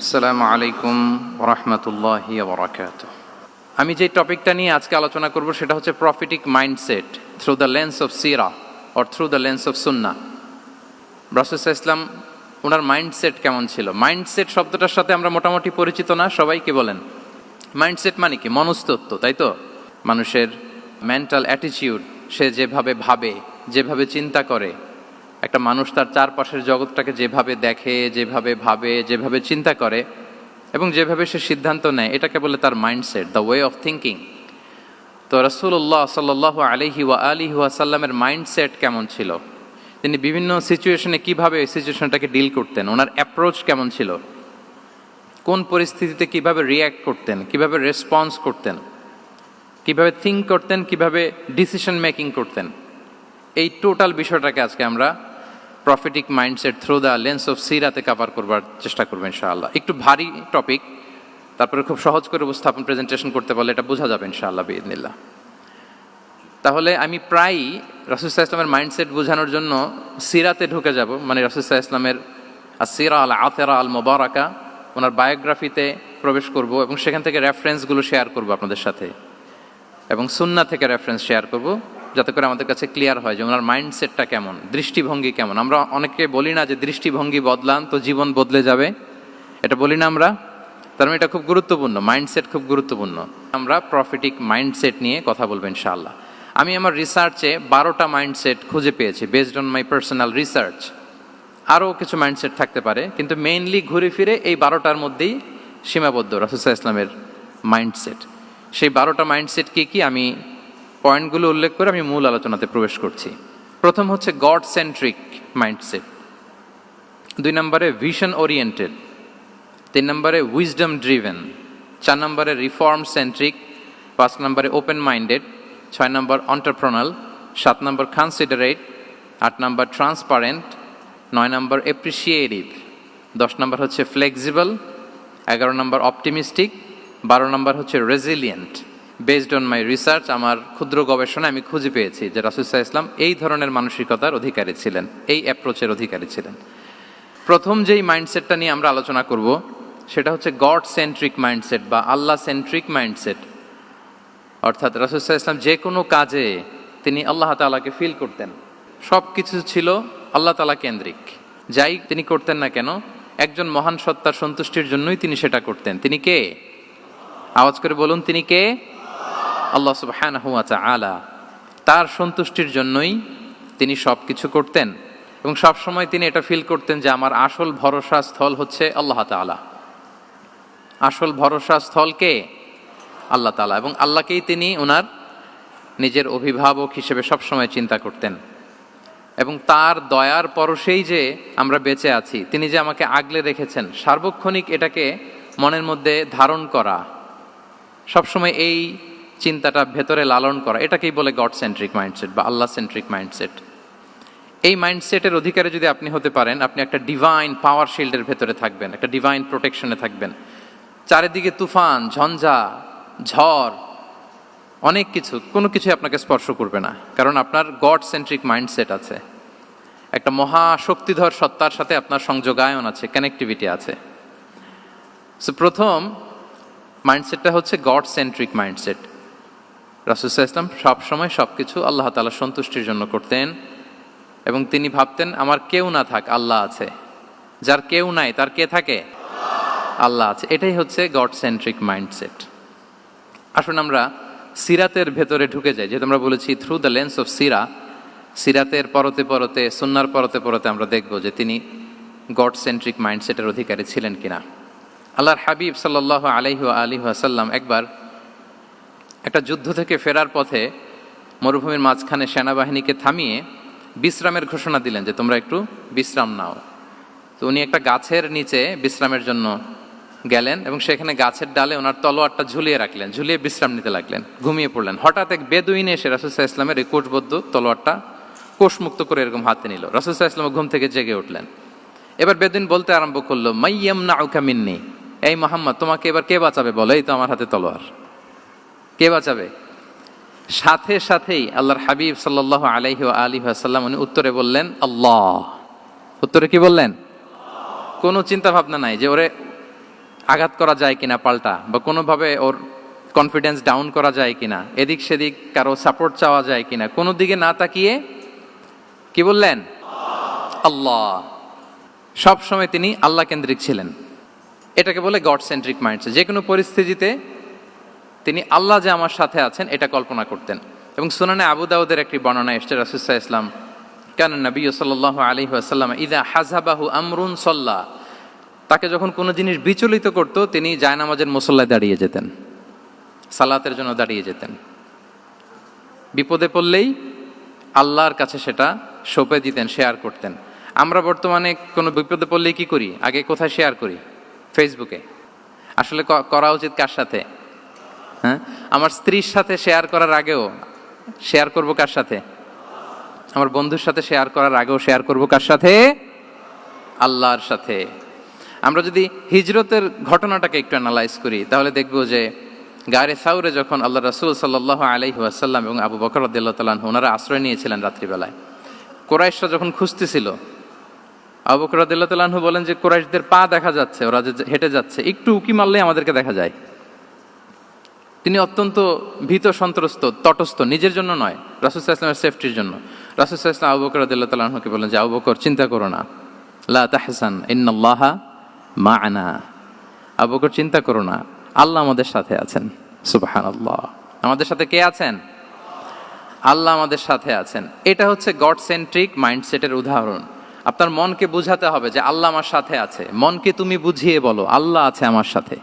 আসসালামু আলাইকুম ওরহমতুল্লাহি ওয়া বারাকাতুহু। আমি যে টপিকটা নিয়ে আজকে আলোচনা করব সেটা হচ্ছে prophetic mindset through the lens of সিরা or through the lens of সুন্নাহ। রাসূল সাল্লাল্লাহু আলাইহি ওয়াসাল্লাম ওনার মাইন্ডসেট কেমন ছিল? মাইন্ডসেট শব্দটার সাথে আমরা মোটামুটি পরিচিত না, সবাইকে বলেন মাইন্ডসেট মানে কি? মনস্তত্ত্ব, তাই তো? মানুষের মেন্টাল অ্যাটিটিউড, সে যেভাবে ভাবে, যেভাবে চিন্তা করে, একটা মানুষ তার চারপাশের জগৎটাকে যেভাবে দেখে, যেভাবে ভাবে, যেভাবে চিন্তা করে এবং যেভাবে সে সিদ্ধান্ত নেয়, এটাকে বলে তার mindset, the way of thinking. তো রাসূলুল্লাহ সাল্লাল্লাহু আলাইহি ওয়া আলিহি ওয়াসাল্লামের মাইন্ডসেট কেমন ছিল? তিনি বিভিন্ন সিচুয়েশনে কিভাবে এই সিচুয়েশনটাকে ডিল করতেন, ওনার অ্যাপ্রোচ কেমন ছিল, কোন পরিস্থিতিতে কিভাবে রিয়্যাক্ট করতেন, কিভাবে রেসপন্স করতেন, কিভাবে থিঙ্ক করতেন, কিভাবে ডিসিশন মেকিং করতেন, এই টোটাল বিষয়টাকে আজকে আমরা prophetic mindset through the lens of সিরাতে কভার করবার চেষ্টা করবো ইনশাআল্লাহ। একটু ভারী টপিক, তারপরে খুব সহজ করে উপস্থাপন প্রেজেন্টেশন করতে পারলে এটা বোঝা যাবে ইনশাআল্লাহ বিইذনিল্লাহ। তাহলে আমি প্রায়ই রাসূল সাল্লাল্লাহু আলাইহি ওয়াসাল্লামের মাইন্ডসেট বোঝানোর জন্য সিরাতে ঢুকে যাব, মানে রাসূল সাল্লাল্লাহু আলাইহি ওয়াসাল্লামের আসিরা আল আতিরা আল মুবারাকা, ওনার বায়োগ্রাফিতে প্রবেশ করব এবং সেখান থেকে রেফারেন্সগুলো শেয়ার করব আপনাদের সাথে, এবং সুন্নাহ থেকে রেফারেন্স শেয়ার করব, যাতে করে আমাদের কাছে ক্লিয়ার হয় যে ওনার মাইন্ডসেটটা কেমন, দৃষ্টিভঙ্গি কেমন। আমরা অনেকে বলি না যে দৃষ্টিভঙ্গি বদলান তো জীবন বদলে যাবে, এটা বলি না আমরা? তার মানে এটা খুব গুরুত্বপূর্ণ, মাইন্ডসেট খুব গুরুত্বপূর্ণ। আমরা প্রফিটিক মাইন্ডসেট নিয়ে কথা বলবো ইনশাআল্লাহ। আমি আমার রিসার্চে 12টা মাইন্ডসেট খুঁজে পেয়েছি, based on my personal research. আরও কিছু মাইন্ডসেট থাকতে পারে, কিন্তু মেইনলি ঘুরে ফিরে এই 12টার মধ্যেই সীমাবদ্ধ রাসূল সাল্লাল্লাহু আলাইহি ওয়াসাল্লামের মাইন্ডসেট। সেই 12টা মাইন্ডসেট কি কি, আমি পয়েন্টগুলো উল্লেখ করে আমি মূল আলোচনাতে প্রবেশ করছি। প্রথম হচ্ছে গড সেন্ট্রিক মাইন্ডসেট, 2 নম্বরে ভিশন ওরিয়েন্টেড, 3 নম্বরে উইজডম ড্রিভেন, 4 নম্বরে রিফর্ম সেন্ট্রিক, 5 নম্বরে ওপেন মাইন্ডেড, 6 নম্বর এন্টারপ্রেনাল, 7 নম্বর কনসিডারেট, 8 নম্বর ট্রান্সপারেন্ট, 9 নম্বর এপ্রিসিয়েটিভ, 10 নম্বর হচ্ছে ফ্লেক্সিবল, 11 নম্বর অপটিমিস্টিক, 12 নম্বর হচ্ছে resilient. Based on my research, আমার ক্ষুদ্র গবেষণা আমি খুঁজে পেয়েছি যে রাসূল সাল্লাল্লাহু আলাইহি ওয়াসাল্লাম এই ধরনের মানসিকতার অধিকারী ছিলেন, এই অ্যাপ্রোচের অধিকারী ছিলেন। প্রথম যেই মাইন্ডসেটটা নিয়ে আমরা আলোচনা করব সেটা হচ্ছে গড সেন্ট্রিক মাইন্ডসেট বা আল্লাহ সেন্ট্রিক মাইন্ডসেট। অর্থাৎ রাসূল সাল্লাল্লাহু আলাইহি ওয়াসাল্লাম যে কোনো কাজে তিনি আল্লাহ তাআলাকে ফিল করতেন, সব কিছু ছিল আল্লাহ তাআলা কেন্দ্রিক। যাই তিনি করতেন না কেন, একজন মহান সত্তার সন্তুষ্টির জন্যই তিনি সেটা করতেন। তিনি কে? আওয়াজ করে বলুন, তিনি কে? আল্লাহ সুবহানাহু ওয়া তাআলা। তার সন্তুষ্টির জন্যই তিনি সব কিছু করতেন এবং সব সময় তিনি এটা ফিল করতেন যে আমার আসল ভরসা স্থল হচ্ছে আল্লাহ তাআলা। আসল ভরসা স্থল কে? আল্লাহ তাআলা। এবং আল্লাহকেই তিনি ওনার নিজের অভিভাবক হিসেবে সবসময় চিন্তা করতেন। এবং তার দয়ার পরশেই যে আমরা বেঁচে আছি, তিনি যে আমাকে আগলে রেখেছেন, সার্বক্ষণিক এটাকে মনের মধ্যে ধারণ করা, সবসময় এই চিন্তাটা ভেতরে লালন করা, এটাকেই বলে গড সেন্ট্রিক মাইন্ডসেট বা আল্লাহ সেন্ট্রিক মাইন্ডসেট। এই মাইন্ডসেটের অধিকারী যদি আপনি হতে পারেন, আপনি একটা ডিভাইন পাওয়ার শিল্ডের ভেতরে থাকবেন, একটা ডিভাইন প্রোটেকশনে থাকবেন। চারিদিকে তুফান, ঝঞ্ঝা, ঝড়, অনেক কিছু, কোনো কিছু আপনাকে স্পর্শ করবে না, কারণ আপনার গড সেন্ট্রিক মাইন্ডসেট আছে। একটা মহাশক্তিধর সত্তার সাথে আপনার সংযোগায়ন আছে, কানেক্টিভিটি আছে। সো প্রথম মাইন্ডসেটটা হচ্ছে গড সেন্ট্রিক মাইন্ডসেট। রাসূল সাল্লাল্লাহু আলাইহি ওয়াসাল্লাম সবসময় সব কিছু আল্লাহ তাআলার সন্তুষ্টির জন্য করতেন এবং তিনি ভাবতেন আমার কেউ না থাক, আল্লাহ আছে। যার কেউ নাই তার কে থাকে? আল্লাহ আছে। এটাই হচ্ছে গড সেন্ট্রিক মাইন্ডসেট। আসুন আমরা সিরাতের ভেতরে ঢুকে যাই, যেহেতু আমরা বলেছি থ্রু দ্য লেন্স অফ সিরা। সিরাতের পরতে পরতে, সুন্নাহর পরতে পরতে আমরা দেখব যে তিনি গড সেন্ট্রিক মাইন্ডসেটের অধিকারী ছিলেন কিনা। আল্লাহর হাবিব সাল্লাল্লাহু আলাইহি ওয়া আলিহি ওয়াসাল্লাম একবার একটা যুদ্ধ থেকে ফেরার পথে মরুভূমির মাঝখানে সেনাবাহিনীকে থামিয়ে বিশ্রামের ঘোষণা দিলেন যে তোমরা একটু বিশ্রাম নাও। তো উনি একটা গাছের নিচে বিশ্রামের জন্য গেলেন এবং সেখানে গাছের ডালে ওনার তলোয়ারটা ঝুলিয়ে রাখলেন, ঝুলিয়ে বিশ্রাম নিতে লাগলেন, ঘুমিয়ে পড়লেন। হঠাৎ এক বেদুইন এসে রাসূল সাল্লাল্লাহু আলাইহি ওয়াসাল্লামের এই কোষবদ্ধ তলোয়ারটা কোষমুক্ত করে এরকম হাতে নিল। রাসূল সাল্লাল্লাহু আলাইহি ওয়াসাল্লাম ঘুম থেকে জেগে উঠলেন। এবার বেদুইন বলতে আরম্ভ করলো, মাইয়ামনাউকা মিন্নি, এই মুহাম্মদ তোমাকে এবার কে বাঁচাবে বলো, এই তো আমার হাতে তলোয়ার, কে বাঁচাবে? সাথে সাথেই আল্লাহর হাবিব সাল্লাল্লাহু আলাইহি ওয়া আলিহি ওয়াসাল্লাম উনি উত্তরে বললেন আল্লাহ। উত্তরে কি বললেন? কোনো চিন্তা ভাবনা নাই যে ওরে আঘাত করা যায় কিনা পাল্টা, বা কোনোভাবে ওর কনফিডেন্স ডাউন করা যায় কিনা, এদিক সেদিক কারো সাপোর্ট চাওয়া যায় কিনা, কোনো দিকে না তাকিয়ে কি বললেন? আল্লাহ। সব সময় তিনি আল্লাহ কেন্দ্রিক ছিলেন। এটাকে বলে গড সেন্ট্রিক মাইন্ডসেট। যে কোনো পরিস্থিতিতে তিনি আল্লাহ যে আমার সাথে আছেন এটা কল্পনা করতেন। এবং সুনানে আবু দাউদের একটি বর্ণনা এসেছে, রাসূল সাল্লাল্লাহু আলাইহি ওয়াসাল্লাম কান নবী সাল্লাল্লাহু আলাইহি ওয়াসাল্লাম ইযা হাযাবাহু আমরুন সাল্লা, তাকে যখন কোনো জিনিস বিচলিত করত তিনি জায়নামাজের মুসল্লায় দাঁড়িয়ে যেতেন, সালাতের জন্য দাঁড়িয়ে যেতেন। বিপদে পড়লেই আল্লাহর কাছে সেটা সঁপে দিতেন, শেয়ার করতেন। আমরা বর্তমানে কোনো বিপদে পড়লেই কি করি? আগে কোথায় শেয়ার করি? ফেসবুকে। আসলে করা উচিত কার সাথে? হ্যাঁ, আমার স্ত্রীর সাথে শেয়ার করার আগেও শেয়ার করব কার সাথে? আমার বন্ধুর সাথে শেয়ার করার আগেও শেয়ার করব কার সাথে? আল্লাহর সাথে। আমরা যদি হিজরতের ঘটনাটাকে একটু অ্যানালাইজ করি তাহলে দেখব যে গারে সাউরে যখন আল্লাহ রাসূল সাল্লাল্লাহু আলাইহি ওয়াসাল্লাম এবং আবু বকর রাদিয়াল্লাহু তাআলা আনহু ওনারা আশ্রয় নিয়েছিলেন রাত্রিবেলায়, কুরাইশরা যখন খুঁজতেছিল, আবু বকর রাদিয়াল্লাহু তাআলা আনহু বলেন যে কুরাইশদের পা দেখা যাচ্ছে, ওরা যে হেঁটে যাচ্ছে, একটু উকি মারলেই আমাদেরকে দেখা যায়। তিনি অত্যন্ত ভীত সন্ত্রস্ত, তটস্থ, নিজের জন্য নয়, রাসূল সাল্লাল্লাহু আলাইহি ওয়াসাল্লামের সেফটির জন্য। রাসূল সাল্লাল্লাহু আলাইহি ওয়াসাল্লাম আবু বকর রাদিয়াল্লাহু তাআলা আনহুকে বলেন যে আবু বকর চিন্তা করো না, লা তাহসান ইন্নাল্লাহা মা'ানা, আবু বকর চিন্তা করো না, আল্লাহ আমাদের সাথে আছেন। সুবহানাল্লাহ। আমাদের সাথে কে আছেন? আল্লাহ আমাদের সাথে আছেন। এটা হচ্ছে গড সেন্ট্রিক মাইন্ডসেটের উদাহরণ। আপনার মনকে বুঝাতে হবে যে আল্লাহ আমার সাথে আছে। মনকে তুমি বুঝিয়ে বলো আল্লাহ আছে আমার সাথে।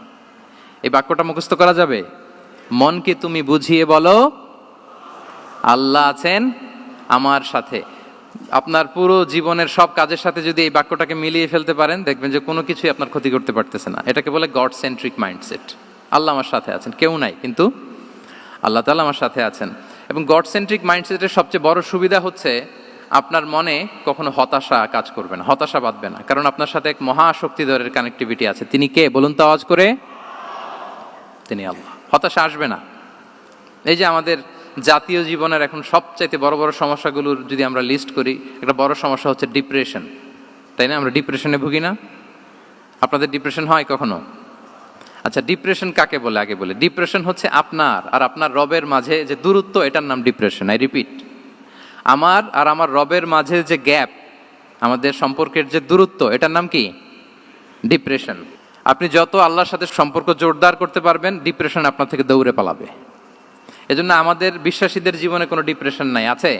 এই বাক্যটা মুখস্থ করা যাবে? মনকে তুমি বুঝিয়ে বলো আল্লাহ আছেন আমার সাথে। আপনার পুরো জীবনের সব কাজের সাথে যদি এই বাক্যটাকে মিলিয়ে ফেলতে পারেন দেখবেন যে কোনো কিছুই আপনার ক্ষতি করতে পারতেছে না। এটাকে বলে গড সেন্ট্রিক মাইন্ডসেট। আল্লাহ আমার সাথে আছেন, কেউ নাই কিন্তু আল্লাহ তাআলা আমার সাথে আছেন। এবং গড সেন্ট্রিক মাইন্ডসেটের সবচেয়ে বড় সুবিধা হচ্ছে আপনার মনে কখনো হতাশা কাজ করবে না, হতাশা বাঁধবে না, কারণ আপনার সাথে এক মহাশক্তিধরের কানেক্টিভিটি আছে। তিনি কে বলুন তো আওয়াজ করে? তিনি আল্লাহ। হতাশা আসবে না। এই যে আমাদের জাতীয় জীবনের এখন সবচাইতে বড় বড় সমস্যাগুলোর যদি আমরা লিস্ট করি, একটা বড় সমস্যা হচ্ছে ডিপ্রেশন, তাই না? আমরা ডিপ্রেশনে ভুগি না? আপনাদের ডিপ্রেশন হয় কখনো? আচ্ছা, ডিপ্রেশন কাকে বলে আগে বলে। ডিপ্রেশন হচ্ছে আপনার আর আপনার রবের মাঝে যে দূরত্ব, এটার নাম ডিপ্রেশন। আই রিপিট, আমার আর আমার রবের মাঝে যে গ্যাপ, আমাদের সম্পর্কের যে দূরত্ব, এটার নাম কি? ডিপ্রেশন। আপনি যত আল্লাহর সাথে সম্পর্ক জোরদার করতে পারবেন, ডিপ্রেশন আপনার থেকে দৌড়ে পালাবে। এজন্য আমাদের বিশ্বাসীদের জীবনে কোনো ডিপ্রেশন নাই। আছে?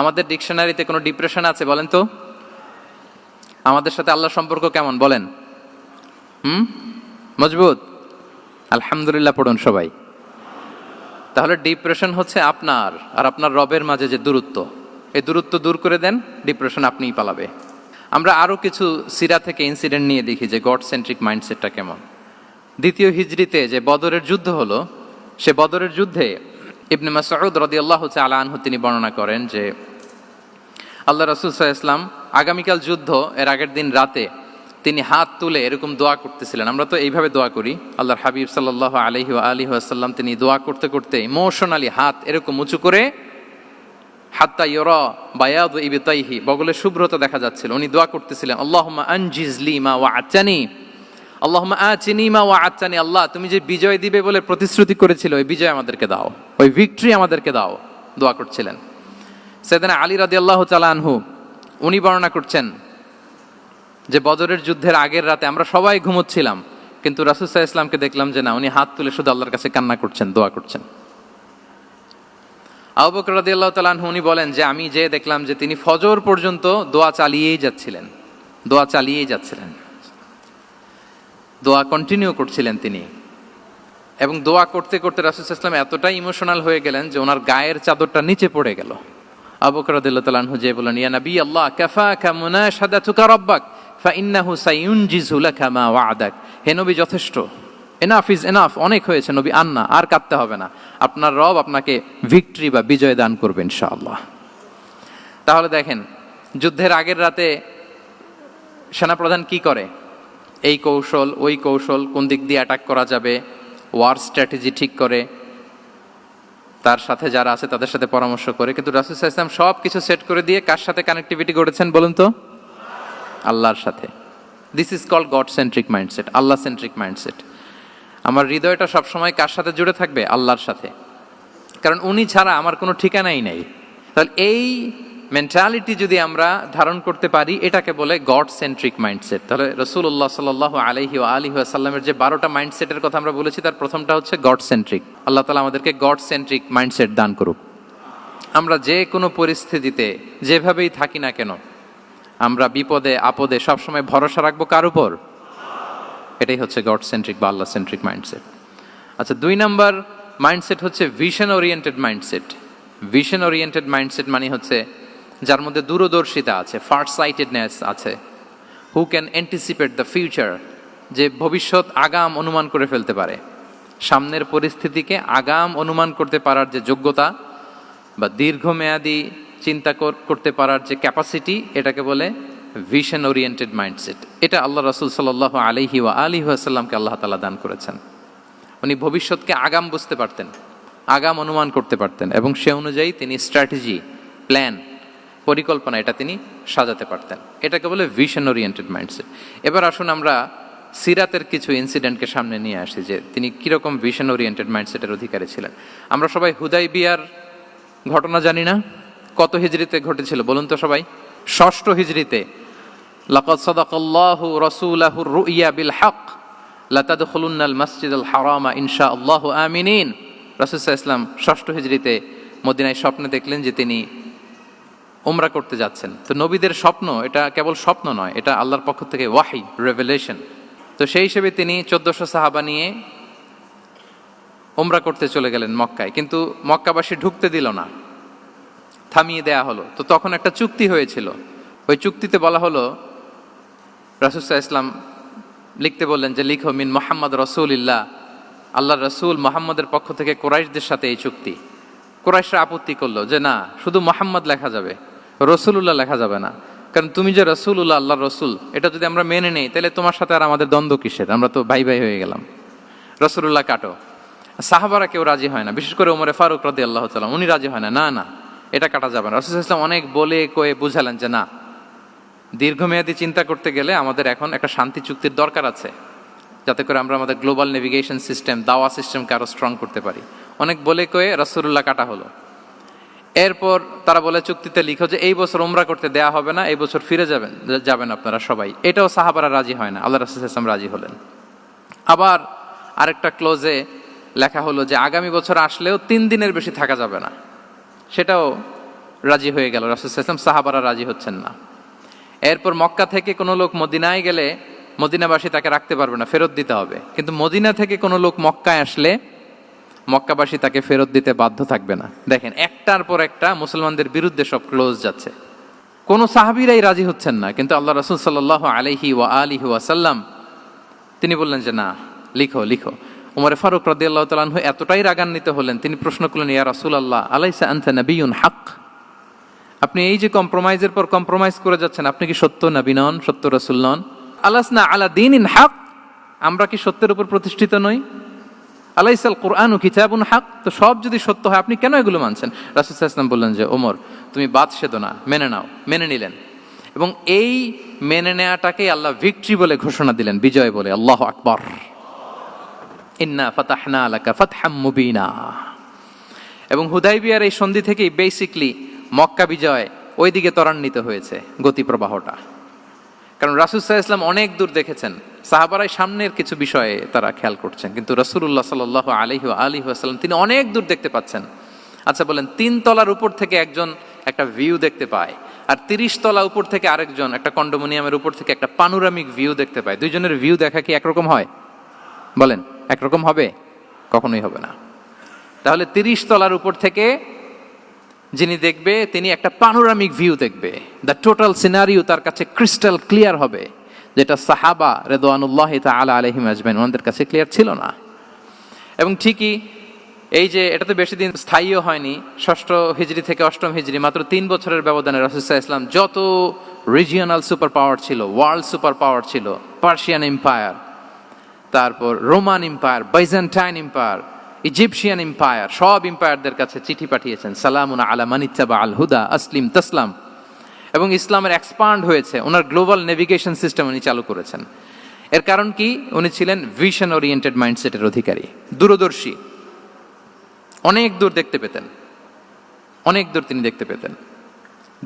আমাদের ডিকশনারিতে কোনো ডিপ্রেশন আছে বলেন তো? আমাদের সাথে আল্লাহর সম্পর্ক কেমন বলেন? মজবুত? আলহামদুলিল্লাহ পড়ুন সবাই। তাহলে ডিপ্রেশন হচ্ছে আপনার আর আপনার রবের মাঝে যে দূরত্ব, এই দূরত্ব দূর করে দেন, ডিপ্রেশন আপনিই পালাবে। আমরা আরো কিছু সিরা থেকে ইনসিডেন্ট নিয়ে দেখি যে গড সেন্ট্রিক মাইন্ডসেটটা কেমন। দ্বিতীয় হিজরিতে যে বদরের যুদ্ধ হলো, সে বদরের যুদ্ধে ইবনে মাসউদ রাদিয়াল্লাহু তাআলা আনহু তিনি বর্ণনা করেন যে আল্লাহ রাসূল সাল্লাল্লাহু আলাইহি ওয়াসাল্লাম আগামীকাল যুদ্ধ, এর আগের দিন রাতে তিনি হাত তুলে এরকম দোয়া করতেছিলেন। আমরা তো এইভাবে দোয়া করি। আল্লাহর হাবিব সাল্লাল্লাহু আলাইহি ওয়া আলিহি ওয়াসাল্লাম তিনি দোয়া করতে করতে ইমোশনালি হাত এরকম উঁচু করে, হাত্তা ইউরা বায়াদু ইবতাইহি, বগলের শুভ্রতা দেখা যাচ্ছিল। উনি দোয়া করতেছিলেন আল্লাহুম্মা আনজিজলি মা ওয়া'আতানি, আল্লাহুম্মা আতিনি মা ওয়া'আতানি, আল্লাহ তুমি যে বিজয় দিবে বলে প্রতিশ্রুতি করেছিল, ওই বিজয় আমাদেরকে দাও, ওই ভিক্টরি আমাদেরকে দাও। দোয়া করছিলেন। সাইয়েদনা আলী রাদিয়াল্লাহু তাআলা আনহু উনি বর্ণনা করছেন যে বদরের যুদ্ধের আগের রাতে আমরা সবাই ঘুমোচ্ছিলাম, কিন্তু রাসূল সাল্লাল্লাহু আলাইহি ওয়াসাল্লামকে দেখলাম যে না, উনি হাত তুলে শুধু আল্লাহর কাছে কান্না করছেন, দোয়া করছেন। আবু বকর রাদিয়াল্লাহু তাআলা আনহু উনি বলেন যে আমি যে দেখলাম যে তিনি ফজর পর্যন্ত দোয়া চালিয়েই যাচ্ছিলেন, দোয়া চালিয়েই যাচ্ছিলেন, দোয়া কন্টিনিউ করছিলেন তিনি। এবং দোয়া করতে করতে রাসূল সাল্লাল্লাহু আলাইহি ওয়াসাল্লাম এতটাই ইমোশনাল হয়ে গেলেন যে ওনার গায়ের চাদরটা নিচে পড়ে গেল। আবু বকর রাদিয়াল্লাহু তাআলা আনহু যে বলেন ইয়া নবী আল্লাহ কাফাকা মুনাশাদাতুকা রাব্বাক ফাইন্নাহু সায়ুনজিজু লাকা মা ওয়া'দাক, হে নবী যথেষ্ট, এনাফ ইজ এনাফ, অনেক হয়েছে নবী, আন্না, আর কাঁদতে হবে না, আপনার রব আপনাকে ভিক্টরি বা বিজয় দান করবে ইনশাআল্লাহ। তাহলে দেখেন, যুদ্ধের আগের রাতে সেনাপ্রধান কি করে? এই কৌশল ওই কৌশল, কোন দিক দিয়ে অ্যাটাক করা যাবে, ওয়ার স্ট্র্যাটেজি ঠিক করে, তার সাথে যারা আছে তাদের সাথে পরামর্শ করে। কিন্তু রাসূল সাল্লাল্লাহু আলাইহি ওয়াসাল্লাম সব কিছু সেট করে দিয়ে কার সাথে কানেক্টিভিটি গড়েছেন বলুন তো? আল্লাহর সাথে। This is called God centric mindset, Allah centric mindset. আমার হৃদয়টা সবসময় কার সাথে জুড়ে থাকবে? আল্লাহর সাথে, কারণ উনি ছাড়া আমার কোনো ঠিকানাই নেই। তাহলে এই মেন্টালিটি যদি আমরা ধারণ করতে পারি, এটাকে বলে গড সেন্ট্রিক মাইন্ডসেট। তাহলে রাসূলুল্লাহ সাল্লাল্লাহু আলাইহি ওয়া আলিহি ওয়াসাল্লামের যে 12টা মাইন্ডসেটের কথা আমরা বলেছি, তার প্রথমটা হচ্ছে গড সেন্ট্রিক। আল্লাহ তাআলা আমাদেরকে গড সেন্ট্রিক মাইন্ডসেট দান করুক। আমরা যে কোনো পরিস্থিতিতে যেভাবেই থাকি না কেন, আমরা বিপদে আপদে সবসময় ভরসা রাখবো কার উপর? এটাই হচ্ছে গড সেন্ট্রিক বা আল্লাহ সেন্ট্রিক মাইন্ডসেট। আচ্ছা, 2 নাম্বার মাইন্ডসেট হচ্ছে vision oriented mindset. Vision oriented mindset মানে হচ্ছে যার মধ্যে দূরদর্শিতা আছে, ফার সাইটেডনেস আছে, who can anticipate the future, যে ভবিষ্যৎ আগাম অনুমান করে ফেলতে পারে, সামনের পরিস্থিতিকে আগাম অনুমান করতে পারার যে যোগ্যতা বা দীর্ঘমেয়াদী চিন্তা করতে পারার যে ক্যাপাসিটি, এটাকে বলে ভিশন ওরিয়েন্টেড মাইন্ডসেট। এটা আল্লাহ রাসূল সাল্লাল্লাহু আলাইহি ওয়া আলিহি ওয়াসাল্লামকে আল্লাহ তাআলা দান করেছেন। উনি ভবিষ্যৎকে আগাম বুঝতে পারতেন, আগাম অনুমান করতে পারতেন, এবং সে অনুযায়ী তিনি স্ট্র্যাটেজি, প্ল্যান, পরিকল্পনা এটা তিনি সাজাতে পারতেন। এটাকে বলে ভিশন ওরিয়েন্টেড মাইন্ডসেট। এবার আসুন আমরা সিরাতের কিছু ইনসিডেন্টকে সামনে নিয়ে আসি যে তিনি কীরকম ভিশন ওরিয়েন্টেড মাইন্ডসেটের অধিকারী ছিলেন। আমরা সবাই হুদাইবিয়ার ঘটনা জানি না? কত হিজরিতে ঘটেছিল বলুন তো সবাই? 6ষ্ঠ হিজরিতে। লাকাদ সাদাকাল্লাহু রাসূলাহুর রুইয়া বিল হক লাতাদখুলুন্নাল মাসজিদাল হারামা ইনশাআল্লাহু আমিনিন। রাসূল সাল্লাল্লাহু আলাইহি ওয়াসাল্লাম 6ষ্ঠ হিজরিতে মদিনায় স্বপ্নে দেখলেন যে তিনি উমরা করতে যাচ্ছেন। তো নবীদের স্বপ্ন এটা কেবল স্বপ্ন নয়, এটা আল্লাহর পক্ষ থেকে ওয়াহি, রেভেলেশন। তো সেই হিসেবে তিনি 1400 সাহাবা নিয়ে উমরা করতে চলে গেলেন মক্কায়, কিন্তু মক্কাবাসী ঢুকতে দিল না, থামিয়ে দেয়া হলো। তো তখন একটা চুক্তি হয়েছিল, ওই চুক্তিতে বলা হলো, রাসূল সাল্লাল্লাহু আলাইহি ওয়াসাল্লাম লিখতে বললেন যে লিখো মিন মুহাম্মদ রাসূলুল্লাহ, আল্লাহর রাসূল মুহাম্মদের পক্ষ থেকে কুরাইশদের সাথে এই চুক্তি। কুরাইশরা আপত্তি করলো যে না, শুধু মুহাম্মদ লেখা যাবে, রাসূলুল্লাহ লেখা যাবে না, কারণ তুমি যে রাসূলুল্লাহ, আল্লাহর রাসূল, এটা যদি আমরা মেনে নেই তাহলে তোমার সাথে আর আমাদের দ্বন্দ্ব কিসের, আমরা তো ভাই ভাই হয়ে গেলাম, রাসূলুল্লাহ কাটো। সাহাবারা কেউ রাজি হয় না, বিশেষ করে ওমরে ফারুক রাদিয়াল্লাহু তাআলা, উনি রাজি হয় না, না না এটা কাটা যাবে না। রাসূল সাল্লাল্লাহু আলাইহি ওয়াসাল্লাম অনেক বলে কয়ে বুঝালেন যে না, দীর্ঘমেয়াদী চিন্তা করতে গেলে আমাদের এখন একটা শান্তি চুক্তির দরকার আছে, যাতে করে আমরা আমাদের গ্লোবাল নেভিগেশন সিস্টেম, দাওয়া সিস্টেমকে আরো স্ট্রং করতে পারি। অনেক বলে কয়ে রাসূলুল্লাহ কাটা হলো। এরপর তারা বলে চুক্তিতে লিখো যে এই বছর উমরা করতে দেয়া হবে না, এই বছর ফিরে যাবেন আপনারা সবাই। এটাও সাহাবারা রাজি হয় না, আল্লাহ রাসূল সাল্লাল্লাহু আলাইহি ওয়াসাল্লাম রাজি হলেন। আবার আরেকটা ক্লোজে লেখা হলো যে আগামী বছর আসলেও 3 দিনের বেশি থাকা যাবে না, সেটাও রাজি হয়ে গেল রাসূল সাল্লাল্লাহু আলাইহি ওয়াসাল্লাম, সাহাবারা রাজি হচ্ছেন না। এরপর মক্কা থেকে কোনো লোক মদিনায় গেলে মদিনাবাসী তাকে রাখতে পারবে না, ফেরত দিতে হবে। কিন্তু মদিনা থেকে কোনো লোক মক্কায় আসলে মক্কাবাসী তাকে ফেরত দিতে বাধ্য থাকবে না। দেখেন, একটার পর একটা মুসলমানদের বিরুদ্ধে সব ক্লোজ যাচ্ছে, কোনো সাহাবীরাই রাজি হচ্ছেন না। কিন্তু আল্লাহ রাসূল সাল্লাল্লাহু আলাইহি ওয়া আলিহি ওয়াসাল্লাম তিনি বললেন যে না, লিখো লিখো। ওমর ফারুক রাদিয়াল্লাহু তাআলা আনহু এতটাই রাগান্বিত হলেন, তিনি প্রশ্ন করলেন, ইয়া রাসূলুল্লাহ, আলাইসা আনতা নাবিয়্যুন হক, আপনি এই যে কম্প্রোমাইজের পর কম্প্রোমাইজ করে যাচ্ছেন, আপনি কি সত্য নবী নন, সত্য রাসূল নন? আলাসনা আলা দীনিন হক, আমরা কি সত্যের উপর প্রতিষ্ঠিত নই? আলাইসাল কুরআনু কিতাবুন হক, তো সব যদি সত্য হয় আপনি কেন এগুলো মানছেন? রাসূল সাল্লাল্লাহু আলাইহি ওয়াসাল্লাম বললেন যে ওমর, তুমি বাদ সেদো না, মেনে নাও। মেনে নিলেন, এবং এই মেনে নেওয়াটাকেই আল্লাহ ভিক্টরি বলে ঘোষণা দিলেন, বিজয় বলে। আল্লাহু আকবার। ইন্না ফাতাহনা লাকা ফাতহাম মুবিনা। এবং হুদাইবিয়ার এই সন্ধি থেকেই বেসিকলি মক্কা বিজয় ওই দিকে ত্বরান্বিত হয়েছে গতি প্রবাহটা। কারণ রাসূল সাল্লাল্লাহু আলাইহি ওয়াসাল্লাম অনেক দূর দেখেছেন, সাহাবারাই সামনের কিছু বিষয়ে তারা খেয়াল করছেন, কিন্তু রাসূলুল্লাহ সাল্লাল্লাহু আলাইহি ওয়াসাল্লাম তিনি অনেক দূর দেখতে পাচ্ছেন। আচ্ছা বলেন, 3 তলার উপর থেকে একজন একটা ভিউ দেখতে পায়, আর 30 তলা উপর থেকে আরেকজন একটা কন্ডোমিনিয়ামের উপর থেকে একটা পানোরামিক ভিউ দেখতে পায়, দুইজনের ভিউ দেখা কি একরকম হয়? বলেন, একরকম হবে? কখনোই হবে না। তাহলে 30 তলার উপর থেকে যিনি দেখবে তিনি একটা পানোরামিক ভিউ দেখবে, দ্য টোটাল সিনারিও তার কাছে ক্রিস্টাল ক্লিয়ার হবে, যেটা সাহাবা রিদওয়ানুল্লাহি তাআলা আলাইহিম আজমাইন ওনাদের কাছে ক্লিয়ার ছিল না। এবং ঠিকই এই যে এটা তো বেশি দিন স্থায়ীও হয়নি, 6ষ্ঠ হিজরি থেকে 8ম হিজরি, মাত্র 3 বছরের ব্যবধানে রাসূল সাল্লাল্লাহু আলাইহি ওয়াসাল্লাম যত রিজিওনাল সুপার পাওয়ার ছিল, ওয়ার্ল্ড সুপার পাওয়ার ছিল, পার্সিয়ান এম্পায়ার, তারপর Roman empire, Byzantine empire, Egyptian empire, সব এম্পায়ারদের কাছে চিঠি পাঠিয়েছেন, সালামুন আলা মান ইত্তাবা আল হুদা আসলিম তাসলাম। এবং ইসলামের এক্সপান্ড হয়েছে, ওনার গ্লোবাল নেভিগেশন সিস্টেম উনি চালু করেছেন। এর কারণ কি? উনি ছিলেন ভিশন ওরিয়েন্টেড মাইন্ডসেটের অধিকারী, দূরদর্শী, অনেক দূর দেখতে পেতেন, অনেক দূর তিনি দেখতে পেতেন,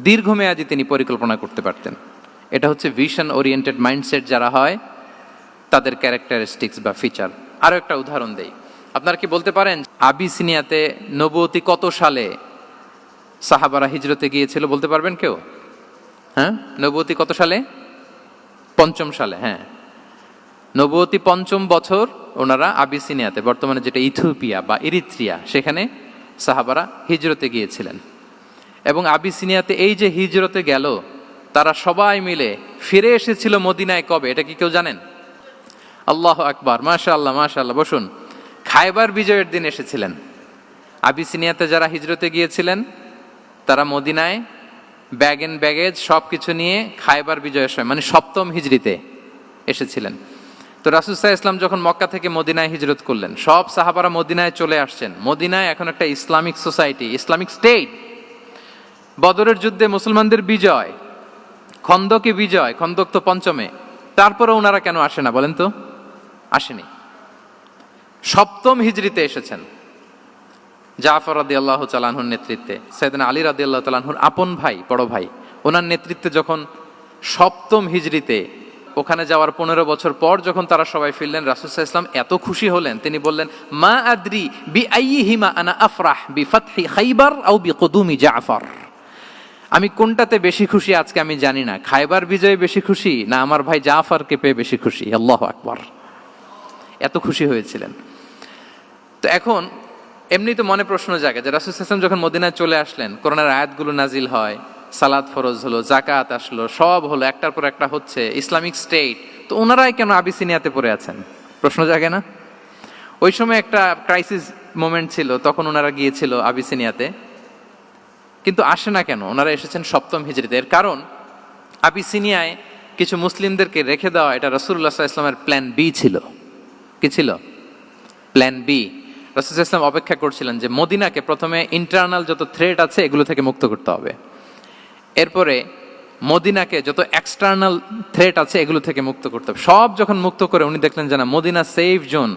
দীর্ঘমেয়াদী তিনি পরিকল্পনা করতে পারতেন। এটা হচ্ছে ভিশন ওরিয়েন্টেড মাইন্ডসেট যারা হয় তাদের ক্যারেক্টারিস্টিক্স বা ফিচার। আরও একটা উদাহরণ দেই, আপনারা কি বলতে পারেন আবিসিনিয়াতে নবুয়তি কত সালে সাহাবারা হিজরতে গিয়েছিল? বলতে পারবেন কেউ? হ্যাঁ, নবুয়তি কত সালে? 5ম সালে। হ্যাঁ, নবুয়তি 5ম বছর ওনারা আবিসিনিয়াতে, বর্তমানে যেটা ইথিওপিয়া বা ইরিত্রিয়া, সেখানে সাহাবারা হিজরতে গিয়েছিলেন। এবং আবিসিনিয়াতে এই যে হিজরতে গেল, তারা সবাই মিলে ফিরে এসেছিল মদিনায় কবে? এটা কি কেউ জানেন? আল্লাহ আকবার, মাশাআল্লাহ মাশাআল্লাহ। বসুন। খায়বার বিজয়ের দিন এসেছিলেন। আবিসিনিয়াতে যারা হিজরতে গিয়েছিলেন তারা মদিনায় ব্যাগ এন্ড ব্যাগেজ সব কিছু নিয়ে খায়বার বিজয়ের সময়, মানে 7ম হিজরিতে এসেছিলেন। তো রাসূল সাল্লাল্লাহু আলাইহি ওয়াসাল্লাম যখন মক্কা থেকে মদিনায় হিজরত করলেন, সব সাহাবারা মদিনায় চলে আসছেন। মদিনায় এখন একটা ইসলামিক সোসাইটি, ইসলামিক স্টেট। বদরের যুদ্ধে মুসলমানদের বিজয়, খন্দকে বিজয়, খন্দক তো 5মে। তারপরে ওনারা কেন আসে না বলেন তো? আসেনি। 7ম হিজরিতে এসেছেন। জাফর রাদিয়াল্লাহু তাআলা আনহুর নেতৃত্বে, সাইয়েদনা আলী রাদিয়াল্লাহু তাআলা আনহুর আপন ভাই, বড় ভাই, ওনার নেতৃত্বে যখন 7ম হিজরিতে ওখানে যাওয়ার 15 বছর পর যখন তারা সবাই ফিরলেন, রাসূল সাল্লাল্লাহু আলাইহি ওয়াসাল্লাম এত খুশি হলেন, তিনি বললেন, মা আদরি বি আইয়িহিমা আনা আফরাহ বি ফাতহি খাইবার আও বি কুদুমি জাফর। আমি কোনটাতে বেশি খুশি আজকে আমি জানি না, খায়বার বিজয়ে বেশি খুশি না আমার ভাই জাফরকে পেয়ে বেশি খুশি। আল্লাহু আকবার, এত খুশি হয়েছিলেন। তো এখন এমনি তো মনে প্রশ্ন জাগে যে রাসূল সাল্লাল্লাহু আলাইহি ওয়াসাল্লাম যখন মদিনায় চলে আসলেন, কোরআনের আয়াতগুলো নাজিল হয়, সালাত ফরজ হলো, জাকাত আসলো, সব হলো, একটার পর একটা হচ্ছে, ইসলামিক স্টেট, তো ওনারাই কেন আবিসিনিয়াতে পড়ে আছেন? প্রশ্ন জাগে না? ওই সময় একটা ক্রাইসিস মোমেন্ট ছিল, তখন ওনারা গিয়েছিল আবিসিনিয়াতে, কিন্তু আসে না কেন? ওনারা এসেছেন 7ম হিজরিতে। এর কারণ আবিসিনিয়ায় কিছু মুসলিমদেরকে রেখে দেওয়া, এটা রাসূলুল্লাহ সাল্লাল্লাহু আলাইহি ওয়াসাল্লামের প্ল্যান বি ছিল। কি ছিল? Plan B. রাসূল সাল্লাল্লাহু আলাইহি ওয়াসাল্লাম অপেক্ষা করছিলেন যে মদিনাকে প্রথমে ইন্টারনাল যত থ্রেট আছে এগুলো থেকে মুক্ত করতে হবে, এরপরে মদিনাকে যত এক্সটার্নাল থ্রেট আছে এগুলো থেকে মুক্ত করতে হবে। সব যখন মুক্ত করে উনি দেখলেন যে না, মদিনা সেফ জোন,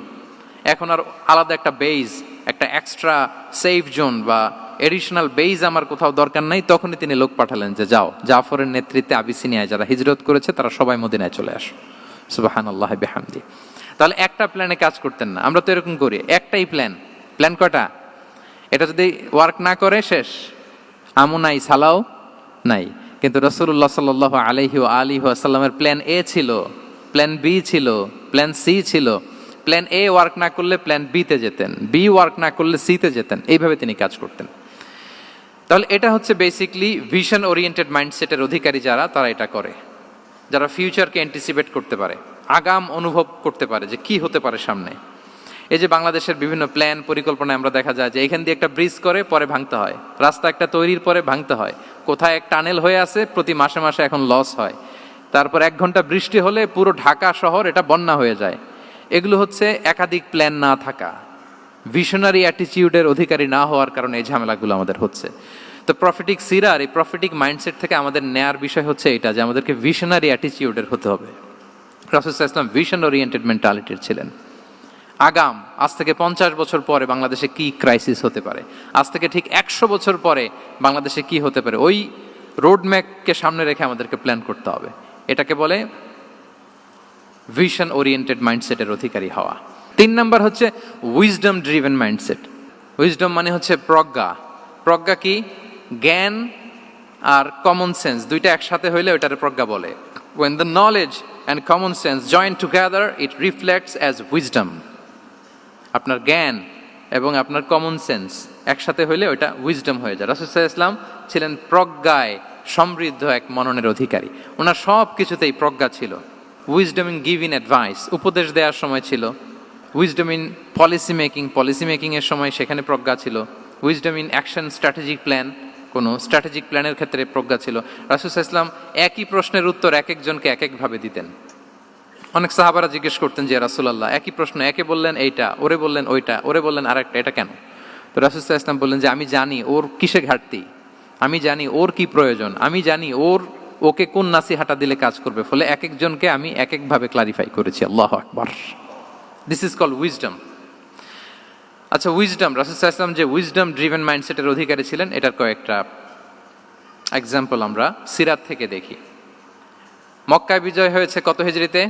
এখন আর আলাদা একটা বেজ, একটা এক্সট্রা সেফ জোন বা এডিশনাল বেজ আমার কোথাও দরকার নাই। তখনই তিনি লোক পাঠালেন যে যাও, জাফরের নেতৃত্বে আবিসিনিয়ায় যারা হিজরত করেছে তারা সবাই মদিনায় চলে আসো। সুবহানাল্লাহ বিহামদি। তাহলে একটা প্ল্যানে কাজ করতেন না। আমরা তো এরকম করি, একটাই প্ল্যান। প্ল্যান কটা? এটা যদি ওয়ার্ক না করে শেষ, আমও নাই, সালাও নাই। কিন্তু রাসূলুল্লাহ সাল্লাল্লাহু আলাইহি ওয়া সাল্লামের প্ল্যান এ ছিল, প্ল্যান বি ছিল, প্ল্যান সি ছিল। প্ল্যান এ ওয়ার্ক না করলে প্ল্যান বি তে যেতেন, বি ওয়ার্ক না করলে সি তে যেতেন, এইভাবে তিনি কাজ করতেন। তাহলে এটা হচ্ছে বেসিকলি ভিশন ওরিয়েন্টেড মাইন্ডসেটের অধিকারী যারা, তারা এটা করে, যারা ফিউচারকে অ্যান্টিসিপেট করতে পারে, আগাম অনুভব করতে পারে যে কি হতে পারে সামনে। এই যে বাংলাদেশের বিভিন্ন প্ল্যান পরিকল্পনায় আমরা দেখা যায় যে এখান দিয়ে একটা ব্রিজ করে পরে ভাঙতে হয়, রাস্তা একটা তৈরির পরে ভাঙতে হয়, কোথায় এক টানেল হয়ে আছে প্রতি মাসে মাসে এখন লস হয়, তারপর 1 ঘন্টা বৃষ্টি হলে পুরো ঢাকা শহর এটা বন্যা হয়ে যায়। এগুলো হচ্ছে একাধিক প্ল্যান না থাকা, ভিশনারি অ্যাটিটিউডের অধিকারী না হওয়ার কারণে এই ঝামেলাগুলো আমাদের হচ্ছে। তো প্রফেটিক সিরার এই প্রফেটিক মাইন্ডসেট থেকে আমাদের নেয়ার বিষয় হচ্ছে এটা, যে আমাদেরকে ভিশনারি অ্যাটিটিউডের হতে হবে। রাসূল সাল্লাল্লাহু আলাইহি ওয়াসাল্লাম ভিশন ওরিয়েন্টেড মেন্টালিটির ছিলেন। আগাম, আজ থেকে 50 বছর পরে বাংলাদেশে কি ক্রাইসিস হতে পারে, আজ থেকে ঠিক 100 বছর পরে বাংলাদেশে কি হতে পারে, ওই রোড ম্যাপকে সামনে রেখে আমাদেরকে প্ল্যান করতে হবে। এটাকে বলে ভিশন ওরিয়েন্টেড মাইন্ডসেটের অধিকারী হওয়া। 3 নাম্বার হচ্ছে উইজডম ড্রিভেন মাইন্ডসেট। উইজডম মানে হচ্ছে প্রজ্ঞা। প্রজ্ঞা কি? জ্ঞান আর কমন সেন্স দুইটা একসাথে হইলে ওইটারে প্রজ্ঞা বলে। When the knowledge and common sense join together, it reflects as wisdom. আপনার জ্ঞান এবং আপনার কমন সেন্স একসাথে হইলে ওইটা উইজডম হয়ে যায়। রাসূল সাল্লাল্লাহু আলাইহি ওয়াসাল্লাম ছিলেন প্রজ্ঞায় সমৃদ্ধ এক মননের অধিকারী। ওনার সব কিছুতেই প্রজ্ঞা ছিল। উইজডম ইন গিভিং অ্যাডভাইস, উপদেশ দেওয়ার সময় ছিল। উইজডম ইন পলিসি মেকিং এর সময় সেখানে প্রজ্ঞা ছিল। Wisdom in action strategic plan, কোনো স্ট্র্যাটেজিক প্ল্যানের ক্ষেত্রে প্রজ্ঞা ছিল। রাসূল সাল্লাল্লাহু আলাইহি ওয়াসাল্লাম একই প্রশ্নের উত্তর এক একজনকে এক একভাবে দিতেন। অনেক সাহাবারা জিজ্ঞেস করতেন যে রাসূলুল্লাহ একই প্রশ্ন, একে বললেন এইটা, ওরে বললেন ওইটা, ওরে বললেন আরেকটা, এটা কেন? তো রাসূল সাল্লাল্লাহু আলাইহি ওয়াসাল্লাম বললেন যে আমি জানি ওর কিসে ঘাটতি, আমি জানি ওর কি প্রয়োজন, আমি জানি ওকে কোন নাসিহাটা দিলে কাজ করবে, ফলে এক একজনকে আমি এক একভাবে ক্লারিফাই করেছি। আল্লাহু আকবার। This is called wisdom. আচ্ছা, উইজডম, রাসূল সাল্লাল্লাহু আলাইহি ওয়াসাল্লাম যে উইজডম ড্রিভেন মাইন্ডসেটের অধিকারী ছিলেন, এটার কয়েকটা এক্সাম্পল আমরা সিরাত থেকে দেখি। মক্কা বিজয় হয়েছে কত হিজরিতে?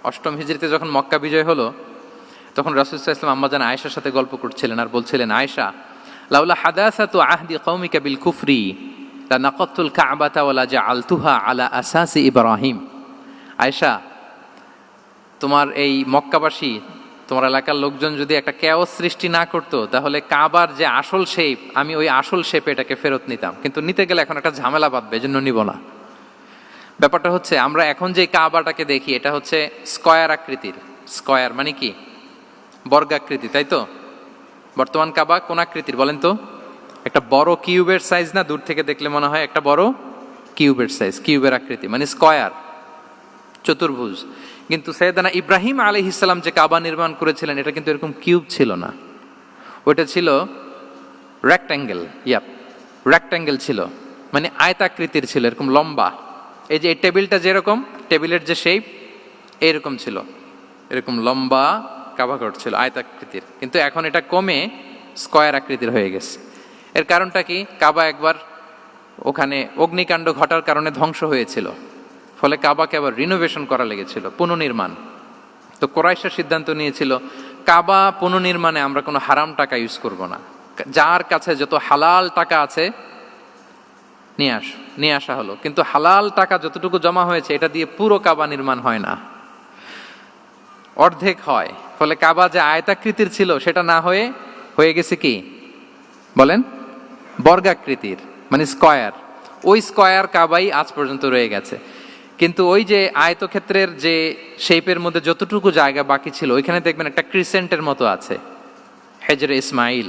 অষ্টম হিজরিতে যখন মক্কা বিজয় হলো, তখন রাসূল সাল্লাল্লাহু আলাইহি ওয়াসাল্লাম আম্মাজান আয়েশার সাথে গল্প করছিলেন আর বলছিলেন, আয়েশা, লাউলা হাদাসাতু আহদি কওমিকা বিল কুফরি লা নাকাতুল কাবাতা ওয়া লা জাআলতুহা আলা আসাসি ইব্রাহিম। আয়েশা, তোমার এই মক্কাবাসী, তোমার এলাকার লোকজন যদি একটা কেওস সৃষ্টি না করতো, তাহলে কাবার যে আসল শেপ, আমি ওই আসল শেপে এটাকে ফেরত নিতাম, কিন্তু নিতে গেলে এখন একটা ঝামেলা বাঁধবে, এজন্য নিব না। ব্যাপারটা হচ্ছে, আমরা এখন যে কাবাটাকে দেখি, এটা হচ্ছে স্কয়ার আকৃতির। স্কয়ার মানে কি? বর্গাকৃতি, তাই তো? বর্তমান কাবা কোন আকৃতির বলেন তো? একটা বড় কিউবের সাইজ না? দূর থেকে দেখলে মনে হয় একটা বড় কিউবের সাইজ, কিউবের আকৃতি মানে স্কয়ার, চতুর্ভুজ। কিন্তু সাইয়েদনা ইব্রাহিম আলাইহিস সালাম যে কাবা নির্মাণ করেছিলেন, এটা কিন্তু এরকম কিউব ছিল না, ওটা ছিল রেক্ট্যাঙ্গেল। রেক্ট্যাঙ্গেল ছিল, মানে আয়তাকৃতির ছিল, এরকম লম্বা। এই যে এই টেবিলটা যেরকম, টেবিলের যে শেপ এরকম ছিল, এরকম লম্বা কাবাঘর ছিল আয়তাকৃতির। কিন্তু এখন এটা কমে স্কয়ার আকৃতির হয়ে গেছে। এর কারণটা কি? কাবা একবার ওখানে অগ্নিকাণ্ড ঘটার কারণে ধ্বংস হয়েছিল, ফলে কাবাকে আবার রিনোভেশন করা লেগেছিল, পুনর্নির্মাণ। তো কুরাইশরা সিদ্ধান্ত নিয়েছিল, কাবা পুনর্নির্মাণে আমরা কোনো হারাম টাকা ইউজ করব না, যার কাছে যত হালাল টাকা আছে নিয়ে আসা হলো। কিন্তু হালাল টাকা যতটুকু জমা হয়েছে, এটা দিয়ে পুরো কাবা নির্মাণ হয় না, অর্ধেক হয়। ফলে কাবা যে আয়তাকৃতির ছিল, সেটা না হয়ে গেছে কি বলেন? বর্গাকৃতির, মানে স্কয়ার। ওই স্কয়ার কাবাই আজ পর্যন্ত রয়ে গেছে। কিন্তু ওই যে আয়তক্ষেত্রের যে শেপের মধ্যে যতটুকু জায়গা বাকি ছিল, ওইখানে দেখবেন একটা ক্রিসেন্টের মতো আছে, হেজরে ইসমাইল,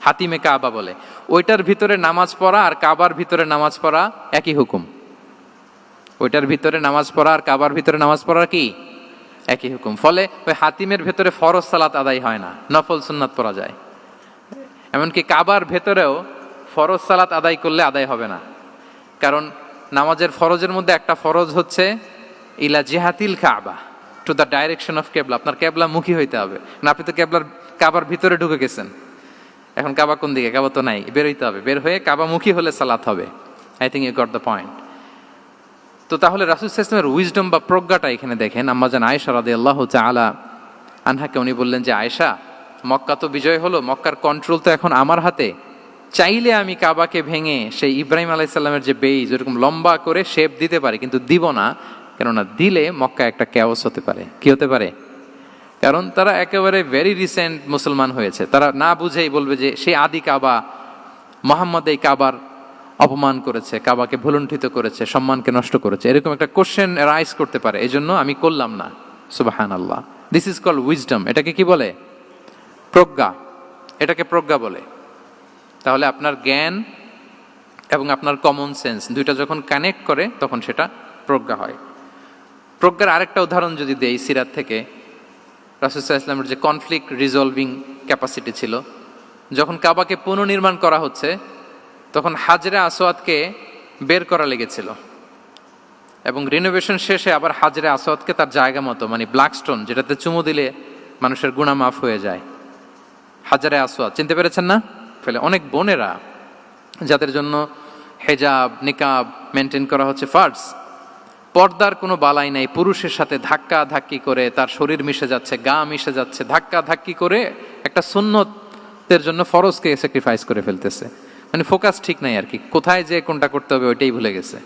হাতিমে কাবা বলে। ওইটার ভিতরে নামাজ পড়া আর কাবার ভিতরে নামাজ পড়া একই হুকুম। ওইটার ভিতরে নামাজ পড়া আর কাবার ভিতরে নামাজ পড়া কি একই হুকুম। ফলে ওই হাতিমের ভেতরে ফরজ সালাত আদায় হয় না, নফল সুন্নাত পড়া যায়। এমনকি কাবার ভেতরেও ফরজ সালাত আদায় করলে আদায় হবে না, কারণ নামাজের ফরজের মধ্যে একটা ফরজ হচ্ছে ইলা জিহাতিল কাবা, টু দ্য ডাইরেকশন অফ কেবলা। আপনার কেবলা মুখী হইতে হবে না। আপনি তো কাবার ভিতরে ঢুকে গেছেন, এখন কাবা কোন দিকে? কাবা তো নাই, বের হইতে হবে। বের হয়ে কাবা মুখী হলে সালাত হবে। I think you got the point. তো তাহলে রাসূল সাল্লাল্লাহু আলাইহি ওয়াসাল্লামের উইজডম বা প্রজ্ঞাটা এখানে দেখেন। আম্মাজান আয়েশা রাদিয়াল্লাহু তাআলা আনহাকে উনি বললেন যে, আয়েশা, মক্কা তো বিজয় হলো, মক্কার কন্ট্রোল তো এখন আমার হাতে। চাইলে আমি কাবাকে ভেঙে সেই ইব্রাহিম আলাইহিস সালামের যে বেইজ, ওরকম লম্বা করে শেপ দিতে পারি, কিন্তু দিব না। কেননা দিলে মক্কা একটা ক্যাওস হতে পারে। কি হতে পারে? কারণ তারা একেবারে ভেরি রিসেন্ট মুসলমান হয়েছে, তারা না বুঝেই বলবে যে সেই আদি কাবা, মুহাম্মদ এই কাবার অপমান করেছে, কাবাকে ভুলুণ্ঠিত করেছে, সম্মানকে নষ্ট করেছে, এরকম একটা কোশ্চেন রাইজ করতে পারে। এই জন্য আমি করলাম না। সুবহানাল্লাহ। This is called wisdom. এটাকে কি বলে? প্রজ্ঞা। এটাকে প্রজ্ঞা বলে। তাহলে আপনার জ্ঞান এবং আপনার কমন সেন্স দুইটা যখন কানেক্ট করে, তখন সেটা প্রজ্ঞা হয়। প্রজ্ঞার আরেকটা উদাহরণ যদি দেই সিরাত থেকে, রাসূল সাল্লাল্লাহু আলাইহি ওয়াসাল্লামের যে কনফ্লিক্ট রিজলভিং ক্যাপাসিটি ছিল, যখন কাবাকে পুনর্নির্মাণ করা হচ্ছে, তখন হাজরে আসওয়াদকে বের করা লেগেছিল, এবং রিনোভেশন শেষে আবার হাজরে আসওয়াদকে তার জায়গা মতো, মানে ব্ল্যাক স্টোন, যেটাতে চুমু দিলে মানুষের গুনাহ মাফ হয়ে যায়, হাজরে আসওয়াদ, চিনতে পেরেছেন না? ফলে অনেক বোনেরা যাদের জন্য হেজাব নিকাব মেনটেন করা হচ্ছে ফার্জ, পর্দার কোনো বালাই নাই, পুরুষের সাথে ধাক্কা ধাক্কি করে তার শরীর মিশে যাচ্ছে, গা মিশে যাচ্ছে, ধাক্কা ধাক্কি করে একটা সুন্নতের জন্য ফরজকে স্যাক্রিফাইস করে ফেলতেছে। মানে ফোকাস ঠিক নাই আর কি, কোথায় যে কোনটা করতে হবে ওইটাই ভুলে গেছে।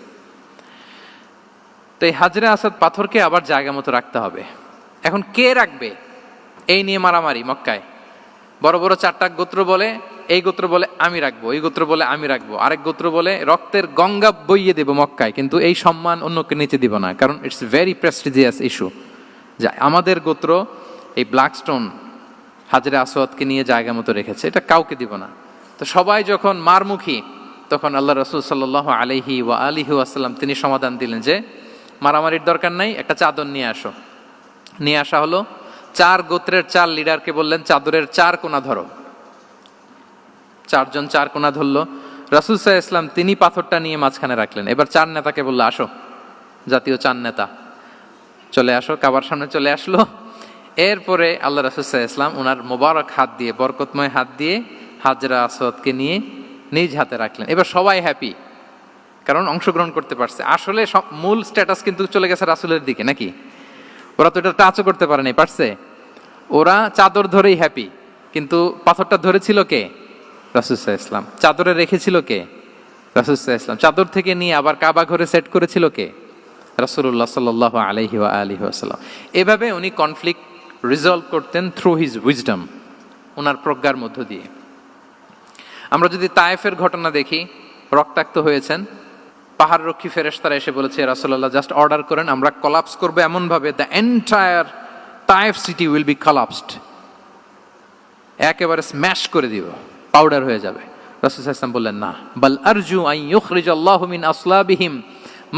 তো এই হাজরে আসওয়াদ পাথরকে আবার জায়গা মতো রাখতে হবে। এখন কে রাখবে, এই নিয়ে মারামারি মক্কায়। বড় বড় চারটা গোত্র বলে, এই গোত্র বলে আমি রাখবো, এই গোত্র বলে আমি রাখবো, আরেক গোত্র বলে রক্তের গঙ্গা বইয়ে দেব মক্কায়, কিন্তু এই সম্মান অন্যকে নিতে দিব না, কারণ ইটস ভেরি প্রেস্টিজিয়াস ইস্যু। যা আমাদের গোত্র এই ব্ল্যাক স্টোন হাজরে আসওয়াদকে নিয়ে জায়গা মতো রেখেছে, এটা কাউকে দিব না। তো সবাই যখন মারমুখী, তখন আল্লাহ রাসূল সাল্লাল্লাহু আলাইহি ওয়া আলিহি ওয়াসাল্লাম তিনি সমাধান দিলেন যে মারামারির দরকার নাই, একটা চাদর নিয়ে আসো। নিয়ে আসা হলো। 4 গোত্রের 4 লিডারকে বললেন চাদরের 4 কোণা ধরো। চারজন চার কোনা ধরলো, রাসূল সাল্লাল্লাহু আলাইহি ওয়াসাল্লাম তিনি পাথরটা নিয়ে মাঝখানে রাখলেন। এবার চার নেতাকে বললো, আসো, জাতীয় চার নেতা চলে আসো, কাবার সামনে চলে আসলো। এরপরে আল্লাহ রাসূল সাল্লাল্লাহু আলাইহি ওয়াসাল্লাম ওনার মোবারক হাত দিয়ে, বরকতময় হাত দিয়ে হাজরা আসওয়াদকে নিয়ে নিজ হাতে রাখলেন। এবার সবাই হ্যাপি, কারণ অংশগ্রহণ করতে পারছে। আসলে মূল স্ট্যাটাস কিন্তু চলে গেছে রাসূলের দিকে, নাকি? ওরা তো এটা টাচও করতে পারেনি, পারছে? ওরা চাদর ধরেই হ্যাপি, কিন্তু পাথরটা ধরেছিল কে? রাসূল সাল্লাল্লাহু আলাইহি ওয়াসাল্লাম। চাদরে রেখেছিল কে? রাসূল সাল্লাল্লাহু আলাইহি ওয়াসাল্লাম। চাদর থেকে নিয়ে আবার কাবা ঘরে সেট করেছিল কে? রাসূলুল্লাহ সাল্লাল্লাহু আলাইহি ওয়াসাল্লাম। এভাবে উনি কনফ্লিক্ট রিজলভ করতেন থ্রু হিজ উইজডম, ওনার প্রজ্ঞার মধ্য দিয়ে। আমরা যদি তায়েফের ঘটনা দেখি, রক্তাক্ত হয়েছেন, পাহাড়রক্ষী ফেরেশতারা এসে বলেছে, রাসূলুল্লাহ জাস্ট অর্ডার করেন, আমরা কলাপস করবো এমনভাবে the entire Taif city will be collapsed, একেবারে স্ম্যাশ করে দিব, পাউডার হয়ে যাবে। রাসূল সাল্লাল্লাহু আলাইহি ওয়াসাল্লাম বললেন, না, বাল আরজু আন ইউখরিজাল্লাহু মিন আসলাবিহিম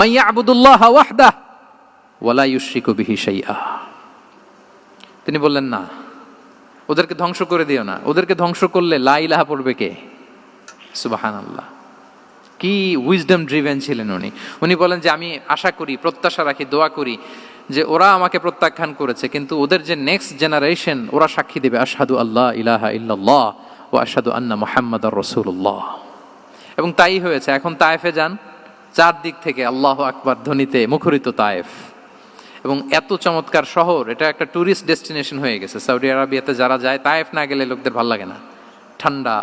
মান ইয়াবুদুল্লাহ ওয়াহদাহ ওয়া লা ইউশরিকু বিহি শাইআ। তিনি বললেন, না, ওদেরকে ধ্বংস করে দিও না, ওদেরকে ধ্বংস করলে লা ইলাহা পড়বে কে? সুবহানাল্লাহ। কি উইজডম ড্রিভেন ছিলেন উনি। উনি বলেন যে আমি আশা করি, প্রত্যাশা রাখি, দোয়া করি যে ওরা আমাকে প্রত্যাখ্যান করেছে, কিন্তু ওদের যে নেক্সট জেনারেশন, ওরা সাক্ষী দেবে আশহাদু আল্লাহ ইলাহা ইল্লাল্লাহ ওয়া আশহাদু আন্না মুহাম্মাদার রাসূলুল্লাহ। এবং তাই হয়েছে। এখন তায়েফে যান, চারদিক থেকে আল্লাহু আকবার ধ্বনিতে মুখরিত তায়েফ, এবং এত চমৎকার শহর, এটা একটা ট্যুরিস্ট ডেস্টিনেশন হয়ে গেছে। সৌদি আরবিয়াতে যারা যায়, তায়েফ না গেলে লোকদের ভালো লাগে না। ঠান্ডা,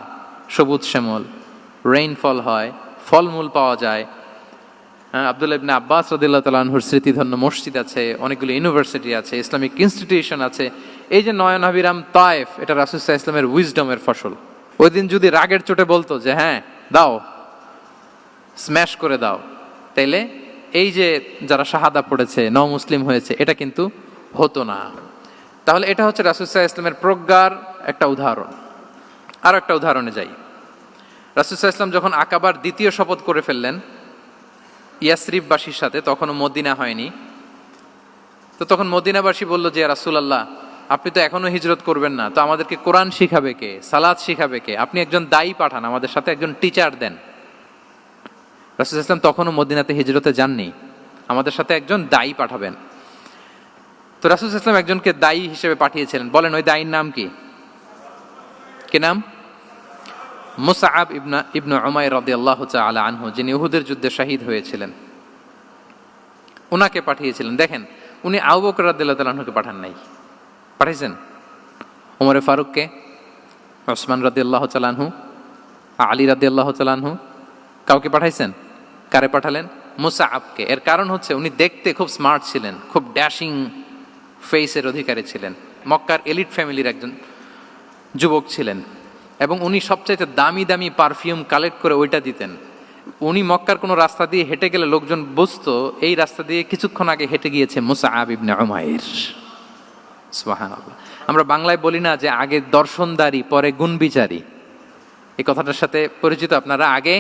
সবুজ শ্যামল, রেইনফল হয়, ফলমূল পাওয়া যায়। আব্দুল্লাহ ইবনে আব্বাস রাদিয়াল্লাহু তাআলা আনহুর স্মৃতিধন্য মসজিদ আছে, অনেকগুলো ইউনিভার্সিটি আছে, ইসলামিক ইনস্টিটিউশন আছে। এই যে নয়নাভিরাম তায়েফ, এটা রাসূল সাল্লাল্লাহু আলাইহি ওয়াসাল্লামের উইজডমের ফসল। ওই দিন যদি রাগের চোটে বলতো যে হ্যাঁ দাও, স্ম্যাশ করে দাও, তাইলে এই যে যারা শাহাদা পড়েছে, নও মুসলিম হয়েছে, এটা কিন্তু হতো না। তাহলে এটা হচ্ছে রাসূল সাল্লাল্লাহু আলাইহি ওয়াসাল্লামের প্রজ্ঞার একটা উদাহরণ। আর একটা উদাহরণে যাই। রাসূল সাল্লাল্লাহু আলাইহি ওয়াসাল্লাম যখন আকাবার দ্বিতীয় শপথ করে ফেললেন ইয়াসরিববাসীর সাথে, তখনও মদিনা হয়নি, তো তখন মদিনাবাসী বলল যে রাসূলুল্লাহ, আপনি তো এখনো হিজরত করবেন না, তো আমাদেরকে কোরআন শিখাবে কে, সালাত শিখাবে কে? আপনি একজন দায়ী পাঠান, আমাদের সাথে একজন টিচার দেন। রাসূল সাল্লাল্লাহু আলাইহি ওয়াসাল্লাম তখনও মদিনাতে হিজরতে যাননি, আমাদের সাথে একজন দায়ী পাঠাবেন। তো রাসূল সাল্লাল্লাহু আলাইহি ওয়াসাল্লাম একজনকে দায়ী হিসেবে পাঠিয়েছিলেন। বলেন ওই দায়ীর নাম কি? কি নাম? মুসআব ইবনে উমাইর রাদিয়াল্লাহু তাআলা আনহু, যিনি উহুদের যুদ্ধে শহীদ হয়েছিলেন, উনাকে পাঠিয়েছিলেন। দেখেন, উনি আবু বকর রাদিয়াল্লাহু তাআলা আনহুকে পাঠান নাই, পাঠিয়েছেন ওমর ফারুককে, ওসমান রাদিয়াল্লাহু তাআলা আনহু, আলী রাদিয়াল্লাহু তাআলা আনহু, কাউকে পাঠাইছেন? কারে পাঠালেন? মুসআবকে। এর কারণ হচ্ছে উনি দেখতে খুব স্মার্ট ছিলেন, খুব ড্যাশিং ফেসের অধিকারী ছিলেন, মক্কার এলিট ফ্যামিলির একজন যুবক ছিলেন, এবং উনি সবচাইতে দামি দামি পারফিউম কালেক্ট করে ওইটা দিতেন। উনি মক্কার কোনো রাস্তা দিয়ে হেঁটে গেলে লোকজন বুঝতো এই রাস্তা দিয়ে কিছুক্ষণ আগে হেঁটে গিয়েছে মুসআব ইবনে উমাইর। সুবহানাল্লাহ। আমরা বাংলায় বলি না যে আগে দর্শনদারি পরে গুণবিচারী? এই কথাটার সাথে পরিচিত আপনারা? আগে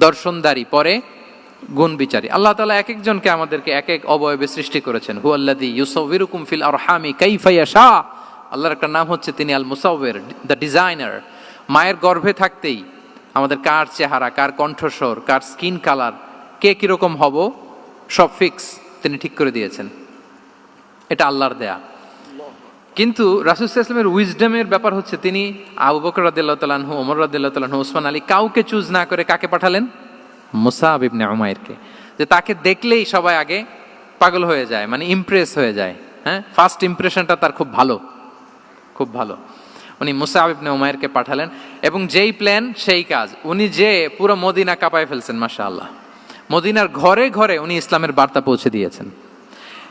দর্শনদারি পরে গুণবিচারী। আল্লাহ তাআলা এক একজনকে আমাদেরকে এক এক অবয়বে সৃষ্টি করেছেন। হুয়াল্লাযী ইউসাউবিরুকুম ফিল আরহামি কাইফা ইয়াশা। আল্লাহর একটা নাম হচ্ছে তিনি আল মুসাউবির, দ্য ডিজাইনার। মায়ের গর্ভে থাকতেই আমাদের কার চেহারা, কার কণ্ঠস্বর, কার স্কিন কালার, কে কিরকম হব, সব ফিক্স তিনি ঠিক করে দিয়েছেন। এটা আল্লাহর দেয়া। কিন্তু রাসূল সাল্লাল্লাহু আলাইহি ওয়াসাল্লামের উইজডমের ব্যাপার হচ্ছে তিনি আবু বকর রাদিয়াল্লাহু তাআলা আনহু, ওমর রাদিয়াল্লাহু তাআলা আনহু, ওসমান আলী, কাউকে চুজ না করে কাকে পাঠালেন? মুসআব ইবনে উমাইরকে। যে তাকে দেখলেই সবাই আগে পাগল হয়ে যায়, মানে ইমপ্রেস হয়ে যায়। হ্যাঁ, ফার্স্ট ইমপ্রেশনটা তার খুব ভালো, খুব ভালো। উনি মুসআব ইবনে উমাইরকে পাঠালেন, এবং যেই প্ল্যান সেই কাজ। উনি যে পুরো মদিনা কাঁপায় ফেলছেন, মাশাআল্লাহ। মদিনার ঘরে ঘরে উনি ইসলামের বার্তা পৌঁছে দিয়েছেন,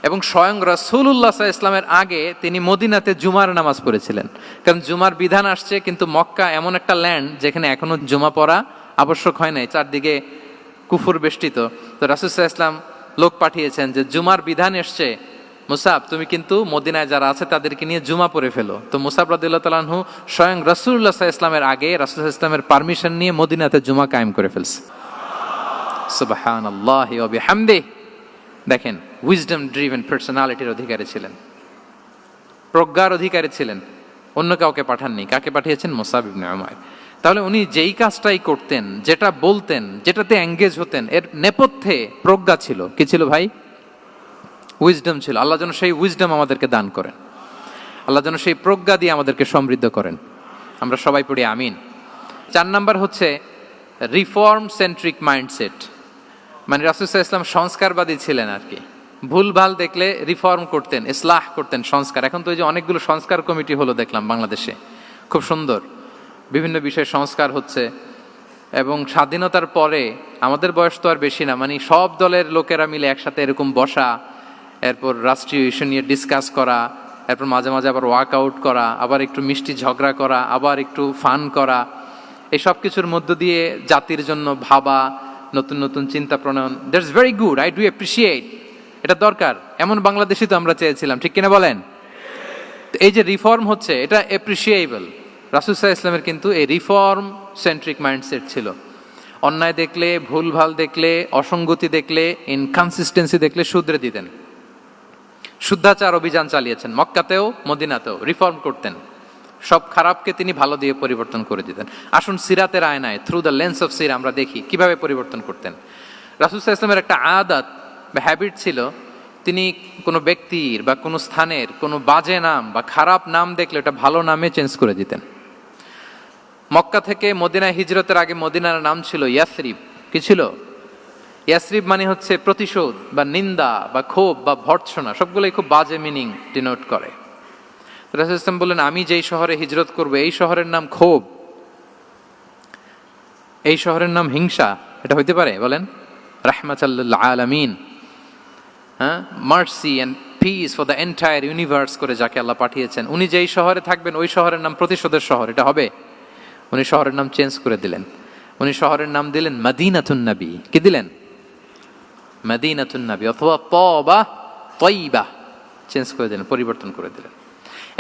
এবং স্বয়ং রাসূলুল্লাহ সাল্লাল্লাহু আলাইহি ওয়াসাল্লামের আগে তিনি মদিনাতে জুমার নামাজ পড়েছিলেন। কারণ জুমার বিধান আসছে, কিন্তু মক্কা এমন একটা ল্যান্ড যেখানে এখনো জুমা পড়া আবশ্যক হয় নাই, চারদিকে কুফর বেষ্টিত। তো রাসূল সাল্লাল্লাহু আলাইহি ওয়াসাল্লাম লোক পাঠিয়েছেন যে জুমার বিধান এসছে, মুসাব তুমি কিন্তু মদিনায় যারা আছে তাদেরকে নিয়ে জুমা পড়ে ফেলো। তো মুসাব রাদিয়াল্লাহু তাআলা আনহু স্বয়ং রাসূলুল্লাহ সাল্লাল্লাহু আলাইহি ওয়াসাল্লামের আগে রাসূল সাল্লাল্লাহু আলাইহি ওয়াসাল্লামের পারমিশন নিয়ে মদিনাতে জুমা কায়েম করে ফেলছে। সুবহানাল্লাহি ওয়া বিহামদিহি। দেখেন, উইজডম ড্রিভেন পার্সোনালিটির অধিকারী ছিলেন, প্রজ্ঞার অধিকারী ছিলেন, অন্য কাউকে পাঠাননি। কাকে পাঠিয়েছেন? মুসআব ইবনে উমাইর। তাহলে উনি যেই কাজটাই করতেন, যেটা বলতেন, যেটাতে এঙ্গেজ হতেন, এর নেপথ্যে প্রজ্ঞা ছিল। কি ছিল ভাই? উইজডম ছিল। আল্লাহ যেন সেই উইজডম আমাদেরকে দান করেন, আল্লাহ যেন সেই প্রজ্ঞা দিয়ে আমাদেরকে সমৃদ্ধ করেন। আমরা সবাই পড়ি আমিন। 4 নাম্বার হচ্ছে রিফর্ম সেন্ট্রিক মাইন্ডসেট। মানে রাসূল সাল্লাল্লাহু আলাইহি ওয়াসাল্লাম সংস্কারবাদী ছিলেন আর কি। ভুলভাল দেখলে রিফর্ম করতেন, ইসলাহ করতেন, সংস্কার। এখন তো এই যে অনেকগুলো সংস্কার কমিটি হলো দেখলাম বাংলাদেশে, খুব সুন্দর, বিভিন্ন বিষয়ে সংস্কার হচ্ছে। এবং স্বাধীনতার পরে আমাদের বয়স তো আর বেশি না, মানে সব দলের লোকেরা মিলে একসাথে এরকম বসা, এরপর রাষ্ট্রীয় ইস্যু নিয়ে ডিসকাস করা, এরপর মাঝে মাঝে আবার ওয়াক আউট করা, আবার একটু মিষ্টি ঝগড়া করা, আবার একটু ফান করা, এই সব কিছুর মধ্য দিয়ে জাতির জন্য ভাবা, নতুন নতুন চিন্তা প্রণয়ন। That's very good, I do appreciate. এটা দরকার, এমন বাংলাদেশই তো আমরা চেয়েছিলাম, ঠিক কিনা বলেন? এই যে রিফর্ম হচ্ছে, এটা অ্যাপ্রিসিয়েবল। রাসূল সাল্লাল্লাহু আলাইহি ওয়াসাল্লামের কিন্তু এই রিফর্ম সেন্ট্রিক মাইন্ডসেট ছিল। অন্যায় দেখলে, ভুলভাল দেখলে, অসঙ্গতি দেখলে, ইনকনসিস্টেন্সি দেখলে শুধরে দিতেন। শুদ্ধাচার অভিযান চালিয়েছেন মক্কাতেও, মদিনাতেও, রিফর্ম করতেন। সব খারাপকে তিনি ভালো দিয়ে পরিবর্তন করে দিতেন। আসুন সিরাতের আয়নায়, থ্রু দ্য লেন্স অফ সিরা আমরা দেখি কিভাবে পরিবর্তন করতেন। রাসূল সাল্লাল্লাহু আলাইহি ওয়াসাল্লামের একটা আদত বা হ্যাবিট ছিল, তিনি কোনো ব্যক্তির বা কোনো স্থানের কোনো বাজে নাম বা খারাপ নাম দেখলে ওটা ভালো নামে চেঞ্জ করে দিতেন। মক্কা থেকে মদিনায় হিজরতের আগে মদিনার নাম ছিল ইয়াসরিব। কি ছিল? ইয়াসরিব মানে হচ্ছে প্রতিশোধ বা নিন্দা বা ক্ষোভ বা ভর্ৎসনা, সবগুলোই খুব বাজে মিনিং ডিনোট করে। রাসূল ইসলাম বললেন, আমি যেই শহরে হিজরত করব এই শহরের নাম ক্ষোভ, এই শহরের নাম হিংসা, এটা হইতে পারে? বলেন। রাহমাতাল লিল আলামিন, হ্যাঁ, mercy and peace for the entire universe করে যাকে আল্লাহ পাঠিয়েছেন, উনি যেই শহরে থাকবেন ওই শহরের নাম প্রতিশোধের শহর, এটা হবে? উনি শহরের নাম চেঞ্জ করে দিলেন। উনি শহরের নাম দিলেন মদিনাতুন নবী। কি দিলেন? মদিনাতুন নবী, অথবা তওবা তয়্যিবা, চেঞ্জ করে দিলেন, পরিবর্তন করে দিলেন।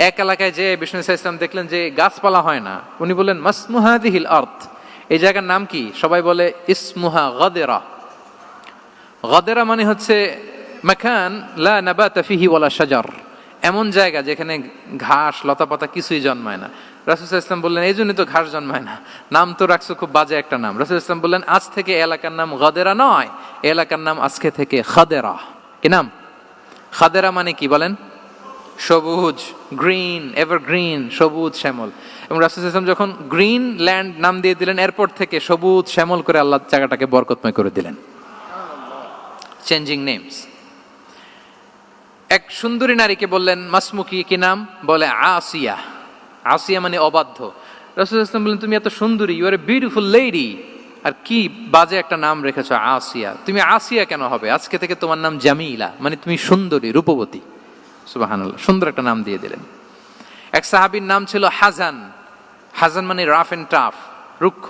এক এলাকায় যে বিষ্ণু ইসলাম দেখলেন যে গাছপালা হয় না, উনি বললেন মাসমুহা হাযিহিল আরদ, এই জায়গার নাম কি? সবাই বলে ইসমুহা গাদেরা। গাদেরা মানে হচ্ছে মাকান লা নাবাতা ফিহি ওয়ালা শাজার, এমন জায়গা যেখানে ঘাস লতাপাতা কিছুই জন্মায় না। রাসূল সাল্লাল্লাহু আলাইহি ওয়াসাল্লাম বললেন, এই জন্যই তো ঘাস জন্মায় না, নাম তো রাখছো খুব বাজে একটা নাম। রাসূল সাল্লাল্লাহু আলাইহি ওয়াসাল্লাম বললেন, আজ থেকে এলাকার নাম গাদেরা নয়, এলাকার নাম আজকে থেকে খাদেরা। কি নাম? খাদেরা মানে কি বলেন? সবুজ, গ্রিন, এভারগ্রিন, সবুজ শ্যামল। এবং রাসূল সাল্লাল্লাহু আলাইহি ওয়াসাল্লাম যখন গ্রিন ল্যান্ড নাম দিয়ে দিলেন, এরপর থেকে সবুজ শ্যামল করে আল্লাহ জায়গাটাকে বরকতময় করে দিলেন। Changing names. এক সুন্দরী নারীকে বললেন মাসমুকি, কি নাম? বলে আসিয়া। আসিয়া মানে অবাধ্য। রাসূল সাল্লাল্লাহু আলাইহি ওয়াসাল্লাম বললেন, তুমি এত সুন্দরী, you are a beautiful lady, আর কি বাজে একটা নাম রেখেছো আসিয়া। তুমি আসিয়া কেন হবে? আজকে থেকে তোমার নাম জামিলা, মানে তুমি সুন্দরী, রূপবতী। সুবহানাল্লাহ, সুন্দর একটা নাম দিয়ে দিলেন। এক সাহাবীর নাম ছিল হাজান। হাজান মানে রাফ এন্ড টাফ, রুক্ষ।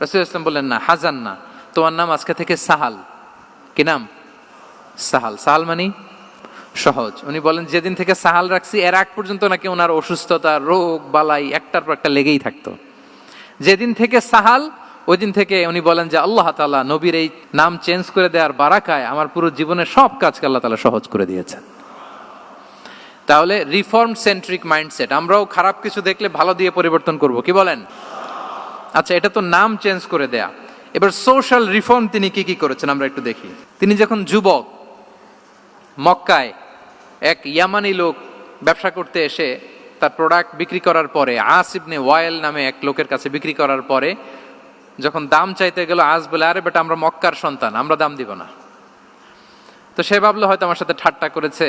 রাসূল সাল্লাল্লাহু আলাইহি ওয়াসাল্লাম বললেন, না, হাজান না, তোমার নাম আজকে থেকে সাহাল। কি নাম? সাহাল। সাহাল মানে সহজ। উনি বলেন, যেদিন থেকে সাহাল রাখছি এর আগ পর্যন্ত নাকি ওনার অসুস্থতা, রোগ বালাই একটার পর একটা লেগেই থাকতো। যেদিন থেকে সাহাল, ওই দিন থেকে উনি বলেন যে আল্লাহ তাআলা নবীর এই নাম চেঞ্জ করে দেওয়ার বারাকায় আমার পুরো জীবনের সব কাজকে আল্লাহ তাআলা সহজ করে দিয়েছেন। তাহলে রিফর্ম সেন্ট্রিক মাইন্ডসেট, আমরাও খারাপ কিছু দেখলে ভালো দিয়ে পরিবর্তন করব। কি বলেন? আচ্ছা, এটা তো নাম চেঞ্জ করে দেয়া। এবার সোশ্যাল রিফর্ম তিনি কি কি করেছেন আমরা একটু দেখি। তিনি যখন যুবক, মক্কায় এক ইয়ামানি লোক ব্যবসা করতে এসে তার প্রোডাক্ট বিক্রি করার পরে, আস ইবনে ওয়াইল নামে এক লোকের কাছে বিক্রি করার পরে যখন দাম চাইতে গেল, আস বলে, আরে বেটা, আমরা মক্কার সন্তান, আমরা দাম দিব না। তো সে ভাবলো হয়তো আমার সাথে ঠাট্টা করেছে,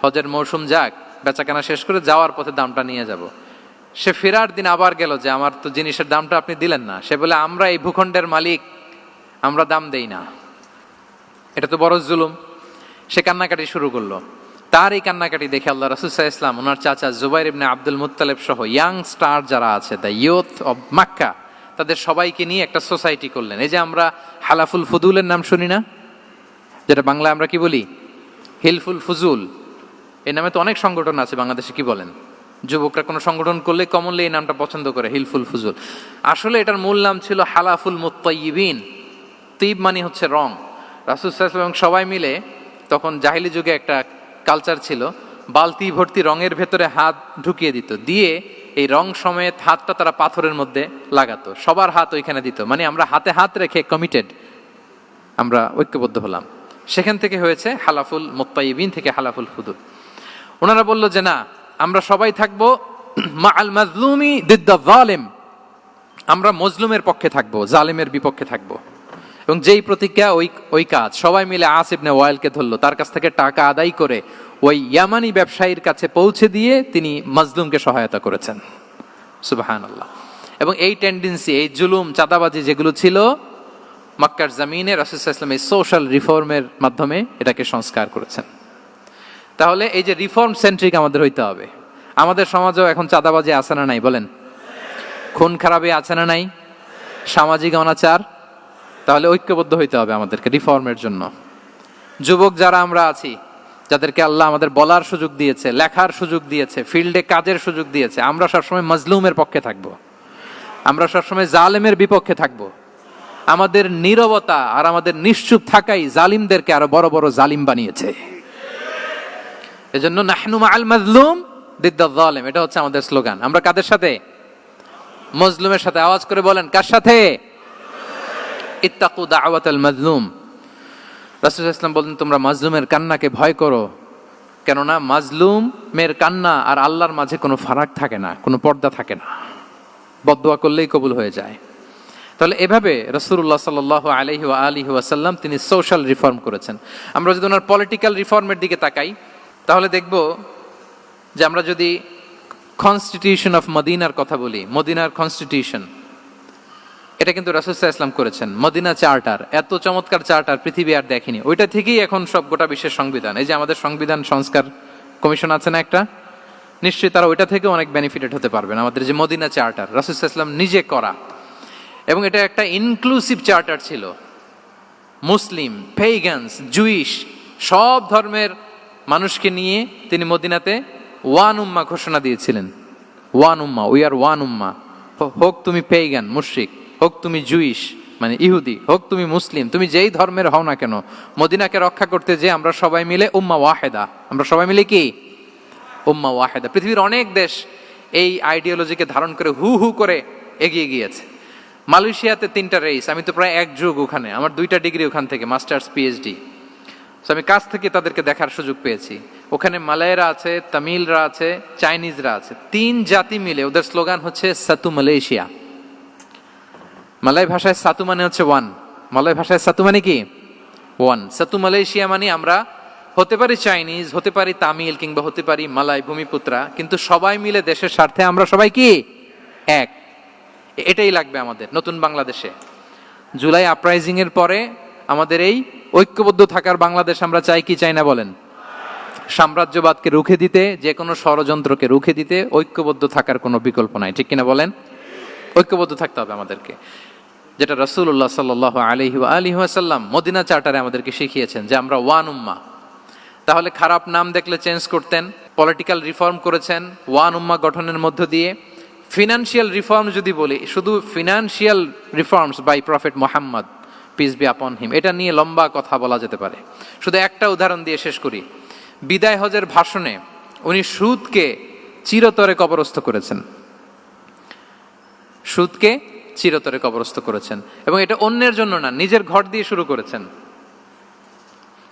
হজের মৌসুম যাক, বেচাকেনা শেষ করে যাওয়ার পথে দামটা নিয়ে যাব। সে ফেরার দিন আবার গেল যে আমার তো জিনিসের দামটা আপনি দিলেন না। সে বলে, আমরা এই ভূখণ্ডের মালিক, আমরা দাম দেই না। এটা তো বড় জুলুম। সে কান্নাকাটি শুরু করলো। তার এই কান্নাকাটি দেখে আল্লাহ রাসূল সাল্লাল্লাহু আলাইহি ওয়াসাল্লাম ওনার চাচা জুবাইর ইবনে আব্দুল মুত্তালিব সহ ইয়াং স্টার যারা আছে, দ্য ইয়ুথ অব মক্কা, তাদের সবাইকে নিয়ে একটা সোসাইটি করলেন। এই যে আমরা হালাফুল ফুদুলের নাম শুনি না, যেটা বাংলা আমরা কি বলি? হিলফুল ফুজুল। এই নামে তো অনেক সংগঠন আছে বাংলাদেশে। কি বলেন? যুবকরা কোনো সংগঠন করলে কমনলি এই নামটা পছন্দ করে, হিলফুল ফুজুল। আসলে এটার মূল নাম ছিল হালাফুল মুত্তাইয়িবিন। তিব মানে হচ্ছে রং। রাসূল সাল্লাল্লাহু আলাইহি ওয়াসাল্লাম সবাই মিলে, তখন জাহিলি যুগে একটা কালচার ছিল, বালতি ভর্তি রঙের ভেতরে হাত ঢুকিয়ে দিত, দিয়ে এই রং সমেত হাতটা তারা পাথরের মধ্যে লাগাতো, সবার হাত ওইখানে দিত, মানে আমরা হাতে হাত রেখে কমিটেড, আমরা ঐক্যবদ্ধ হলাম। সেখান থেকে হয়েছে হালাফুল মুত্তাইবিন থেকে হালাফুল ফুদুল। ওনারা বলল যে না, আমরা সবাই থাকবো মা আল মাজলুমি দিদ্দা জালেম, আমরা মজলুমের পক্ষে থাকবো, জালেমের বিপক্ষে থাকবো। এবং যেই প্রতিজ্ঞা ওই কাজ, সবাই মিলে আস ইবনে ওয়াইলকে ধরলো, তার কাছ থেকে টাকা আদায় করে ওই ইয়ামানি ব্যবসায়ীর কাছে পৌঁছে দিয়ে তিনি মাজলুমকে সহায়তা করেছেন। সুবহানাল্লাহ। এবং এই টেন্ডেন্সি, এই জুলুম, চাঁদাবাজি যেগুলো ছিল মক্কার জমিনে, রাসূল সাল্লাল্লাহু আলাইহি ওয়াসাল্লাম এই সোশ্যাল রিফর্মের মাধ্যমে এটাকে সংস্কার করেছেন। তাহলে এই যে রিফর্ম সেন্ট্রিক আমাদের হইতে হবে। আমাদের সমাজেও এখন চাঁদাবাজি আছে না নাই বলেন? খুন খারাপি আছে না নাই? সামাজিক অনাচার? তাহলে ঐক্যবদ্ধ হইতে হবে আমাদেরকে রিফর্মের জন্য। যুবক যারা আমরা আছি, যাদেরকে আল্লাহ আমাদের বলার সুযোগ দিয়েছে, লেখার সুযোগ দিয়েছে, ফিল্ডে কাজের সুযোগ দিয়েছে, আমরা সবসময় মজলুমের পক্ষে থাকবো, আমরা সবসময় জালেমের বিপক্ষে থাকবো। আমাদের নীরবতা আর আমাদের নিশ্চুপ থাকাই জালিমদেরকে আরো বড় বড় জালিম বানিয়েছে। এজন্য নাহনু মাআল মাজলুম দিদ্দা যালিম, এটা হচ্ছে আমাদের স্লোগান। আমরা কাদের সাথে? মজলুমের সাথে। আওয়াজ করে বলেন, কার সাথে? ইত্তাকু দাওয়াতাল মাজলুম। রাসূল সাল্লাল্লাহু আলাইহি ওয়াসাল্লাম বলেন, তোমরা মাজলুমের কান্নাকে ভয় করো, কেননা মাজলুমের কান্না আর আল্লাহর মাঝে কোনো ফারাক থাকে না, কোনো পর্দা থাকে না, বদদোয়া করলেই কবুল হয়ে যায়। তাহলে এভাবে রাসূলুল্লাহ সাল্লাল্লাহু আলাইহি ওয়া আলিহি ওয়াসাল্লাম তিনি সোশ্যাল রিফর্ম করেছেন। আমরা যদি ওনার পলিটিক্যাল রিফর্মের দিকে তাকাই, তাহলে দেখব যে আমরা যদি কনস্টিটিউশন অফ মদিনার কথা বলি, মদিনার কনস্টিটিউশন, এটা কিন্তু রাসূল সাল্লাল্লাহু আলাইহি ওয়াসাল্লাম করেছেন। মদিনা চার্টার, এত চমৎকার চার্টার পৃথিবী আর দেখেনি। ওইটা থেকেই এখন সব গোটা বিশ্বের সংবিধান। এই যে আমাদের সংবিধান সংস্কার কমিশন আছে না একটা, নিশ্চয়ই তারা ওইটা থেকে অনেক বেনিফিটেড হতে পারবেন। আমাদের যে মদিনা চার্টার, রাসূল সাল্লাল্লাহু আলাইহি ওয়াসাল্লাম নিজে করা, এবং এটা একটা ইনক্লুসিভ চার্টার ছিল। মুসলিম, পেগানস, জুইশ, সব ধর্মের মানুষকে নিয়ে তিনি মদিনাতে ওয়ান উম্মাহ ঘোষণা দিয়েছিলেন। ওয়ান উম্মাহ, উই আর ওয়ান উম্মাহ। হোক তুমি পেগান মুশরিক, হোক তুমি জুইশ মানে ইহুদি, হোক তুমি মুসলিম, তুমি যেই ধর্মের হও না কেন, মদিনাকে রক্ষা করতে যে আমরা সবাই মিলে উম্মাহ ওয়াহেদা, আমরা সবাই মিলে কি উম্মাহ ওয়াহেদা। পৃথিবীর অনেক দেশ এই আইডিওলজিকে ধারণ করে হু হু করে এগিয়ে গিয়েছে। মালয়েশিয়াতে 3টা রেস, আমি তো প্রায় এক যুগ ওখানে, আমার 2টা ডিগ্রি ওখান থেকে, মাস্টার্স পিএইচডি। সো আমি কাছ থেকে তাদেরকে দেখার সুযোগ পেয়েছি। ওখানে মালয়েরা আছে, তামিলরা আছে, চাইনিজরা আছে, 3 জাতি মিলে ওদের স্লোগান হচ্ছে সাতু মালয়েশিয়া। মালয় ভাষায় সাতু মানে হচ্ছে ওয়ান, মালয় ভাষায় সাতু মানে কি ওয়ান। সাতু মালয়েশিয়া মানে আমরা হতে পারি চাইনিজ, হতে পারি তামিল, কিংবা হতে পারি মালয় ভূমিপুত্রা, কিন্তু সবাই মিলে দেশের স্বার্থে আমরা সবাই কি এক। এটাই লাগবে আমাদের নতুন বাংলাদেশে। জুলাই আপরাইজিং এর পরে আমাদের এই ঐক্যবদ্ধ থাকার বাংলাদেশ আমরা চাই কি চাই না বলেন? সাম্রাজ্যবাদকে রুখে দিতে, যে কোনো ষড়যন্ত্রকে রুখে দিতে ঐক্যবদ্ধ থাকার কোনো বিকল্প নাই, ঠিক কিনা বলেন? ঐক্যবদ্ধ থাকতে হবে আমাদেরকে, যেটা রাসূলুল্লাহ সাল্লাল্লাহু আলাইহি ওয়া আলিহি ওয়াসাল্লাম মদিনা চার্টারে আমাদেরকে শিখিয়েছেন যে আমরা ওয়ান উম্মাহ। তাহলে খারাপ নাম দেখলে চেঞ্জ করতেন, পলিটিক্যাল রিফর্ম করেছেন ওয়ান উম্মাহ গঠনের মধ্য দিয়ে। ফিনান্সিয়াল রিফর্ম যদি বলি, শুধু financial reforms by prophet Muhammad peace be upon him, এটা নিয়ে লম্বা কথা বলা যেতে পারে। শুধু একটা উদাহরণ দিয়ে শেষ করি। বিদায় হজের ভাষণে উনি সুদকে চিরতরে কবরস্থ করেছেন, সুদকে চিরতরে কবরস্থ করেছেন, এবং এটা অন্যের জন্য না, নিজের ঘর দিয়ে শুরু করেছেন।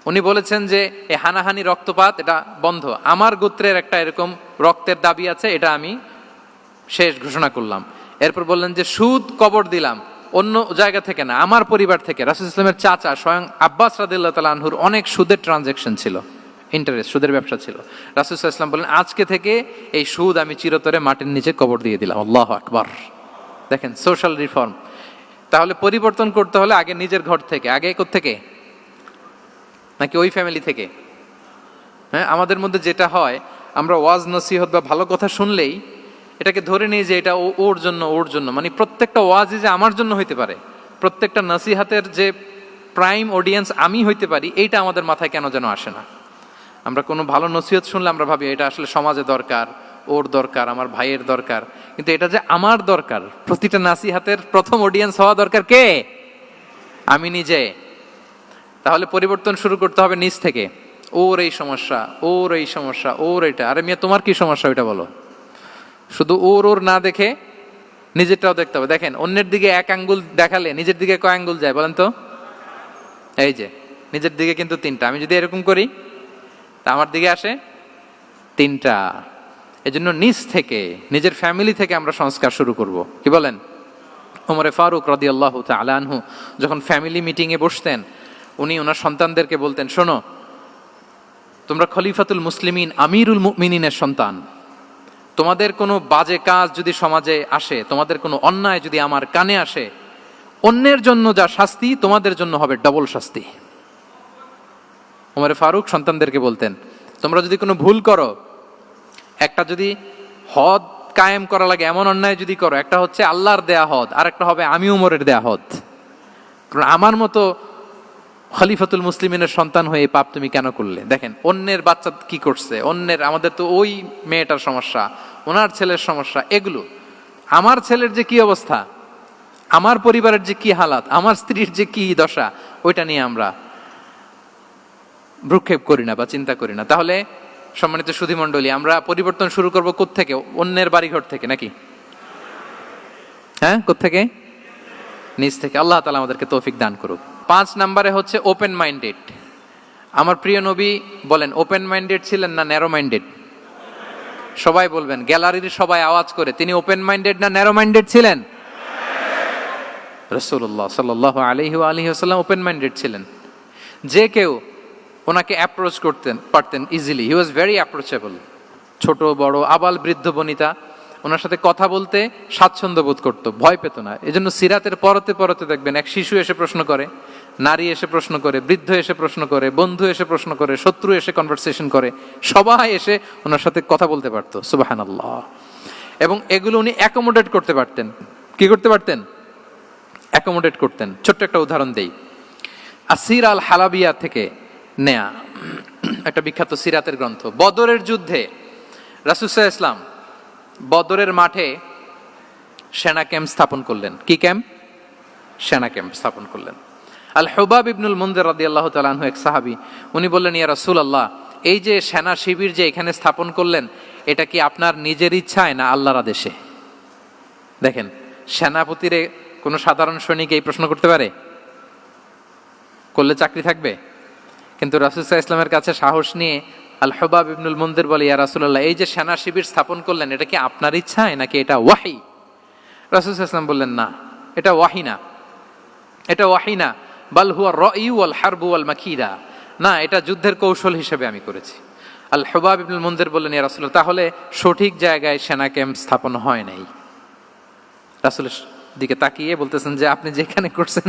উনি বলেছেন যে এই হানাহানি, রক্তপাত এটা বন্ধ, আমার গোত্রের একটা এরকম রক্তের দাবি আছে, এটা আমি শেষ ঘোষণা করলাম। এরপর বললেন যে সুদ কবর দিলাম, অন্য জায়গা থেকে না, আমার পরিবার থেকে। রাসূল ইসলামের চাচা স্বয়ং আব্বাস রাদিয়াল্লাহু তাআলা আনহুর অনেক সুদের ট্রানজাকশন ছিল, ইন্টারেস্ট, সুদের ব্যবসা ছিল। রাসূল ইসলাম বলেন আজকে থেকে এই সুদ আমি চিরতরে মাটির নিচে কবর দিয়ে দিলাম। আল্লাহু আকবার। দেখেন সোশ্যাল রিফর্ম। তাহলে পরিবর্তন করতে হলে আগে নিজের ঘর থেকে, আগে কোত্থেকে? নাকি ওই ফ্যামিলি থেকে? হ্যাঁ, আমাদের মধ্যে যেটা হয়, আমরা ওয়াজ নসিহত বা ভালো কথা শুনলেই এটাকে ধরে নিই যে এটা ওর জন্য, ওর জন্য, মানে প্রত্যেকটা ওয়াজই যে আমার জন্য হইতে পারে, প্রত্যেকটা নসিহাতের যে প্রাইম অডিয়েন্স আমি হইতে পারি, এইটা আমাদের মাথায় কেন যেন আসে না। আমরা কোনো ভালো নসিহত শুনলে আমরা ভাবি এটা আসলে সমাজে দরকার, ওর দরকার, আমার ভাইয়ের দরকার, কিন্তু এটা যে আমার দরকার, প্রতিটা নাসিহাতের প্রথম অডিয়েন্স হওয়া দরকার কে? আমি নিজে। তাহলে পরিবর্তন শুরু করতে হবে নিজ থেকে। ওর এই সমস্যা, ওর এই সমস্যা, ওর এটা, আরে মিয়া তোমার কি সমস্যা ওইটা বলো। শুধু ওর ওর না দেখে নিজেরটাও দেখতে হবে। দেখেন, অন্যের দিকে এক আঙ্গুল দেখালে নিজের দিকে কয় আঙ্গুল যায় বলেন তো? এই যে নিজের দিকে কিন্তু তিনটা। আমি যদি এরকম করি তা আমার দিকে আসে তিনটা। এজন্য নিজ থেকে, নিজের ফ্যামিলি থেকে আমরা সংস্কার শুরু করব। কি বলেন? ওমরে ফারুক রাদিয়াল্লাহু তাআলা আনহু যখন ফ্যামিলি মিটিংয়ে বসতেন, উনি ওনার সন্তানদেরকে বলতেন, শোনো, তোমরা খলিফাতুল মুসলিমিন, আমিরুল মুমিনিনের সন্তান। তোমাদের কোনো বাজে কাজ যদি সমাজে আসে, তোমাদের কোনো অন্যায় যদি আমার কানে আসে, অন্যের জন্য যা শাস্তি তোমাদের জন্য হবে ডবল শাস্তি। ওমরে ফারুক সন্তানদেরকে বলতেন, তোমরা যদি কোনো ভুল করো, একটা যদি হদ কায়েম করা লাগে এমন অন্যায় যদি করো, একটা হচ্ছে আল্লাহর দেয়া হদ, আর একটা হবে আমি উমরের দেয়া হদ। কারণ আমার মতো খলিফাতুল মুসলিমিনের সন্তান হয়ে পাপ তুমি কেন করলে? দেখেন অন্যের বাচ্চা কি করছে, অন্যের, আমাদের তো ওই মেয়েটার সমস্যা, ওনার ছেলের সমস্যা, এগুলো আমার ছেলের যে কি অবস্থা, আমার পরিবারের যে কি হালাত, আমার স্ত্রীর যে কি দশা, ওইটা নিয়ে আমরা ভ্রুক্ষেপ করি না বা চিন্তা করি না। তাহলে সম্মানিত সুধীমণ্ডলী, আমরা পরিবর্তন শুরু করবো কোত্থেকে? অন্যের বাড়িঘর থেকে নাকি? হ্যাঁ, কোত্থেকে? নিজ থেকে। আল্লাহ তাআলা আমাদেরকে তৌফিক দান করুক। 5 নম্বরে হচ্ছে ওপেন মাইন্ডেড। আমার প্রিয় নবী বলেন, ওপেন মাইন্ডেড ছিলেন না ন্যারো মাইন্ডেড? সবাই বলবেন, গ্যালারির সবাই আওয়াজ করে, তিনি ওপেন মাইন্ডেড না ন্যারো মাইন্ডেড ছিলেন? রাসূলুল্লাহ সাল্লাল্লাহু আলাইহি ওয়া আলিহি ওয়াসাল্লাম ওপেন মাইন্ডেড ছিলেন। যে কেউ ওনাকে অ্যাপ্রোচ করতেন পারতেন easily. He was very approachable. ছোট বড় আবাল বৃদ্ধ বনিতা ওনার সাথে কথা বলতে স্বাচ্ছন্দ্য বোধ করতো, ভয় পেত না। এজন্য সিরাতের পরতে পরতে দেখবেন এক শিশু এসে প্রশ্ন করে, নারী এসে প্রশ্ন করে, বৃদ্ধ এসে প্রশ্ন করে, বন্ধু এসে প্রশ্ন করে, শত্রু এসে কনভারসেশন করে, সবাই এসে ওনার সাথে কথা বলতে পারতো। সুবহানাল্লাহ। এবং এগুলো উনি অ্যাকোমোডেট করতে পারতেন। কি করতে পারতেন? অ্যাকোমোডেট করতেন। ছোট্ট একটা উদাহরণ দেই, আসির আল হালাবিয়া থেকে নেয়া একটা বিখ্যাত সিরাতের গ্রন্থ। বদরের যুদ্ধে রাসূল সাল্লাল্লাহু আলাইহি ওয়াসাল্লাম বদরের মাঠে সেনা ক্যাম্প স্থাপন করলেন। কি ক্যাম্প? সেনা ক্যাম্প স্থাপন করলেন। আল হুবাব ইবনুল মুনজির রাদিয়াল্লাহু তাআলা আনহু এক সাহাবী, উনি বললেন, ইয়া রাসূলুল্লাহ, এই যে সেনা শিবির যে এখানে স্থাপন করলেন, এটা কি আপনার নিজের ইচ্ছায় না আল্লাহর আদেশে? দেখেন, সেনাপতিরে কোনো সাধারণ সৈনিক এই প্রশ্ন করতে পারে? করলে চাকরি থাকবে? কিন্তু রাসূল সাল্লাল্লাহু আলাইহি ওয়াসাল্লামের কাছে সাহস নিয়ে আল হুবাব ইবনুল মুনজির বলে, ইয়া রাসূলুল্লাহ, এই যে সেনা শিবির স্থাপন করলেন, এটা কি আপনার ইচ্ছায় নাকি এটা ওয়াহি? রাসূল সাল্লাল্লাহু আলাইহি ওয়াসাল্লাম বললেন, না, এটা ওয়াহি না, এটা ওয়াহি না, বাল হুয়া রায়ু ওয়াল হারবু ওয়াল মাকিদা, না, এটা যুদ্ধের কৌশল হিসেবে আমি করেছি। আল হুবাব ইবনুল মুনজির বললেন, ইয়া রাসূলুল্লাহ, তাহলে সঠিক জায়গায় সেনা ক্যাম্প স্থাপন হয় নাই। রাসূলের দিকে তাকিয়ে বলতেছেন যে আপনি যেখানে করছেন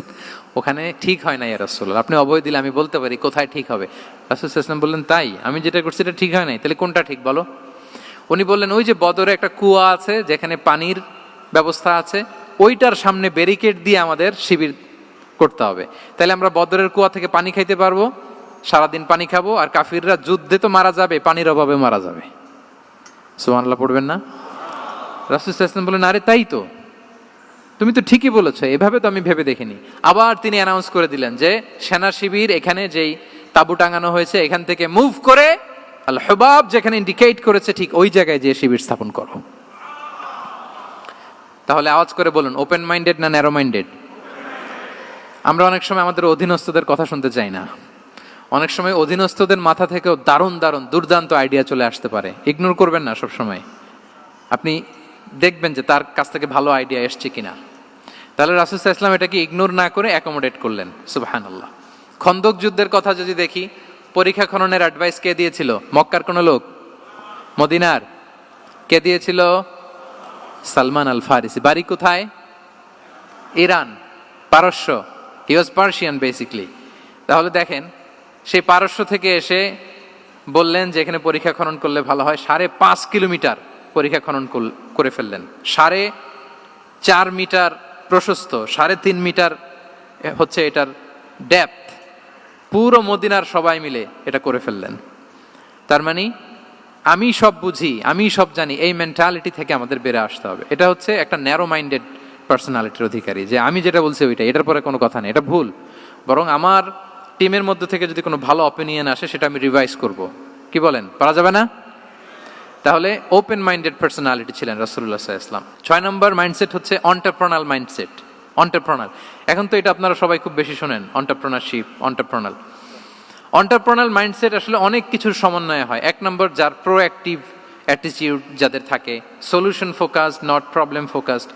ওখানে ঠিক হয় না ইয়া রাসূলুল্লাহ, আপনি অভয় দিলে আমি বলতে পারি কোথায় ঠিক হবে। রাসূল সাল্লাল্লাহু আলাইহি ওয়াসাল্লাম বললেন, তাই? আমি যেটা করছি এটা ঠিক হয় নাই, তাহলে কোনটা ঠিক বলো? উনি বললেন, ওই যে বদরে একটা কুয়া আছে যেখানে পানির ব্যবস্থা আছে, ওইটার সামনে ব্যারিকেড দিয়ে আমাদের শিবির করতে হবে। তাহলে আমরা বদরের কুয়া থেকে পানি খাইতে পারবো, সারাদিন পানি খাবো, আর কাফিররা যুদ্ধে তো মারা যাবে, পানির অভাবে মারা যাবে। সুবহানাল্লাহ পড়বেন না? রাসূল সাল্লাল্লাহু আলাইহি ওয়াসাল্লাম বললেন, আরে তাই তো, তুমি তো ঠিকই বলেছো, এভাবে তো আমি ভেবে দেখিনি। আবার তিনি অ্যানাউন্স করে দিলেন যে সেনা শিবির এখানে যেই তাবু টাঙানো হয়েছে এখান থেকে মুভ করে আল হুবাব যেখানে ইন্ডিকেট করেছে ঠিক ওই জায়গায় যে শিবির স্থাপন করো। তাহলে আওয়াজ করে বলুন, ওপেন মাইন্ডেড না ন্যারো মাইন্ডেড? আমরা অনেক সময় আমাদের অধীনস্থদের কথা শুনতে চাই না। অনেক সময় অধীনস্থদের মাথা থেকেও দারুণ দারুণ দুর্দান্ত আইডিয়া চলে আসতে পারে। ইগনোর করবেন না সব সময়, আপনি দেখবেন যে তার কাছ থেকে ভালো আইডিয়া এসছে কিনা। তাহলে রাসূল সাল্লাল্লাহু আলাইহি ওয়াসাল্লাম এটাকে ইগনোর না করে অ্যাকোমোডেট করলেন। সুবহানাল্লাহ। খন্দক যুদ্ধের কথা যদি দেখি, পরীক্ষা খননের অ্যাডভাইস কে দিয়েছিল? মক্কার কোন লোক? মদিনার? কে দিয়েছিল? সালমান আল ফারিসি। বাড়ি কোথায়? ইরান, পারস্য। হি ওয়াজ পার্সিয়ান বেসিকলি। তাহলে দেখেন, সেই পারস্য থেকে এসে বললেন যে এখানে পরীক্ষা খনন করলে ভালো হয়। 5.5 কিলোমিটার পরীক্ষা খনন করে ফেললেন। 4.5 মিটার প্রশস্ত, 3.5 মিটার হচ্ছে এটার ডেপথ। পুরো মদিনার সবাই মিলে এটা করে ফেললেন। তার মানে আমি সব বুঝি, আমি সব জানি, এই মেন্টালিটি থেকে আমাদের বেড়ে আসতে হবে। এটা হচ্ছে একটা ন্যারো মাইন্ডেড পার্সোনালিটির অধিকারী, যে আমি যেটা বলছি ওইটা, এটার পরে কোনো কথা নেই, এটা ভুল। বরং আমার টিমের মধ্যে থেকে যদি কোনো ভালো অপিনিয়ন আসে সেটা আমি রিভাইজ করব। কি বলেন, পারা যাবে না? তাহলে ওপেন মাইন্ডেড পার্সোনালিটি ছিলেন রাসূলুল্লাহ সাল্লাল্লাহু আলাইহি ওয়াসাল্লাম। 6 নম্বর মাইন্ডসেট হচ্ছে অন্টারপ্রেনাল মাইন্ডসেট। অন্টারপ্রেনাল, এখন তো এটা আপনারা সবাই খুব বেশি শোনেন, অন্টারপ্রেনারশিপ, অন্টারপ্রেনাল মাইন্ডসেট আসলে অনেক কিছুর সমন্বয় হয়। 1 নম্বর, যার প্রোঅ্যাক্টিভ অ্যাটিটিউড যাদের থাকে, solution focused not problem focused.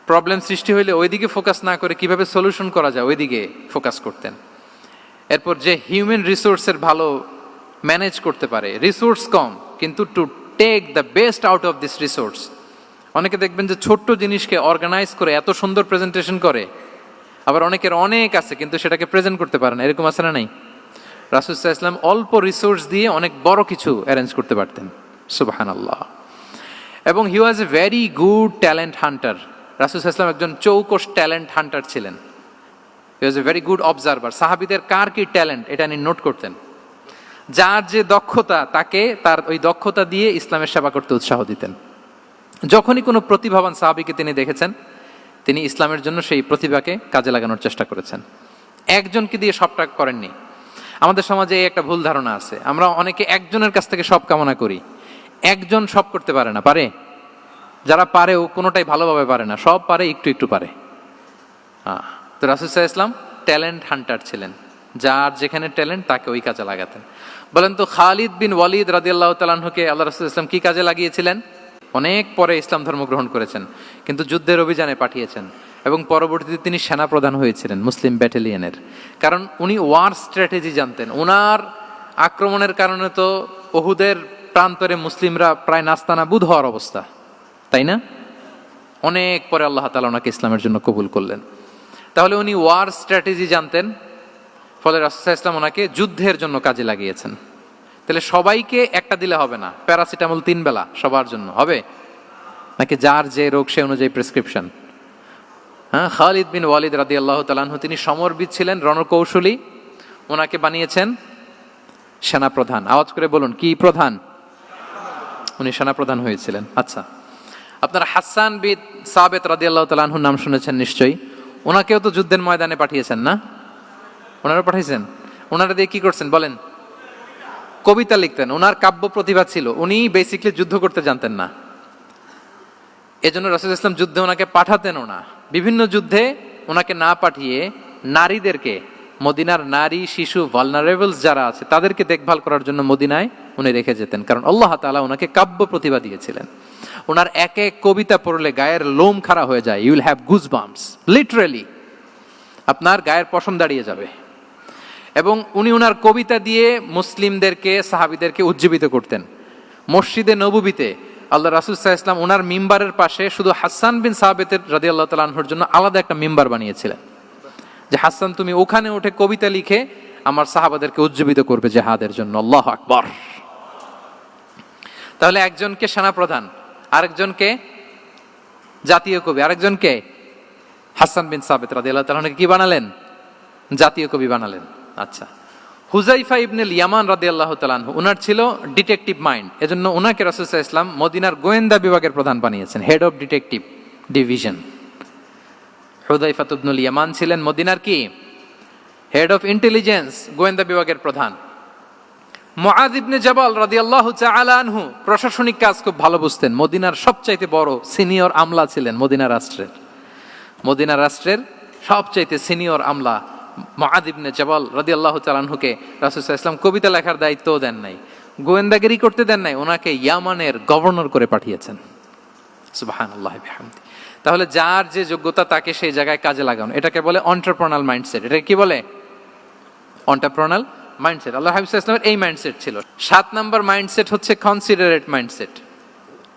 Problem সৃষ্টি হইলে ওইদিকে ফোকাস না করে কিভাবে সলিউশন করা যায় ওইদিকে ফোকাস করতেন। এরপর যে হিউম্যান রিসোর্সের ভালো ম্যানেজ করতে পারে, রিসোর্স কম কিন্তু to take the best out of this resource. অনেকে দেখবেন যে ছোট্ট জিনিসকে অর্গানাইজ করে এত সুন্দর প্রেজেন্টেশন করে, আবার অনেকের অনেক আছে কিন্তু সেটাকে প্রেজেন্ট করতে পারে না, এরকম আছে না নাই? রাসূল সাল্লাল্লাহু আলাইহি ওয়াসাল্লাম অল্প রিসোর্স দিয়ে অনেক বড় কিছু অ্যারেঞ্জ করতে পারতেন, সুবহানাল্লাহ। এবং he was a very good talent hunter. রাসূল সাল্লাল্লাহু আলাইহি ওয়াসাল্লাম একজন চৌকস ট্যালেন্ট হান্টার ছিলেন। He was a very good observer. সাহাবীদের কার কি ট্যালেন্ট এটা তিনি নোট করতেন। যার যে দক্ষতা তাকে তার ওই দক্ষতা দিয়ে ইসলামের সেবা করতে উৎসাহ দিতেন। যখনই কোনো প্রতিভাবান সাহাবীকে তিনি দেখেছেন, তিনি ইসলামের জন্য সেই প্রতিভাকে কাজে লাগানোর চেষ্টা করেছেন। একজনকে দিয়ে সবটা করেননি। আমাদের সমাজে এই একটা ভুল ধারণা আছে, আমরা অনেকে একজনের কাছ থেকে সব কামনা করি। একজন সব করতে পারে না, পারে? যারা পারেও কোনোটাই ভালোভাবে পারে না, সব পারে একটু একটু পারে। তো রাসূল সাল্লাল্লাহু আলাইহি ওয়াসাল্লাম ট্যালেন্ট হান্টার ছিলেন, যার যেখানে ট্যালেন্ট তাকে ওই কাজে লাগাতেন। বলেন তো খালিদ বিন ওয়ালিদ রাদিয়াল্লাহু তাআলা আনহুকে আল্লাহ রাসূল সাল্লাল্লাহু আলাইহি ওয়াসাল্লাম কি কাজে লাগিয়েছিলেন? অনেক পরে ইসলাম ধর্ম গ্রহণ করেছেন, কিন্তু যুদ্ধের অভিযানে পাঠিয়েছেন এবং পরবর্তীতে তিনি সেনাপ্রধান হয়েছিলেন মুসলিম ব্যাটালিয়নের। কারণ উনি ওয়ার স্ট্র্যাটেজি জানতেন। ওনার আক্রমণের কারণে তো উহুদের প্রান্তরে মুসলিমরা প্রায় নাস্তানাবুদ হওয়ার অবস্থা, তাই না? অনেক পরে আল্লাহ তাআলা ওনাকে ইসলামের জন্য কবুল করলেন। তাহলে উনি ওয়ার স্ট্র্যাটেজি জানতেন, ফলে রাসূল সাল্লাল্লাহু আলাইহি ওয়াসাল্লাম ওনাকে যুদ্ধের জন্য কাজে লাগিয়েছেন। তাহলে সবাইকে একটা দিলে হবে না, প্যারাসিটামল 3 বেলা সবার জন্য হবে নাকি যার যে রোগ সে অনুযায়ী প্রেসক্রিপশন? হ্যাঁ, খালিদ বিন ওয়ালিদ রাদিয়াল্লাহু তাআলা আনহু তিনি সমরবিদ ছিলেন, রণকৌশলী। ওনাকে বানিয়েছেন সেনাপ্রধান। আওয়াজ করে বলুন, কি প্রধান? উনি সেনাপ্রধান হয়েছিলেন। আচ্ছা, আপনারা হাসান বিন সাবিত রাদিয়াল্লাহু তাআলা আনহুর নাম শুনেছেন নিশ্চয়ই। ওনাকেও তো যুদ্ধের ময়দানে পাঠিয়েছেন না? ওনারা পাঠিয়েছেন। ওনারা দিয়ে কি করছেন বলেন? কবিতা লিখতেন। ওনার কাব্য প্রতিভা ছিল। উনি বেসিক্যালি যুদ্ধ করতে জানতেন না, এজন্য রাসূল সাল্লাল্লাহু আলাইহি ওয়াসাল্লাম যুদ্ধে ওনাকে পাঠাতেনও না। বিভিন্ন যুদ্ধে ওনাকে না পাঠিয়ে নারীদেরকে, মদিনার নারী শিশু ভালনারেবলস যারা আছে তাদেরকে দেখভাল করার জন্য মদিনায় উনি রেখে যেতেন, কারণ আল্লাহ তাআলা ওনাকে কাব্য প্রতিভা দিয়েছিলেন। ওনার এক এক কবিতা পড়লে গায়ের লোম খাড়া হয়ে যায়। You will have goosebumps, literally আপনার গায়ের পশম দাঁড়িয়ে যাবে। এবং উনি ওনার কবিতা দিয়ে মুসলিমদেরকে, সাহাবীদেরকে উজ্জীবিত করতেন। মসজিদে নববীতে আল্লাহ রাসূল সাল্লাল্লাহু আলাইহি ওয়াসাল্লাম ওনার মিম্বারের পাশে শুধু হাসান বিন সাবিত রাদিয়াল্লাহু তাআলা আনহুর জন্য আলাদা একটা মিম্বার বানিয়েছিলেন, যে হাসান তুমি ওখানে উঠে কবিতা লিখে আমার সাহাবাদেরকে উজ্জীবিত করবে জিহাদের জন্য। আল্লাহু আকবার। তাহলে একজনকে সেনাপ্রধান, আরেকজনকে জাতীয় কবি, আরেকজনকে হাসান বিন সাবিত রাদিয়াল্লাহু তাআলা আনহুকে কি বানালেন? জাতীয় কবি বানালেন। আচ্ছা, হুযাইফা ইবনুল ইয়ামান রাদিয়াল্লাহু তাআলা আনহু, ওনার ছিল ডিটেকটিভ মাইন্ড, এজন্য ওনাকে রাসূল সাল্লাল্লাহু আলাইহি ওয়াসাল্লাম মদিনার গোয়েন্দা বিভাগের প্রধান বানিয়েছেন, হেড অফ ডিটেকটিভ ডিভিশন। হুযাইফা ইবনুল ইয়ামান ছিলেন মদিনার কি? হেড অফ ইন্টেলিজেন্স, গোয়েন্দা বিভাগের প্রধান। মুআয ইবনে জাবাল রাদিয়াল্লাহু তাআলা আনহু প্রশাসনিক কাজ খুব ভালো বুঝতেন। মদিনার সবচাইতে বড় সিনিয়র আমলা ছিলেন মদিনা রাষ্ট্রের সবচাইতে সিনিয়র আমলা মুআয ইবনে জাবাল রাদিয়াল্লাহু তাআলা আনহুকে রাসূল সাল্লাল্লাহু আলাইহি ওয়াসাল্লাম কবিতা লেখার দায়িত্বও দেন নাই, গোয়েন্দাগিরি করতে দেন নাই, ওনাকে ইয়ামানের গভর্নর করে পাঠিয়েছেন। সুবহানাল্লাহি বিহামদি। তাহলে যার যে যোগ্যতা তাকে সেই জায়গায় কাজে লাগানো, এটাকে বলে এন্টারপ্রেনাল মাইন্ডসেট। এটা কি বলে? এন্টারপ্রেনাল মাইন্ডসেট। আল্লাহ হাবিব সাল্লাল্লাহু আলাইহি ওয়াসাল্লামের এই মাইন্ডসেট ছিল। 7 নাম্বার মাইন্ডসেট হচ্ছে কনসিডারেট মাইন্ডসেট।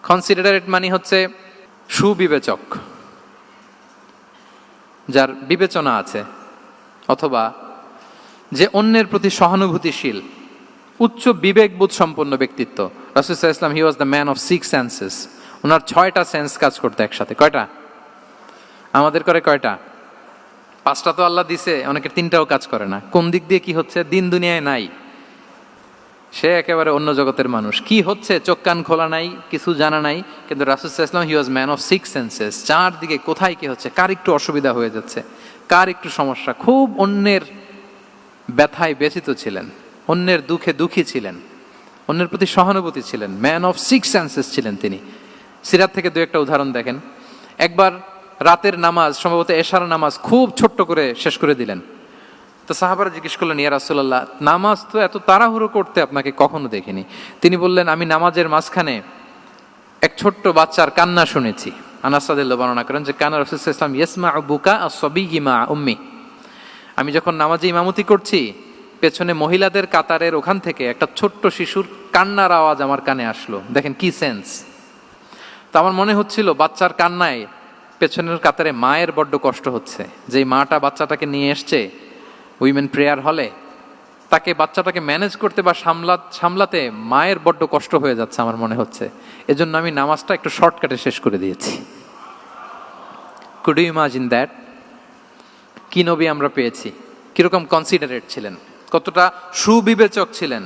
কনসিডারেট মানে হচ্ছে সুবিবেচক, যার বিবেচনা আছে, অথবা যে অন্যের প্রতি সহানুভূতিশীল, উচ্চ বিবেকবোধ সম্পন্ন ব্যক্তিত্ব। রাসূল সাল্লাল্লাহু আলাইহি ওয়াসাল্লাম he was the man of 6 senses. ওনার 6টা সেন্স কাজ করতে একসাথে। কয়টা? আমাদের করে কয়টা? 5টা তো আল্লাহ দিছে, অনেকের 3টাও কাজ করে না। কোন দিক দিয়ে কি হচ্ছে? দিন দুনিয়ায় নাই, সে একেবারে অন্য জগতের মানুষ। কি হচ্ছে চোখ কান খোলা নাই, কিছু জানা নাই। কিন্তু রাসূল সাল্লাল্লাহু আলাইহি ওয়াসাল্লাম he was man of 6 senses. চারদিকে কোথায় কি হচ্ছে, কার একটু অসুবিধা হয়ে যাচ্ছে, কার একটু সমস্যা, খুব অন্যের ব্যথায় ব্যথিত ছিলেন, অন্যের দুঃখে দুঃখী ছিলেন। অন্যের প্রতি সহানুভূতি ছিলেন, ম্যান অফ সিক্স সেন্সেস ছিলেন তিনি। সিরাত থেকে দু একটা উদাহরণ দেখেন। একবার রাতের নামাজ, সম্ভবত এশার নামাজ, খুব ছোট্ট করে শেষ করে দিলেন। তো সাহাবারা জিজ্ঞেস করলেন, ইয়া রাসূলুল্লাহ, নামাজ তো এত তাড়াহুড়ো করতে আপনাকে কখনো দেখিনি। তিনি বললেন, আমি নামাজের মাঝখানে এক ছোট্ট বাচ্চার কান্না শুনেছি। আনাস রাদিয়াল্লাহু বর্ণনা করেন যে কানা রাসূলুল্লাহ সাল্লাল্লাহু আলাইহি ওয়াসাল্লাম ইয়াসমাউ বুকা আস-সাবিয়্যি মা উম্মি। আমি যখন নামাজে ইমামতি করছি, পেছনে মহিলাদের কাতারের ওখান থেকে একটা ছোট্ট শিশুর কান্নার আওয়াজ আমার কানে আসলো। দেখেন কি সেন্স। তো আমার মনে হচ্ছিল বাচ্চার কান্নায় পেছনের কাতারে মায়ের বড্ড কষ্ট হচ্ছে, যে মাটা বাচ্চাটাকে নিয়ে এসছে উইমেন প্রেয়ার হলে, তাকে বাচ্চাটাকে ম্যানেজ করতে বা সামলাতে মায়ের বড্ড কষ্ট হয়ে যাচ্ছে আমার মনে হচ্ছে। এজন্য আমি নামাজটা একটু শর্টকাটে শেষ করে দিয়েছি। Could you imagine that? কি নবী আমরা পেয়েছি, কিরকম কনসিডারেট ছিলেন, কতটা সুবিবেচক ছিলেন,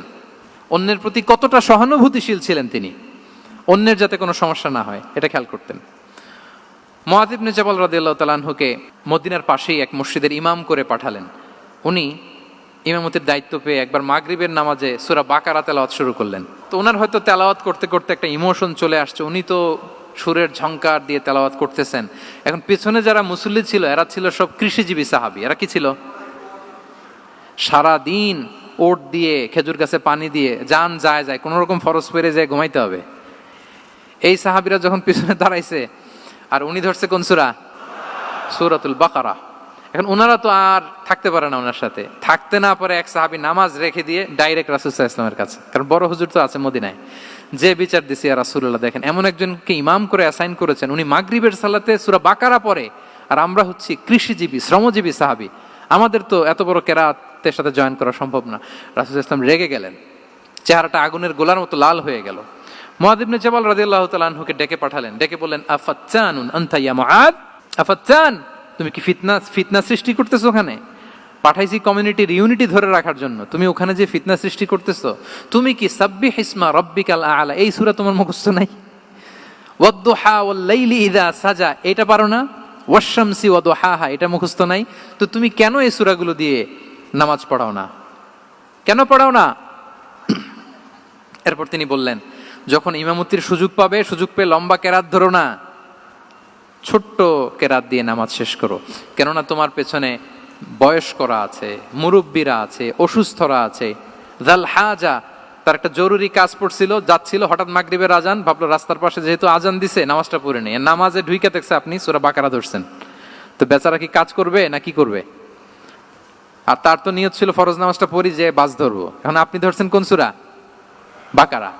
অন্যের প্রতি কতটা সহানুভূতিশীল ছিলেন তিনি, অন্যের যাতে কোনো সমস্যা না হয় এটা খেয়াল করতেন। মুআয ইবনে জাবাল রাদিয়াল্লাহু তাআলা আনহুকে মদিনার পাশেই এক মসজিদের ইমাম করে পাঠালেন। উনি ইমামতির দায়িত্ব পেয়ে একবার মাগরিবের নামাজে সূরা বাকারা তেলাওয়াত শুরু করলেন। তো ওনার হয়তো তেলাওয়াত করতে করতে একটা ইমোশন চলে আসছে, উনি তো সুরের ঝংকার দিয়ে তেলাওয়াত করতেছেন। এখন পিছনে যারা মুসল্লি ছিল এরা ছিল সব কৃষিজীবী সাহাবী। এরা কি ছিল? সারা দিন ওট দিয়ে, খেজুর গাছে পানি দিয়ে জান যায় কোনো রকম ফরজ পেরে যায় ঘুমাইতে হবে। এই সাহাবীরা যখন পিছনে দাঁড়াইছে আর উনি ধরছে কোন সূরা? সূরাতুল বাকারা। এখন ওনারা তো আর থাকতে পারে না, ওনার সাথে থাকতে না পারে এক সাহাবী নামাজ রেখে দিয়ে ডাইরেক্ট রাসূল সাল্লাল্লাহু আলাইহি ওয়াসাল্লামের কাছে, কারণ বড় হুজুর তো আছে মদিনায়। যে বিচার দিছে ইয়া রাসূলুল্লাহ, দেখেন এমন একজনকে ইমাম করে অ্যাসাইন করেছেন, উনি মাগরিবের সালাতে সূরা বাকারা পড়ে, আর আমরা হচ্ছি কৃষিজীবী শ্রমজীবী সাহাবী, আমাদের তো এত বড় কেরাতের সাথে জয়েন করা সম্ভব না। রাসূল সাল্লাল্লাহু আলাইহি ওয়াসাল্লাম রেগে গেলেন, চেহারাটা আগুনের গোলার মতো লাল হয়ে গেল। মুআয ইবনে জাবাল রাদিয়াল্লাহু তাআলা আনহুকে ডেকে পাঠালেন, ডেকে বললেন, আফাত্তানুন আনতা ইয়া মুআয, আফাত্তান, তুমি কি ফিতনা সৃষ্টি করতেছো? ওখানে পাঠাইছি কমিউনিটির ইউনিটি ধরে রাখার জন্য, তুমি ওখানে যে ফিতনা সৃষ্টি করতেছো। তুমি কি সাব্বিহ ইসমা রাব্বিকাল আ'লা এই সূরা তোমার মুখস্থ নাই? ওয়াদ-দুহা ওয়াল-লাইলি ইযা সাজা এটা পারো না? ওয়াশ-শামসি ওয়া দুহাহা এটা মুখস্থ নাই? তো তুমি কেন এই সূরাগুলো দিয়ে নামাজ পড়াও না? কেন পড়াও না? এরপর তিনি বললেন, যখন ইমামতির সুযোগ পাবে, সুযোগ পেয়ে লম্বা কেরাত ধরো না, ছোট্ট কেরাত দিয়ে নামাজ শেষ করো। কেননা তোমার পেছনে বয়স্করা আছে, মুরব্বীরা আছে, অসুস্থরা আছে। জাল হাজা, তার একটা জরুরি কাজ পড়ছিল, যাচ্ছিল, হঠাৎ মাগরিবের আজান, ভাবলো রাস্তার পাশে যেহেতু আজান দিছে নামাজটা পড়ে নেই। নামাজে ঢুইকে দেখছে আপনি সূরা বাকারা ধরছেন, তো বেচারা কি কাজ করবে না কি করবে? আর তার তো নিয়ত ছিল ফরজ নামাজটা পড়ি যে বাস ধরবো, এখন আপনি ধরছেন কোন সূরা? বাকারা।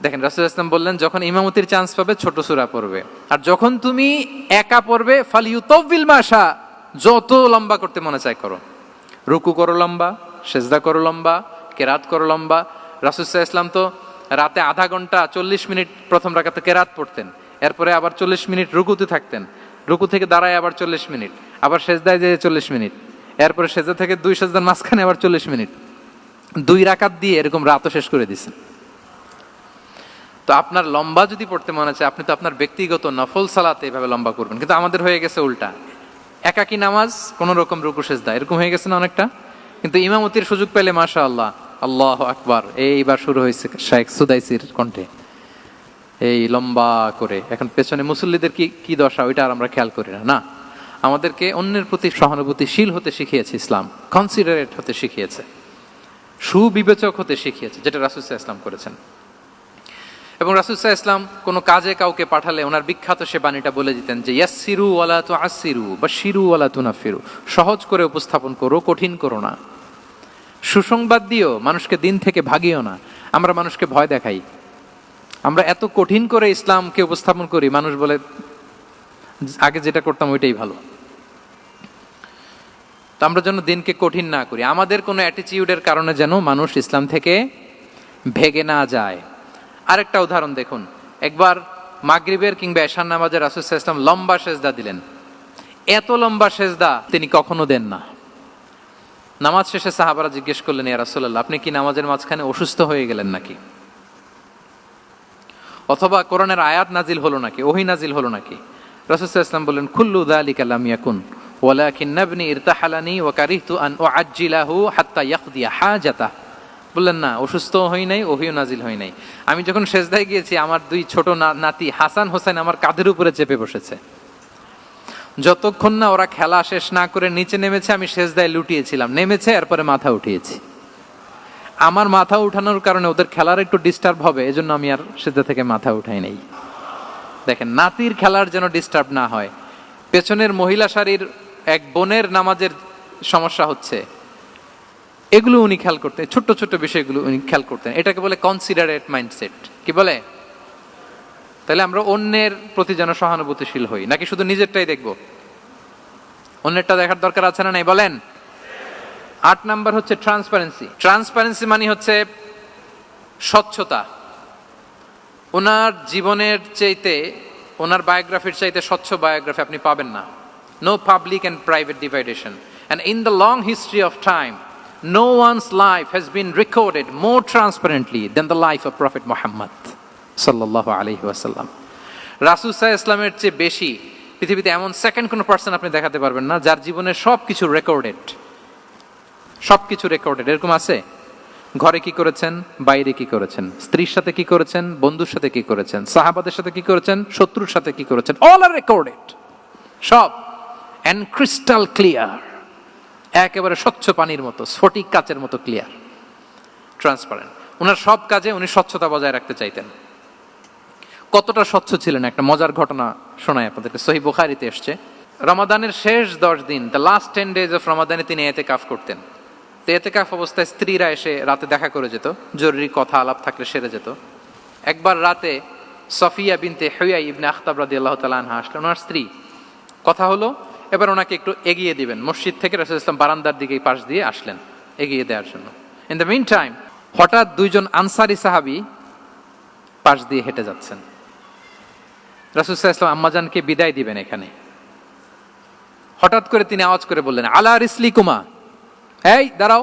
দেখেন রাসূল সাল্লাল্লাহু আলাইহি ওয়াসাল্লাম বললেন, যখন ইমামতির চান্স পাবে ছোট সূরা পড়বে, আর যখন তুমি একা পড়বে ফালিউতাউবিল মাশা, যত লম্বা করতে মনে চায় করো, রুকু করো লম্বা, সেজদা করো লম্বা, কেরাত করো লম্বা। রাসূল সাল্লাল্লাহু আলাইহি ওয়াসাল্লাম তো রাতে আধা ঘন্টা 40 মিনিট প্রথম রাকাতে কেরাত পড়তেন, এরপরে আবার 40 মিনিট রুকুতে থাকতেন, রুকু থেকে দাঁড়ায় আবার 40 মিনিট, আবার সেজদায় যেয়ে 40 মিনিট, এরপরে সেজদা থেকে 2 সেজদার মাঝখানে আবার 40 মিনিট, 2 রাকাত দিয়ে এরকম রাতও শেষ করে দিয়েছেন। তো আপনার লম্বা যদি পড়তে মনে চায়, আপনি তো আপনার ব্যক্তিগত নফল সালাতে এভাবে লম্বা করবেন। কিন্তু আমাদের হয়ে গেছে উল্টা, একাকী নামাজ কোন রকম রুকু সেজদা এরকম হয়ে গেছে না অনেকটা। কিন্তু ইমামতির সুযোগ পেলে মাশাআল্লাহ, আল্লাহু আকবার, এইবার শুরু হয়েছে শাইখ সুদাইসির কণ্ঠে এই লম্বা করে। এখন পেছনে মুসল্লিদের কি দশা ওইটা আর আমরা খেয়াল করি না। না, আমাদেরকে অন্যের প্রতি সহানুভূতিশীল হতে শিখিয়েছে ইসলাম, কনসিডারেট হতে শিখিয়েছে, সুবিবেচক হতে শিখিয়েছে, যেটা রাসূল সাল্লাল্লাহু আলাইহি ওয়াসাল্লাম করেছেন। এবং রাসূল সাল্লাল্লাহু আলাইহি ওয়াসাল্লাম কোনো কাজে কাউকে পাঠালে ওনার বিখ্যাত সে বাণীটা বলে দিতেন যে ইয়াসসিরু ওয়ালা তুআসসিরু বাশশিরু ওয়ালা তুনাফিরু, সহজ করে উপস্থাপন করো, কঠিন করো না। সুসংবাদ দিও, মানুষকে দিন থেকে ভাগিও না। আমরা মানুষকে ভয় দেখাই, আমরা এত কঠিন করে ইসলামকে উপস্থাপন করি, মানুষ বলে আগে যেটা করতাম ওইটাই ভালো। তো আমরা যেন দিনকে কঠিন না করি, আমাদের কোনো অ্যাটিটিউডের কারণে যেন মানুষ ইসলাম থেকে ভেগে না যায়। আরেকটা উদাহরণ দেখুন, একবার মাগরিবের কিংবা এশার নামাজে রাসূল সাল্লাল্লাহু আলাইহি ওয়াসাল্লাম লম্বা সেজদা দিলেন। এত লম্বা সেজদা তিনি কখনো দেন না। নামাজ শেষে সাহাবারা জিজ্ঞেস করলেন, ইয়া রাসূলুল্লাহ, আপনি কি নামাজের মাঝখানে অসুস্থ হয়ে গেলেন নাকি? অথবা কোরআনের আয়াত নাজিল হলো নাকি, ওহী নাজিল হলো নাকি? রাসূল সাল্লাল্লাহু আলাইহি ওয়াসাল্লাম বললেন, কুল্লু যালিকা লাম ইয়াকুন ওয়ালাকিন নাবনি ইরতাহালানি ওয়া কারিহতু আন উআজ্জিলাহু হাত্তা ইয়াকদিয়া হাজাতাহ বললেন না, অসুস্থ হই নাই, ওহিও নাজিল হই নাই। আমি যখন সেজদায় গিয়েছি আমার দুই ছোট নাতি হাসান হোসেন আমার কাঁধের উপরে চেপে বসেছে। যতক্ষণ না ওরা খেলা শেষ না করে নিচে নেমেছে আমি সেজদায় লুটিয়েছিলাম, নেমেছে এরপরে মাথা উঠিয়েছি। আমার মাথা উঠানোর কারণে ওদের খেলার একটু ডিস্টার্ব হবে, এজন্য আমি আর সেজদা থেকে মাথা উঠাই নাই। দেখেন, নাতির খেলার যেন ডিস্টার্ব না হয়। পেছনের মহিলা সারির এক বোনের নামাজের সমস্যা হচ্ছে, এগুলো উনি খেয়াল করতেন, ছোট্ট ছোট্ট বিষয়গুলো উনি খেয়াল করতেন। এটাকে বলে কনসিডারেট মাইন্ডসেট। কি বলে? তাহলে আমরা অন্যের প্রতি যেন সহানুভূতিশীল হই, নাকি শুধু নিজেরটাই দেখব? অন্যেরটা দেখার দরকার আছে না নাই বলেন? 8 নাম্বার হচ্ছে ট্রান্সপারেন্সি। ট্রান্সপারেন্সি মানে হচ্ছে স্বচ্ছতা। ওনার জীবনের চাইতে, ওনার বায়োগ্রাফির চাইতে স্বচ্ছ বায়োগ্রাফি আপনি পাবেন না। No public and private divideation, and in the long history of time no one's life has been recorded more transparently than the life of Prophet Muhammad sallallahu alaihi wasallam. রাসূল সাল্লাল্লাহু আলাইহি ওয়াসাল্লামের চেয়ে বেশি পৃথিবীতে এমন সেকেন্ড কোন পারসন আপনি দেখাতে পারবেন না যার জীবনের সবকিছু রেকর্ডেড। সবকিছু রেকর্ডেড। এরকম আছে? ঘরে কি করেছেন, বাইরে কি করেছেন, স্ত্রীর সাথে কি করেছেন, বন্ধুর সাথে কি করেছেন, সাহাবাদের সাথে কি করেছেন, শত্রুর সাথে কি করেছেন, অল আর রেকর্ডেড। সব এন্ড ক্রিস্টাল ক্লিয়ার, একেবারে স্বচ্ছ পানির মতো, স্ফটিক কাচের মতো ক্লিয়ার, ট্রান্সপারেন্ট। ওনার সব কাজে উনি স্বচ্ছতা বজায় রাখতে চাইতেন। কতটা স্বচ্ছ ছিলেন একটা মজার ঘটনা শোনায় আপনাদেরকে। সহিহ বুখারীতে এসেছে, রমাদানের শেষ 10 দিন, দ্য লাস্ট 10 days অফ রমাদানে তিনি ইতিকাফ করতেন। তো ইতিকাফ অবস্থায় স্ত্রীরা এসে রাতে দেখা করে যেত, জরুরি কথা আলাপ থাকলে সেরে যেত। একবার রাতে সফিয়া বিনতে হুয়াই ইবনে আখতাব রাদিয়াল্লাহু তাআলা আনহা আসলেন, ওনার স্ত্রী। কথা হলো এবার ওনাকে একটু এগিয়ে দিবেন। মসজিদ থেকে রাসূলুল্লাহ সাল্লাল্লাহু আলাইহি ওয়াসাল্লাম বারান্দার দিকে পাশ দিয়ে আসলেন এগিয়ে দেওয়ার জন্য। ইন দ্য মিন টাইম হঠাৎ দুইজন আনসারী সাহাবী পাশ দিয়ে হেঁটে যাচ্ছেন। রাসূলুল্লাহ সাল্লাল্লাহু আলাইহি ওয়াসাল্লাম আম্মাজানকে বিদায় দিবেন এখানে। হঠাৎ করে তিনি আওয়াজ করে বললেন, আলা রিসলিকুমা, এই দাঁড়াও।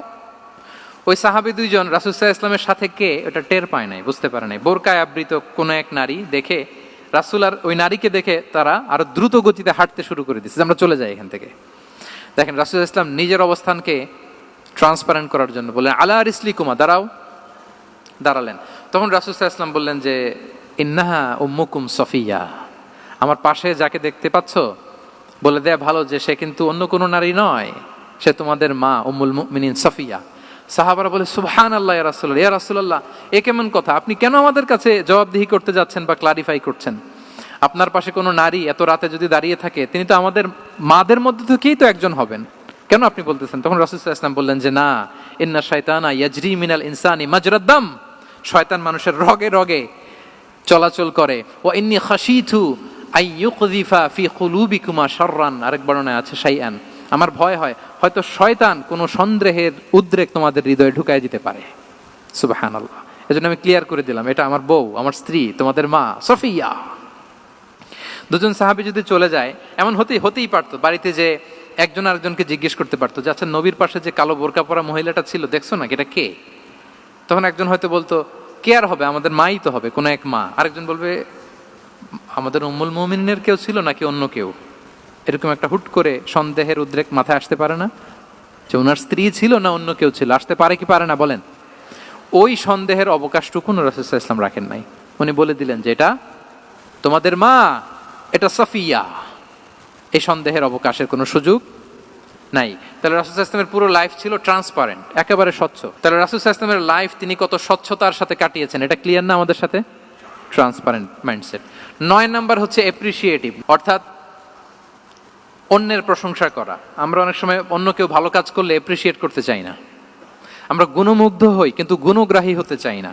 ওই সাহাবী দুইজন রাসূলুল্লাহ সাল্লাল্লাহু আলাইহি ওয়াসাল্লামের সাথে কে ওটা টের পায় নাই, বুঝতে পারে নাই। বোরকায় আবৃত কোন এক নারী দেখে রাসূল আর ওই নারীকে দেখে তারা আরো দ্রুত গতিতে হাঁটতে শুরু করে দিচ্ছে, আমরা চলে যাই এখান থেকে। দেখেন, রাসূল ইসলাম নিজের অবস্থানকে ট্রান্সপারেন্ট করার জন্য বললেন, আলা রিসলিকুমা, দাঁড়াও। দাঁড়ালেন। তখন রাসূল ইসলাম বললেন যে, ইন্নাহা উম্মুকুম সফিয়া, আমার পাশে যাকে দেখতে পাচ্ছ বলে দেয়া ভালো যে সে কিন্তু অন্য কোনো নারী নয়, সে তোমাদের মা উম্মুল মুমিনিন সফিয়া। সাহাবারা বলে, সুবহানাল্লাহ ইয়া রাসূলুল্লাহ, ইয়া রাসূলুল্লাহ, এ কেমন কথা? আপনি কেন আমাদের কাছে জবাবদিহি করতে যাচ্ছেন বা ক্লারিফাই করছেন? আপনার পাশে কোনো নারী এত রাতে যদি দাঁড়িয়ে থাকে, তিনি তো আমাদের মাদের মধ্যে থেকেই তো একজন হবেন, কেন আপনি বলতেছেন? তখন রাসূল সাল্লাল্লাহু আলাইহি ওয়াসাল্লাম বললেন যে, না, ইন্না শাইতানা ইয়াজরি মিনাল ইনসানি মাজরাদ দাম, শয়তান মানুষের রগে রগে চলাচল করে। ওয়া ইন্নী খাশিতু আই ইউকযিফা ফি কুলুবিকুমা শাররান, আরেক বর্ণনায় আছে শাইআন, আমার ভয় হয় হয়তো শয়তান কোনো সন্দেহের উদ্রেক তোমাদের হৃদয়ে ঢুকায় দিতে পারে। সুবহানাল্লাহ। এজন্য আমি ক্লিয়ার করে দিলাম, এটা আমার বউ, আমার স্ত্রী, তোমাদের মা সফিয়া। দুজন সাহাবী যদি চলে যায়, এমন হতেই পারতো বাড়িতে যে একজন আরেকজনকে জিজ্ঞেস করতে পারতো যে, আচ্ছা নবীর পাশে যে কালো বোরকা পরা মহিলাটা ছিল দেখছো না, এটা কে? তখন একজন হয়তো বলতো, কে আর হবে, আমাদের মাই তো হবে, কোনো এক মা। আরেকজন বলবে, আমাদের উম্মুল মুমিনিনের কেউ ছিল নাকি অন্য কেউ? এরকম একটা হুট করে সন্দেহের উদ্রেক মাথায় আসতে পারে না যে ওনার স্ত্রী ছিল না অন্য কেউ ছিল? আসতে পারে কি পারে না বলেন? ওই সন্দেহের অবকাশটুকু রাসূল সাল্লাল্লাহু আলাইহি ওয়াসাল্লাম রাখেন নাই। উনি বলে দিলেন যে এটা তোমাদের মা, এটা সফিয়া। এই সন্দেহের অবকাশের কোনো সুযোগ নাই। তাহলে রাসূল সাল্লাল্লাহু আলাইহি ওয়াসাল্লামের পুরো লাইফ ছিল ট্রান্সপারেন্ট, একেবারে স্বচ্ছ। তাহলে রাসূল সাল্লাল্লাহু আলাইহি ওয়াসাল্লামের লাইফ তিনি কত স্বচ্ছতার সাথে কাটিয়েছেন, এটা ক্লিয়ার না আমাদের সাথে? Transparent mindset. 9 নাম্বার হচ্ছে অ্যাপ্রিশিয়েটিভ, অর্থাৎ অন্যের প্রশংসা করা। আমরা অনেক সময় অন্য কেউ ভালো কাজ করলে অ্যাপ্রিশিয়েট করতে চাই না। আমরা গুণমুগ্ধ হই কিন্তু গুণগ্রাহী হতে চাই না।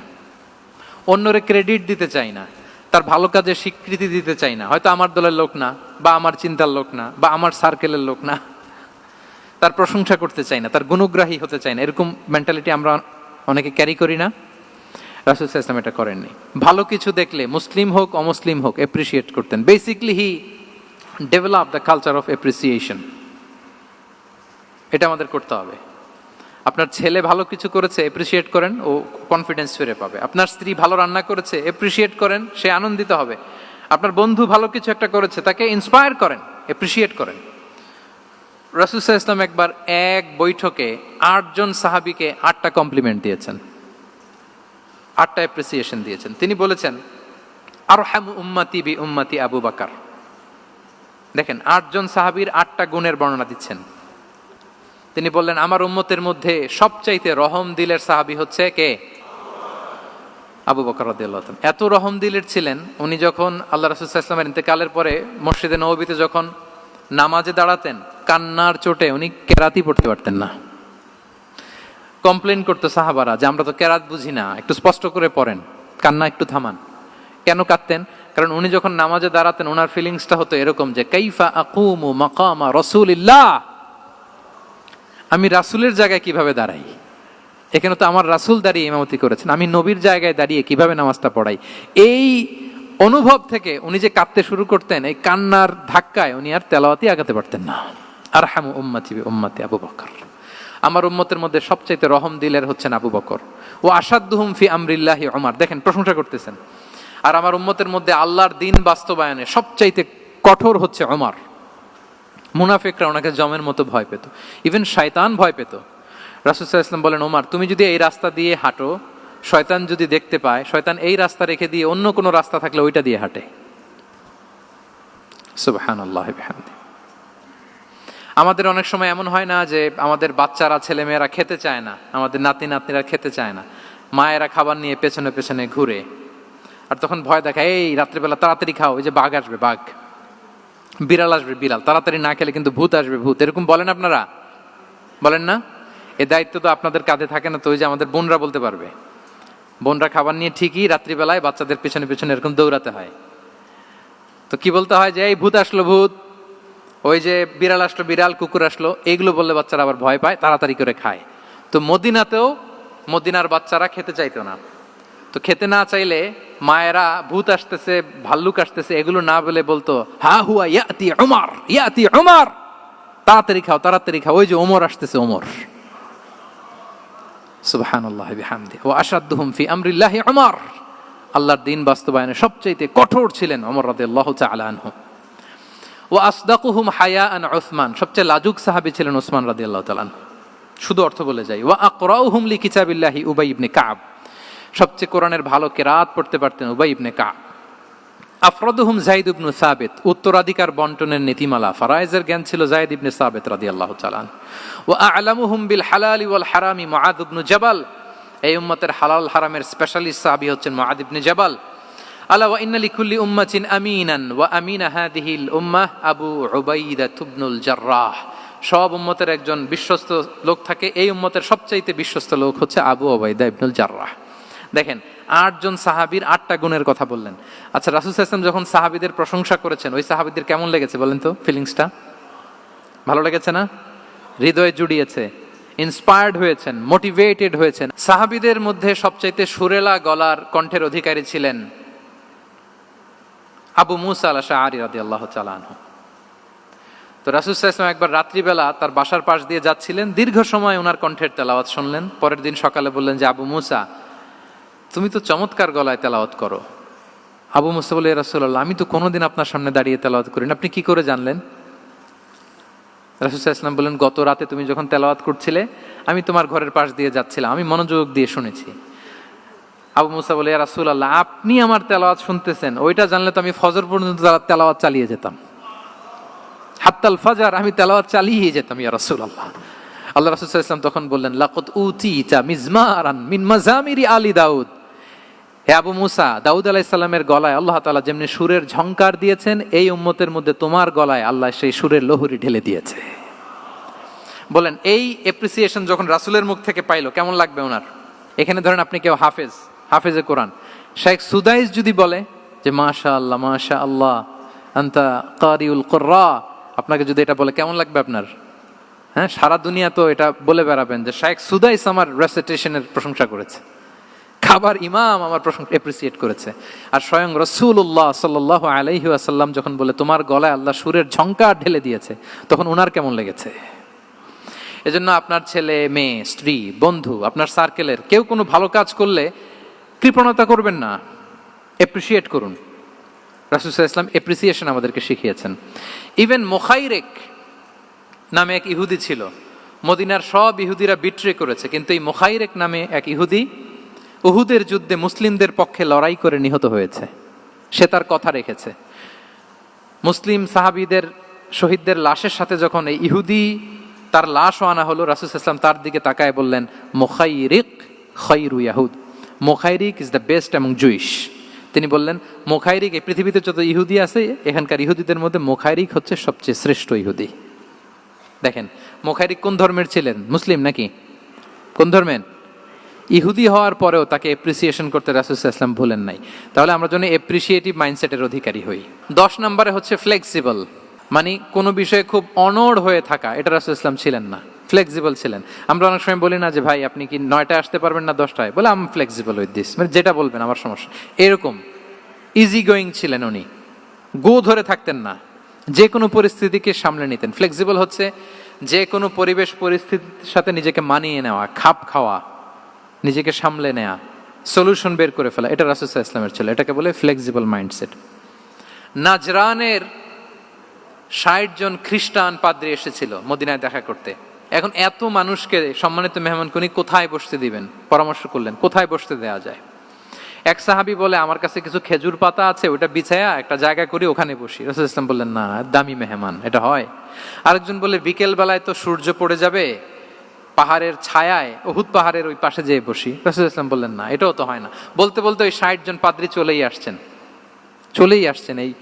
অন্যরে ক্রেডিট দিতে চাই না, তার ভালো কাজের স্বীকৃতি দিতে চাই না। হয়তো আমার দলের লোক না, বা আমার চিন্তার লোক না, বা আমার সার্কেলের লোক না, তার প্রশংসা করতে চাই না, তার গুণগ্রাহী হতে চাই না। এরকম মেন্টালিটি আমরা অনেকে ক্যারি করি না? রাসূল সাল্লাল্লাহু আলাইহি ওয়াসাল্লাম এটা করেননি। ভালো কিছু দেখলে মুসলিম হোক অমুসলিম হোক অ্যাপ্রিশিয়েট করতেন। Basically he develop the culture of appreciation. এটা আমাদের করতে হবে। আপনার ছেলে ভালো কিছু করেছে, অ্যাপ্রিশিয়েট করেন, ও কনফিডেন্স ফিরে পাবে। আপনার স্ত্রী ভালো রান্না করেছে, অ্যাপ্রিশিয়েট করেন, সে আনন্দিত হবে। আপনার বন্ধু ভালো কিছু একটা করেছে, তাকে ইন্সপায়ার করেন, অ্যাপ্রিশিয়েট করেন। রাসূল সাল্লাল্লাহু আলাইহি ওয়াসাল্লাম একবার এক বৈঠকে 8 জন সাহাবীকে 8টা কমপ্লিমেন্ট দিয়েছেন। 8টা অ্যাপ্রিসিয়েশন দিয়েছেন। তিনি বলেছেন আরহামু উম্মতি বি উম্মতি আবু বকর। দেখেন 8 জন সাহাবীর 8টা গুণের বর্ণনা দিচ্ছেন। তিনি বললেন আমার উম্মতের মধ্যে সবচাইতে রহম দিলের সাহাবী হচ্ছে কে? আবু বকর রাদিয়াল্লাহু তাআলা। এত রহম দিলের ছিলেন, উনি যখন আল্লাহ রাসূল সাল্লাল্লাহু আলাইহি ওয়াসাল্লামের ইন্তেকালের পরে মসজিদে নববীতে যখন নামাজে দাঁড়াতেন, কান্নার চোটে উনি কেরাতই পড়তে পারতেন না। কমপ্লেন করতো সাহাবারা যে আমরা তো কেরাত বুঝি না, একটু স্পষ্ট করে পড়েন, কান্না একটু থামান। কেন কাঁদতেন? কারণ উনি যখন নামাজে দাঁড়াতেন ওনার ফিলিংসটা হতো এরকম যে কাইফা আকুমু মাকামা রাসূলিল্লাহ, আমি রাসূলের জায়গায় কিভাবে দাঁড়াই? এখানে তো আমার রাসূল দাঁড়িয়ে ইমামতি করেছেন, আমি নবীর জায়গায় দাঁড়িয়ে কিভাবে নামাজটা পড়াই? এই অনুভব থেকে উনি যে কাঁদতে শুরু করতেন, এই কান্নার ধাক্কায় উনি আর তেলাওয়াতই আগাতে পারতেন না। আরহামু উম্মতি বি উম্মতি আবু বকর। আমার উম্মতের মধ্যে সবচাইতে রহম দিলের হচ্ছেন আবু বকর। ও আসাদ্দুহুম ফি আমরিল্লাহি উমর। দেখেন প্রশংসা করতেছেন। আর আমার উম্মতের মধ্যে আল্লাহর দ্বীন বাস্তবায়নে সবচাইতে কঠোর হচ্ছে ওমর। মুনাফিকরা ওনাকে জমের মতো ভয় পেত, ইভেন শয়তান ভয় পেত। রাসূল সাল্লাল্লাহু আলাইহি ওয়াসাল্লাম বলেন ওমর, তুমি যদি এই রাস্তা দিয়ে হাঁটো, শয়তান যদি দেখতে পায়, শয়তান এই রাস্তা রেখে দিয়ে অন্য কোনো রাস্তা থাকলে ওইটা দিয়ে হাঁটে। সুবহানাল্লাহি বিহামদিহি। আমাদের অনেক সময় এমন হয় না যে আমাদের বাচ্চারা, ছেলেমেয়েরা খেতে চায় না, আমাদের নাতি নাতনিরা খেতে চায় না, মায়েরা খাবার নিয়ে পেছনে পেছনে ঘুরে, আর তখন ভয় দেখায় এই রাত্রিবেলা তাড়াতাড়ি খাও, ওই যে বাঘ আসবে বাঘ, বিড়াল আসবে বিড়াল, তাড়াতাড়ি না খেলে কিন্তু ভূত আসবে ভূত। এরকম বলেন আপনারা? বলেন না? এই দায়িত্ব তো আপনাদের কাঁধে থাকে না? তো ওই যে আমাদের বোনরা বলতে পারবে, বোনরা খাবার নিয়ে ঠিকই রাত্রিবেলায় বাচ্চাদের পেছনে পেছনে এরকম দৌড়াতে হয়। তো কি বলতে হয় যে এই ভূত আসলো ভূত, ওই যে বিড়াল আসলো বিড়াল, কুকুর আসলো, এইগুলো বললে বাচ্চারা আবার ভয় পায়, তাড়াতাড়ি করে খায়। তো মদিনাতেও মদিনার বাচ্চারা খেতে চাইতো না। তো খেতে না চাইলে মায়েরা ভূত আসতেছে, ভাল্লুক আসতেছে এগুলো না বলে বলতো হা হুয়া ইয়াতি উমর, ইয়াতি উমর, তাড়াতাড়ি খাও তাড়াতাড়ি খাও, ওই যে ওমর আসতেছে ওমর। সুবহানাল্লাহি বিহামদিহি। ওয়া আশাদ্দুহুম ফি আমরিল্লাহি উমর। আল্লাহর দ্বীন বাস্তবায়নে সবচেয়ে কঠোর ছিলেন ওমর রাদিয়াল্লাহু তাআলা আনহু। ওয়া আসদাকুহুম হায়াআন উসমান। সবচেয়ে লাজুক সাহাবী ছিলেন উসমান রাদিয়াল্লাহু তাআলা আনহু। শুধু অর্থ বলে যাই। ওয়া আকরাউহুম লিকিতাবিল্লাহি উবাই ইবনে কাব। সবচেয়ে কোরআনের ভালো কেরাত পড়তে পারতেন উবাই ইবনে কাব। আফরাদুহুম যায়েদ ইবনে সাবিত। উত্তরাধিকার বন্টনের নীতিমালা, ফারায়েজের জ্ঞান ছিল যায়েদ ইবনে সাবিত রাদিয়াল্লাহু তাআলা আনহু। ওয়া আ'লামুহুম বিল হালালি ওয়াল হারামি মুআদ ইবনে জাবাল। এই উম্মতের হালাল হারামের স্পেশালিস্ট সাহাবী হচ্ছেন মুআদ ইবনে জাবাল। আলা ওয়া ইন্না লিকুল্লি উম্মাতিন আমিনান ওয়া আমিনা হাদিহিল উম্মাহ আবু উবাইদা ইবনুল জাররাহ। সব উম্মতের একজন বিশ্বস্ত লোক থাকে, এই উম্মতের সবচাইতে বিশ্বস্ত লোক হচ্ছে আবু উবাইদা ইবনুল জাররাহ। দেখেন 8 জন সাহাবীর 8টা গুণের কথা বললেন। আচ্ছা, রাসূল সাল্লাল্লাহু আলাইহি ওয়াসাল্লাম যখন সাহাবীদের প্রশংসা করেছেন, ওই সাহাবীদের কেমন লেগেছে বলেন তো? ফিলিংসটা ভালো লেগেছে না? হৃদয়ে জুড়িয়েছে, ইন্সপায়ার্ড হয়েছেন, মোটিভেটেড হয়েছেন। সাহাবীদের মধ্যে সবচাইতে সুরেলা গলার কণ্ঠের অধিকারী ছিলেন আবু মুসা আল-আশআরী রাদিয়াল্লাহু তাআলা আনহু। তো রাসূল সাল্লাল্লাহু আলাইহি ওয়াসাল্লাম একবার রাত্রিবেলা তার বাসার পাশ দিয়ে যাচ্ছিলেন, দীর্ঘ সময় ওনার কণ্ঠের তেলাওয়াত শুনলেন। পরের দিন সকালে বললেন যে আবু মুসা, তুমি তো চমৎকার গলায় তেলাওয়াত করো। আবু মুসা বলে, ইয়া রাসূলুল্লাহ, আমি তো কোনোদিন আপনার সামনে দাঁড়িয়ে তেলাওয়াত করি না, আপনি কি করে জানলেন? রাসূল সাল্লাল্লাহু আলাইহি ওয়াসাল্লাম বললেন, গত রাতে তুমি যখন তেলাওয়াত করছিলে, আমি তোমার ঘরের পাশ দিয়ে যাচ্ছিলাম, আমি মনোযোগ দিয়ে শুনেছি। আবু মুসা বলে, ইয়া রাসূলুল্লাহ, আপনি আমার তেলাওয়াত শুনতেছেন, ওইটা জানলে তো আমি ফজর পর্যন্ত তেলাওয়াত চালিয়ে যেতাম, হাত্তাল ফাজর আমি তেলাওয়াত চালিয়ে যেতাম ইয়া রাসূলুল্লাহ। আল্লাহ রাসূল সাল্লাল্লাহু আলাইহি ওয়াসাল্লাম তখন বললেন, লাকাদ উতিতা মিজমারান মিন মাজামিরি আলি দাউদ। হে আবু মুসা, দাউদ আলাইহিস সালামের গলায় আল্লাহ তাআলা যেমনি সুরের ঝংকার দিয়েছেন, এই উম্মতের মধ্যে তোমার গলায় আল্লাহ সেই সুরের লহরী ঢেলে দিয়েছে। বলেন এই অ্যাপ্রিসিয়েশন যখন রাসূলের মুখ থেকে পাইলো কেমন লাগবে ওনার? এখানে ধরেন আপনি কেউ হাফেজে কোরআন শেখ সুদাইস যদি বলে যে মাশাআল্লাহ মাশাআল্লাহ আনতা কারিউল কুররা, আপনাকে যদি এটা বলে কেমন লাগবে আপনার? হ্যাঁ, সারা দুনিয়া তো এটা বলে বেড়াবেন যে শেখ সুদাইস আমার রেসিটেশনের প্রশংসা করেছে, খাবার ইমাম আমার প্রশংসা অ্যাপ্রিসিয়েট করেছে। আর স্বয়ং রাসূলুল্লাহ সাল্লাল্লাহু আলাইহি ওয়াসাল্লাম যখন বলে তোমার গলায় আল্লাহ সুরের ঝংকার ঢেলে দিয়েছে, তখন ওনার কেমন লেগেছে? এজন্য আপনার ছেলে মেয়ে, স্ত্রী, বন্ধু, আপনার সার্কেলের কেউ কোনো ভালো কাজ করলে কৃপণতা করবেন না, অ্যাপ্রিসিয়েট করুন। রাসূল সাল্লাল্লাহু আলাইহি ওয়াসাল্লাম অ্যাপ্রিসিয়েশন আমাদেরকে শিখিয়েছেন। ইভেন মুখাইরেক নামে এক ইহুদি ছিল, মদিনার সব ইহুদিরা বিট্রে করেছে, কিন্তু এই মুখাইরেক নামে এক ইহুদি উহুদের যুদ্ধে মুসলিমদের পক্ষে লড়াই করে নিহত হয়েছে, সে তার কথা রেখেছে। মুসলিম সাহাবীদের শহীদদের লাশের সাথে যখন এই ইহুদি তার লাশও আনা হলো, রাসূল সাল্লাল্লাহু আলাইহি ওয়াসাল্লাম তার দিকে তাকায় বললেন, মুখাইরিক খায়রু ইয়াহুদ, Mukhayriq is the best among Jewish. তিনি বললেন মুখাইরিক, এই পৃথিবীতে যত ইহুদি আছে এখানকার ইহুদিদের মধ্যে মুখাইরিক হচ্ছে সবচেয়ে শ্রেষ্ঠ ইহুদি। দেখেন মুখাইরিক কোন ধর্মের ছিলেন? মুসলিম নাকি? কোন ধর্মের? ইহুদি হওয়ার পরেও তাকে এপ্রিসিয়েশন করতে রাসূল সাল্লাল্লাহু আলাইহি ওয়াসাল্লাম ভুলেন নাই। তাহলে আমরা যেন এপ্রিসিয়েটিভ মাইন্ডসেটের অধিকারী হই। 10 নম্বরে হচ্ছে ফ্লেক্সিবল, মানে কোনো বিষয়ে খুব অনড় হয়ে থাকা, এটা রাসূল ইসলাম ছিলেন না, ফ্লেক্সিবল ছিলেন। আমরা অনেক সময় বলি না যে ভাই আপনি কি 9টায় আসতে পারবেন না 10টায়, বলে আম ফ্লেক্সিবল উইথ দিস, মানে যেটা বলবেন আমার সমস্যা, এরকম ইজি গোয়িং ছিলেন উনি, গো ধরে থাকতেন না, যে কোনো পরিস্থিতিকে সামলে নিতেন। ফ্লেক্সিবল হচ্ছে যে কোনো পরিবেশ পরিস্থিতির সাথে নিজেকে মানিয়ে নেওয়া, খাপ খাওয়া, নিজেকে সামলে নেওয়া, সলিউশন বের করে ফেলা, এটা রাসূল সাল্লাল্লাহু আলাইহি ওয়াসাল্লামের ছিল, এটাকে বলে ফ্লেক্সিবল মাইন্ডসেট। নাজরানের 60 জন খ্রিস্টান পাদ্রী এসেছিল মদিনায় দেখা করতে। এখন এত মানুষকে সম্মানিত মেহমান উনি কোথায় বসতে দিবেন, পরামর্শ করলেন কোথায় বসতে দেওয়া যায়। এক সাহাবী বলে আমার কাছে কিছু খেজুর পাতা আছে, ওটা বিছায়া একটা জায়গা করি ওখানে বসি। রাসূল ইসলাম বললেন না, দামি মেহমান, এটা হয়। আরেকজন বলে বিকেল বেলায় তো সূর্য পড়ে যাবে, পাহাড়ের ছায়ায় উহুদ পাহাড়ের ওই পাশে যেয়ে বসি। রাসূল ইসলাম বললেন না, এটাও তো হয় না। বলতে বলতে ওই 60 জন পাদ্রী চলেই আসছেন এই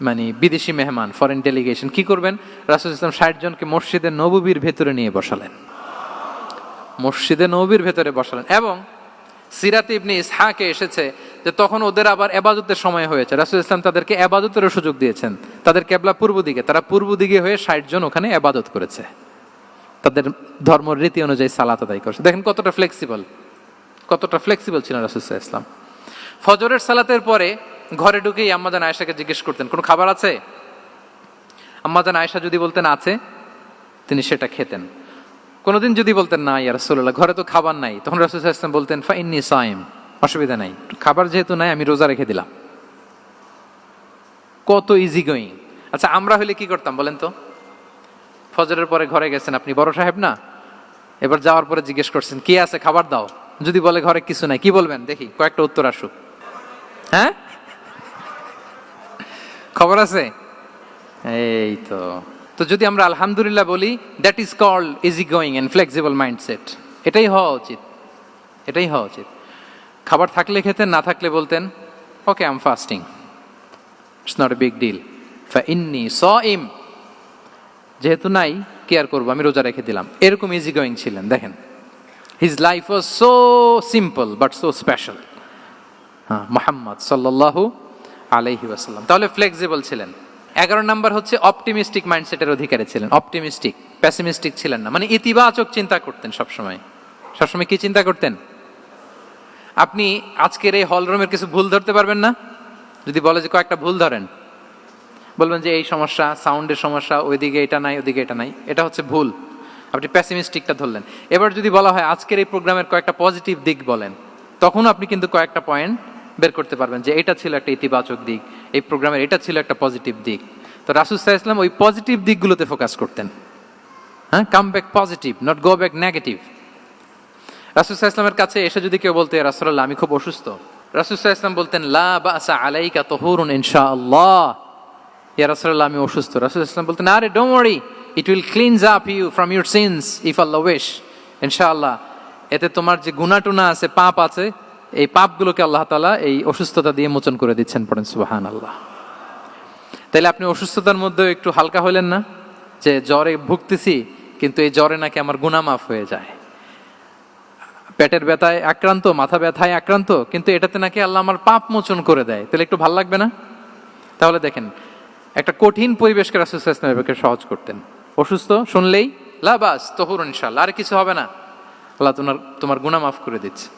মানে বিদেশি মেহমান, ফরেন ডেলিগেশন। কি করবেন? রাসূল ইসলাম 60 জনকে মসজিদে নববীর ভেতরে নিয়ে বসালেন, মসজিদে নববীর ভেতরে বসালেন। এবং সিরাতে ইবনে ইসহাকে এসেছে যে তখন ওদের আবার ইবাদতের সময় হয়েছে, রাসূল ইসলাম তাদেরকে ইবাদতেরও সুযোগ দিয়েছেন। তাদের কিবলা পূর্ব দিকে, তারা পূর্ব দিকে হয়ে 60 জন ওখানে ইবাদত করেছে, তাদের ধর্ম রীতি অনুযায়ী সালাত আদায় করেছে। দেখেন কতটা ফ্লেক্সিবল ছিলেন রাসূল সাল্লাল্লাহু আলাইহি ওয়াসাল্লাম। ফজরের সালাতের পরে ঘরে ঢুকেই আম্মাজান আয়েশাকে জিজ্ঞেস করতেন কোনো খাবার আছে? আম্মাজান আয়েশা যদি বলতেন আছে, তিনি সেটা খেতেন। কোনোদিন যদি বলতেন না ইয়া রাসূলুল্লাহ ঘরে তো খাবার নাই, তখন রাসূল সাল্লাল্লাহু আলাইহি ওয়াসাল্লাম বলতেন ফা ইন্নী সাইম, অসুবিধা নাই, খাবার যেহেতু নাই আমি রোজা রেখে দিলাম। কত ইজি গোয়িং। আচ্ছা আমরা হলে কি করতাম বলেন তো? ফজরের পরে ঘরে গেছেন, আপনি বড় সাহেব না, এবার যাওয়ার পরে জিজ্ঞেস করছেন কি আছে খাবার দাও, যদি বলে ঘরে কিছু নাই, কি বলবেন দেখি, কয়েকটা উত্তর আসুক। হ্যাঁ, খবর আছে? এই তো যদি আমরা আলহামদুলিল্লাহ বলি, that is called easy going and flexible mindset. এটাই হওয়া উচিত। খাবার থাকলে খেতেন, না থাকলে বলতেন okay I am fasting, it's not a big deal, ফা ইন্নী সাইম, যেহেতু নাই কি আর করবো, আমি রোজা রেখে দিলাম। এরকম ইজি গোয়িং ছিলেন। দেখেন his life was so simple but so special. Muhammad সাল্লাল্লাহু আলাইহি ওয়াসাল্লাম তাহলে ফ্লেক্সিবল ছিলেন। 11 নম্বর হচ্ছে অপটিমিস্টিক মাইন্ডসেটের অধিকারী ছিলেন। অপটিমিস্টিক, প্যাসিমিস্টিক ছিলেন না, মানে ইতিবাচক চিন্তা করতেন সবসময়। কি চিন্তা করতেন? আপনি আজকের এই হলরুমের কিছু ভুল ধরতে পারবেন না? যদি বলে যে কয়েকটা ভুল ধরেন, বলবেন যে এই সমস্যা, সাউন্ডের সমস্যা, ওইদিকে এটা নাই, ওইদিকে এটা নাই, এটা হচ্ছে ভুল। আপনি প্যাসিমিস্টিকটা ধরলেন। এবার যদি বলা হয় আজকের এই প্রোগ্রামের কয়েকটা পজিটিভ দিক বলেন, তখন আপনি কিন্তু কয়েকটা পয়েন্ট বের করতে পারবেন যে এটা ছিল একটা ইতিবাচক দিক, এই প্রোগ্রামের এটা ছিল একটা পজিটিভ দিক। তো রাসূল সাল্লাল্লাহু আলাইহি ওয়াসাল্লাম ওই পজিটিভ দিকগুলোতে ফোকাস করতেন। Come back positive, not go back negative. রাসূল সাল্লাল্লাহু আলাইহি ওয়াসাল্লামের কাছে এসে যদি কেউ বলতে ইয়া রাসূলুল্লাহ আমি খুব অসুস্থ, রাসূল সাল্লাল্লাহু আলাইহি ওয়াসাল্লাম বলতেন লা বাসা আলাইকা তুহুরুন ইনশাআল্লাহ, ইয়া রাসূলুল্লাহ আমি অসুস্থ। রাসূল সাল্লাল্লাহু আলাইহি ওয়াসাল্লাম বলতেন আরে don't worry, it will cleanse up you from your sins if Allah wish, ইনশাআল্লাহ এতে তোমার যে গুনাহ টুনা আছে, পাপ আছে, এই পাপগুলোকে আল্লাহ তাআলা এই অসুস্থতা দিয়ে মোচন করে দিচ্ছেন। পড়েন সুবহানাল্লাহ। তাইলে আপনি অসুস্থতার মধ্যে একটু হালকা হলেন না, যে জ্বরে ভুগতেছি কিন্তু এই জ্বরে নাকি আমার গুনাহ মাফ হয়ে যায়। পেটের ব্যথায় আক্রান্ত, মাথা ব্যথায় আক্রান্ত, কিন্তু এটাতে নাকি আল্লাহ আমার পাপ মোচন করে দেয়, তাহলে একটু ভাল লাগবে না? তাহলে দেখেন একটা কঠিন পরিবেশকে রাসূল সাল্লাল্লাহু আলাইহি ওয়াসাল্লাম সহজ করতেন। অসুস্থ শুনলেই লা বাস তুহুরুন ইনশাআল্লাহ, আর কিছু হবে না, আল্লাহ তোমার গুনাহ মাফ করে দিচ্ছে।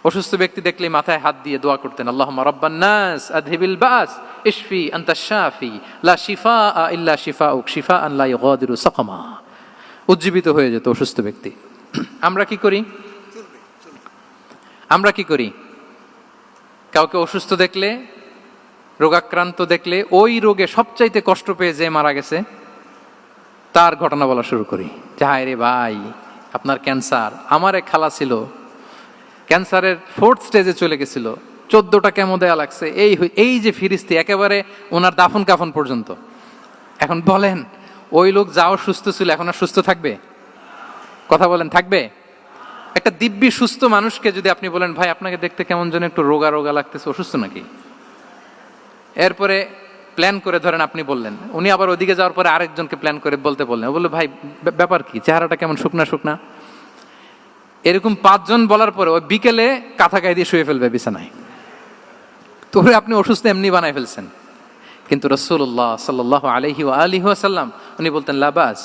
অসুস্থ ব্যক্তি দেখলেই মাথায় হাত দিয়ে দোয়া করতেন আল্লাহুম্মা রাব্বান নাস আযহিবিল বাস ইশফি আনতাশ শাফি লা শিফা ইল্লা শিফাউক শিফাআন লা ইউগাদিরু সাকামা। উজ্জীবিত হয়ে যেত অসুস্থ ব্যক্তি। আমরা কি করি? কাউকে অসুস্থ দেখলে, রোগাক্রান্ত দেখলে, ওই রোগে সবচাইতে কষ্ট পেয়ে যে মারা গেছে তার ঘটনা বলা শুরু করি যে হায় রে ভাই আপনার ক্যান্সার, আমার এক খালা ছিল ক্যান্সারের 4th স্টেজে চলে গেছিল, 14টা কেমো দেয়া লাগছে, এই যে ফিরিস্তি একেবারে ওনার দাফন কাফন পর্যন্ত। এখন বলেন ওই লোক যাও সুস্থ ছিল, এখন আর সুস্থ থাকবে? কথা বলেন, থাকবে? একটা দিব্যি সুস্থ মানুষকে যদি আপনি বলেন ভাই আপনাকে দেখতে কেমন যেন একটু রোগা রোগা লাগতেছে, অসুস্থ নাকি? এরপরে প্ল্যান করে ধরেন আপনি বললেন, উনি আবার ওদিকে যাওয়ার পরে আরেকজনকে প্ল্যান করে বলতে বললেন, ও বললো ভাই ব্যাপার কি, চেহারাটা কেমন শুকনা শুকনা। এরকম 5 জন বলার পরে ওই বিকেলে কাঁথা গায়ে দিয়ে শুয়ে ফেলবে বিছানায়। তো আপনি অসুস্থ এমনি বানায় ফেলছেন। কিন্তু রাসূলুল্লাহ সাল্লাল্লাহু আলাইহি ওয়া আলিহি ওয়াসাল্লাম উনি বলতেন লাবাস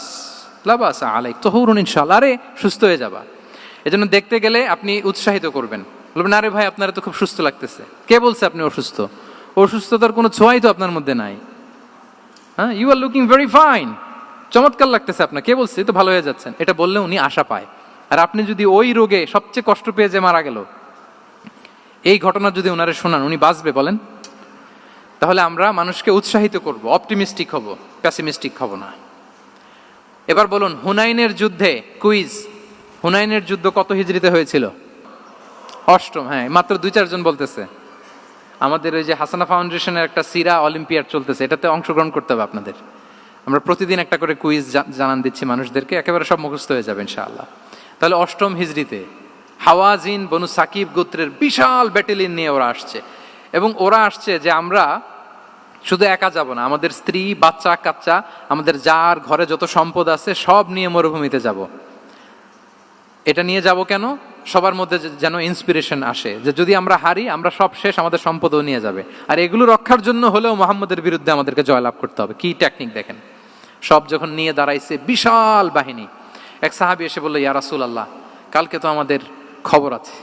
লাবাস আলাইক তাহুরুন ইনশাআল্লাহ, আরে সুস্থ হয়ে যাবা। এজন্য দেখতে গেলে আপনি উৎসাহিত করবেন, বলবেন আরে ভাই আপনারা তো খুব সুস্থ লাগতেছে। কে বলছে আপনি অসুস্থ? অসুস্থতার কোনো ছোঁয়াই তো আপনার মধ্যে নাই। হ্যাঁ, you are looking very fine, চমৎকার লাগতেছে আপনার, কে বলছে? তো ভালো হয়ে যাচ্ছেন। এটা বললে উনি আশা পায়। আর আপনি যদি ওই রোগে সবচেয়ে কষ্ট পেয়ে যে মারা গেল, এই ঘটনা যদি ওনারে শোনান, উনি বাঁচবে বলেন? তাহলে আমরা মানুষকে উৎসাহিত করব, অপটিমিস্টিক হব, প্যাসিমিস্টিক হব না। এবার বলুন হুনাইনের যুদ্ধে, কুইজ, হুনাইনের যুদ্ধ কত হিজরিতে হয়েছিল? 8ম। হ্যাঁ, মাত্র 2-4 জন বলতেছে। আমাদের ওই যে হাসানা ফাউন্ডেশনের একটা সিরা অলিম্পিয়াড চলতেছে, এটাতে অংশগ্রহণ করতে হবে আপনাদের। আমরা প্রতিদিন একটা করে কুইজ জানান দিচ্ছি মানুষদেরকে, একেবারে সব মুখস্থ হয়ে যাবে ইনশাআল্লাহ। তাহলে 8ম হিজরিতে হাওয়াজিন বনু সাকিব গোত্রের বিশাল ব্যাটালিয়ন নিয়ে ওরা আসছে, এবং ওরা আসছে যে আমরা শুধু একা যাব না, আমাদের স্ত্রী বাচ্চা কাচ্চা, আমাদের যার ঘরে যত সম্পদ আছে সব নিয়ে মরুভূমিতে যাব। এটা নিয়ে যাব কেন? সবার মধ্যে যেন ইন্সপিরেশন আসে যে যদি আমরা হারি আমরা সব শেষ, আমাদের সম্পদও নিয়ে যাবে। আর এগুলো রক্ষার জন্য হলেও মুহাম্মদের বিরুদ্ধে আমাদেরকে জয়লাভ করতে হবে। কি টেকনিক দেখেন। সব যখন নিয়ে দাঁড়াইছে বিশাল বাহিনী, এক সাহাবী এসে বলল ইয়া রাসূলুল্লাহ, কালকে তো আমাদের খবর আছে,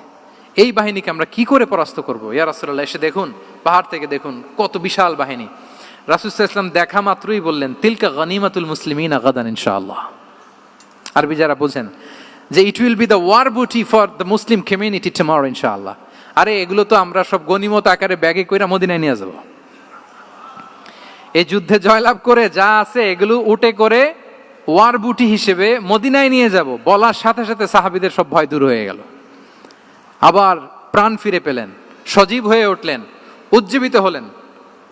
এই বাহিনীকে আমরা কি করে পরাস্ত করব? ইয়া রাসূলুল্লাহ, এসে দেখুন, পাহাড় থেকে দেখুন কত বিশাল বাহিনী। রাসূল সাল্লাল্লাহু আলাইহি ওয়াসাল্লাম দেখা মাত্রই বললেন তিলকা গনিমাতুল মুসলিমিনা গাদান ইনশাআল্লাহ। আরবি যারা বুঝেন যে it will be the war booty for the Muslim community tomorrow ইনশাআল্লাহ। আরে এগুলো তো আমরা সব গনিমত আকারে ব্যাগে কইরা মদিনায় নিয়ে যাব। এই যুদ্ধে জয়লাভ করে যা আছে এগুলো উটে করে ওয়ার বুটি হিসেবে মদিনায় নিয়ে যাব। বলার সাথে সাথে সাহাবীদের সব ভয় দূর হয়ে গেল, আবার প্রাণ ফিরে পেলেন, সজীব হয়ে উঠলেন,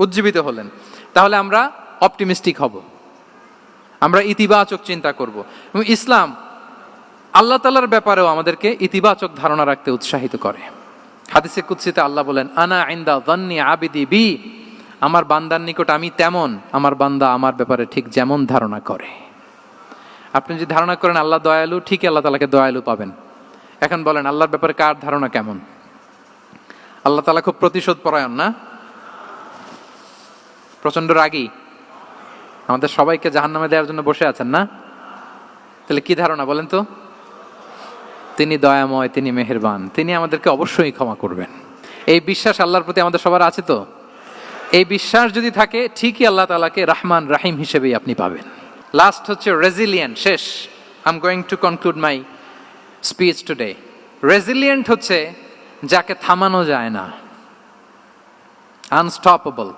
উজ্জীবিত হলেন। তাহলে আমরা অপটিমিস্টিক হব, আমরা ইতিবাচক চিন্তা করব। এবং ইসলাম আল্লাহ তাআলার ব্যাপারেও আমাদেরকে ইতিবাচক ধারণা রাখতে উৎসাহিত করে। হাদিসে কুদসিতে আল্লাহ বলেন আনা ইনদা যান্নি আবিদি বি, আমার বান্দার নিকট আমি তেমন, আমার বান্দা আমার ব্যাপারে ঠিক যেমন ধারণা করে। আপনি যদি ধারণা করেন আল্লাহ দয়ালু, ঠিক আল্লাহ তাআলাকে দয়ালু পাবেন। এখন বলেন আল্লাহর ব্যাপারে কার ধারণা কেমন? আল্লাহ তাআলা খুব প্রতিশোধ পরায়ণ না? প্রচন্ড রাগী, আমাদের সবাইকে জাহান্নামে দেওয়ার জন্য বসে আছেন না? তাহলে কি ধারণা বলেন তো? তিনি দয়াময়, তিনি মেহেরবান, তিনি আমাদেরকে অবশ্যই ক্ষমা করবেন। এই বিশ্বাস আল্লাহর প্রতি আমাদের সবার আছে তো? এই বিশ্বাস যদি থাকে ঠিকই আল্লাহ তাআলাকে রহমান রাহিম হিসেবেই আপনি পাবেন। লাস্ট হচ্ছে রেজিলিয়েন্ট। শেষ, I am going to conclude my speech today. Resilient হচ্ছে যাকে থামানো যায় না, আনস্টপেবল।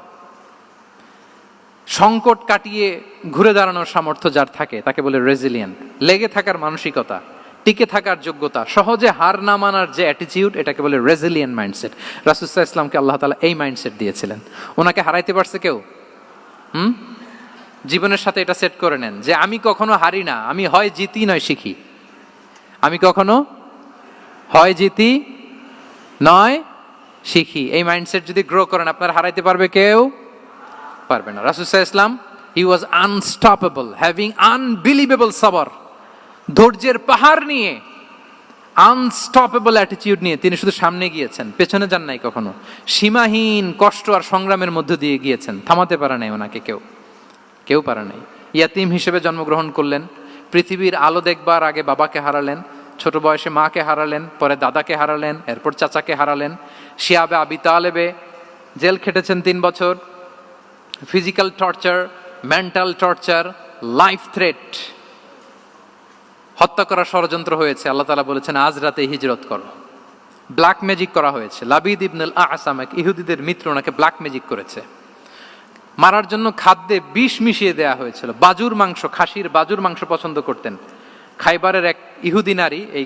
সংকট কাটিয়ে ঘুরে দাঁড়ানোর সামর্থ্য যার থাকে তাকে বলে রেজিলিয়েন্ট। লেগে থাকার মানসিকতা, টিকে থাকার যোগ্যতা, সহজে হার না মানার যে অ্যাটিটিউড, এটাকে বলে রেজিলিয়েন্ট মাইন্ডসেট। রাসূল সাল্লাল্লাহু আলাইহি ওয়াসাল্লামকে আল্লাহ তাআলা এই মাইন্ডসেট দিয়েছিলেন। ওনাকে হারাইতে পারছে কেউ? জীবনের সাথে এটা সেট করে নেন যে আমি কখনো হারি না, আমি হয় জিতি নয় শিখি। আমি কখনো হয় জিতি নয় শিখি। এই মাইন্ডসেট যদি গ্রো করেন আপনার হারাইতে পারবে কেউ? পারবে না। রাসূল সাল্লাল্লাহু আলাইহি ওয়াসাল্লাম he was unstoppable, having unbelievable সাবর। ধৈর্যের পাহাড় নিয়ে, আনস্টপেবল অ্যাটিটিউড নিয়ে তিনি শুধু সামনে গিয়েছেন, পেছনে যান নাই কখনো। সীমাহীন কষ্ট আর সংগ্রামের মধ্য দিয়ে গিয়েছেন, থামাতে পারে নাই ওনাকে কেউ পারে নাই। ইয়াতিম হিসেবে জন্মগ্রহণ করলেন, পৃথিবীর আলো দেখবার আগে বাবাকে হারালেন, ছোট বয়সে মাকে হারালেন, পরে দাদাকে হারালেন, এরপর চাচাকে হারালেন। শিয়াবে আবি তালেবে জেল খেটেছেন 3 বছর। Physical torture, mental torture, life threat, হত্যা করার ষড়যন্ত্র হয়েছে। আল্লাহ তাআলা বলেছেন আজ রাতে হিজরত করো। ব্ল্যাক ম্যাজিক করা হয়েছে। লাবিদ ইবনুল আসাম, এক ইহুদিদের মিত্র, ওনাকে ব্ল্যাক ম্যাজিক করেছে। মারার জন্য খাদ্যে বিষ মিশিয়ে দেয়া হয়েছিল। বাজুর মাংস, খাসির বাজুর মাংস পছন্দ করতেন। খাইবারের এক ইহুদি নারী এই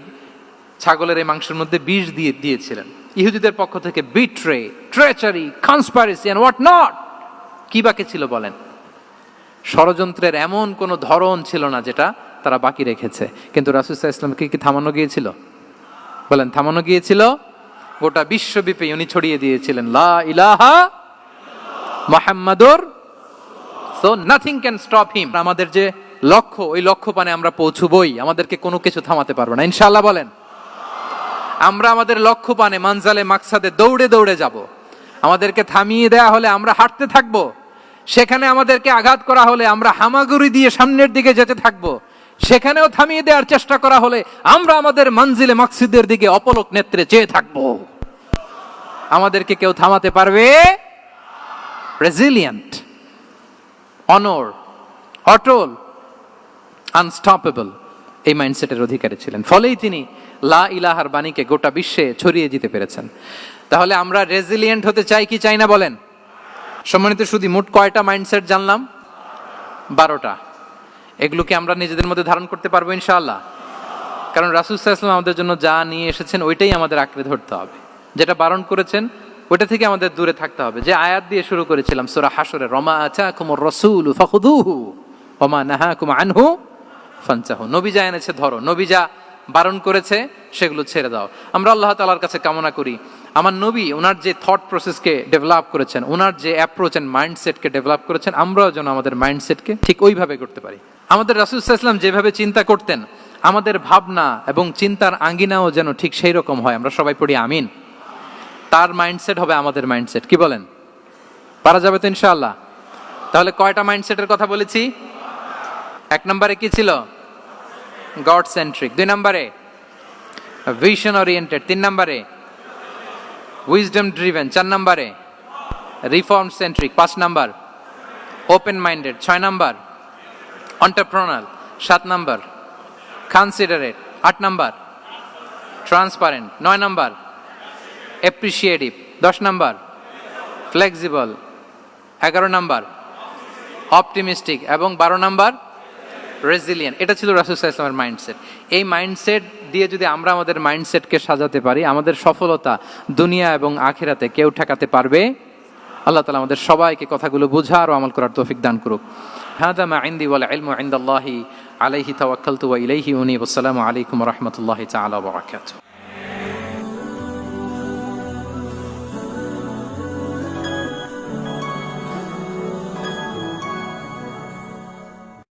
ছাগলের এই মাংসের মধ্যে বিষ দিয়েছিলেন। ইহুদিদের পক্ষ থেকে betray, treachery, conspiracy and what not, কি বাকি ছিল বলেন? ষড়যন্ত্রের এমন কোন ধরন ছিল না যেটা তারা বাকি রেখেছে। কিন্তু রাসূল সাল্লাল্লাহু আলাইহি ওয়াসাল্লামকে কি থামানো গিয়েছিল? বলেন, থামানো গিয়েছিল? গোটা বিশ্বব্যাপী উনি ছড়িয়ে দিয়েছিলেন লা ইলাহা মুহাম্মাদুর, so nothing can stop him. আমাদের যে লক্ষ্য, ওই লক্ষ্য পানে আমরা পৌঁছবই, আমাদেরকে কোনো কিছু থামাতে পারবে না ইনশাআল্লাহ। বলেন, আমরা আমাদের লক্ষ্য পানে মানজালে মাকসাদে দৌড়ে দৌড়ে যাব। আমাদেরকে থামিয়ে দেয়া হলে আমরা হাঁটতে থাকবো, সেখানে আমাদেরকে আঘাত করা হলে আমরা হামাগুড়ি দিয়ে সামনের দিকে যেতে থাকবো, সেখানেও থামিয়ে দেওয়ার চেষ্টা করা হলে আমরা আমাদের মঞ্জিলে মাকসুদের দিকে অপলক নেত্রে চেয়ে থাকবো। আমাদেরকে কেউ থামাতে পারবে? রেজিলিয়েন্ট, অনর, অটল, আনস্টপেবল, এই মাইন্ডসেটের অধিকারী ছিলেন। ফলেই তিনি লা ইলাহার বাণীকে গোটা বিশ্বে ছড়িয়ে দিতে পেরেছেন। তাহলে আমরা রেজিলিয়েন্ট হতে চাই কি চাই না বলেন? সম্মানিত শুধু মোট কয়টা মাইন্ডসেট জানলাম? 12টা। এগুলোকে আমরা নিজেদের মধ্যে ধারণ করতে পারবো ইনশাআল্লাহ। কারণ রাসূল সাল্লাল্লাহু আলাইহি ওয়াসাল্লাম আমাদের জন্য যা নিয়ে এসেছেন ওইটাই আমাদের আঁকড়ে ধরতে হবে। যেটা বারণ করেছেন ওইটা থেকে আমাদের দূরে থাকতে হবে। যে আয়াত দিয়ে শুরু করেছিলাম সূরা হাশরে, রমা আতাকুমুর রাসূলু ফাখুযুহু ওয়া মা নাহাকুম আনহু ফানতাহু। নবী যা এনেছে ধরো, নবী যা বারণ করেছে সেগুলো ছেড়ে দাও। আমরা আল্লাহ তাআলার কাছে কামনা করি আমার নবী ওনার যে থট প্রসেসকে ডেভেলপ করেছেন, ওনার যে অ্যাপ্রোচ এন্ড মাইন্ডসেটকে ডেভেলপ করেছেন, আমরাও যেন আমাদের মাইন্ডসেটকে ঠিক ওইভাবে করতে পারি। আমাদের রাসূল সাল্লাল্লাহু আলাইহি ওয়াসাল্লাম যেভাবে চিন্তা করতেন, আমাদের ভাবনা এবং চিন্তার আঙ্গিনাও যেন ঠিক সেই রকম হয়। আমরা সবাই পড়ি আমিন। তার মাইন্ডসেট হবে আমাদের মাইন্ডসেট। কি বলেন? পারা যাবে তো ইনশাআল্লাহ? তাহলে কয়টা মাইন্ডসেটের কথা বলেছি? 1 নম্বরে কি ছিল? God centric. 2 নম্বরে ভিশন ওরিয়েন্টেড। 3 নম্বরে উইজডম ড্রিভেন। 4 নম্বরে রিফর্ম সেন্ট্রিক। 5 নম্বর ওপেন মাইন্ডেড। 6 নম্বর এন্টারপ্রেনার। 7 নম্বর কনসিডারেট। 8 নম্বর ট্রান্সপারেন্ট। 9 নম্বর অ্যাপ্রিশিয়েটিভ। 10 নম্বর ফ্লেক্সিবল। 11 নম্বর অপটিমিস্টিক এবং 12 নম্বর রেজিলিয়েন্ট। এটা ছিল রাসূল সাল্লাল্লাহু আলাইহি ওয়াসাল্লামের মাইন্ডসেট। এই মাইন্ডসেট দিয়ে যদি আমরা আমাদের মাইন্ডসেটকে সাজাতে পারি, আমাদের সফলতা দুনিয়া এবং আখিরাতে কেউ ঠেকাতে পারবে? আল্লাহ তাআলা আমাদের সবাইকে কথাগুলো বোঝার ও আমল করার তৌফিক দান করুক। হাদা মা ইনদি ওয়াল ইলমু ইনদাল্লাহি আলাইহি তাওয়াক্কালতু ওয়া ইলাইহি উনীব। আসসালামু আলাইকুম ওয়া রাহমাতুল্লাহি তাআলা ওয়া বারাকাতুহু।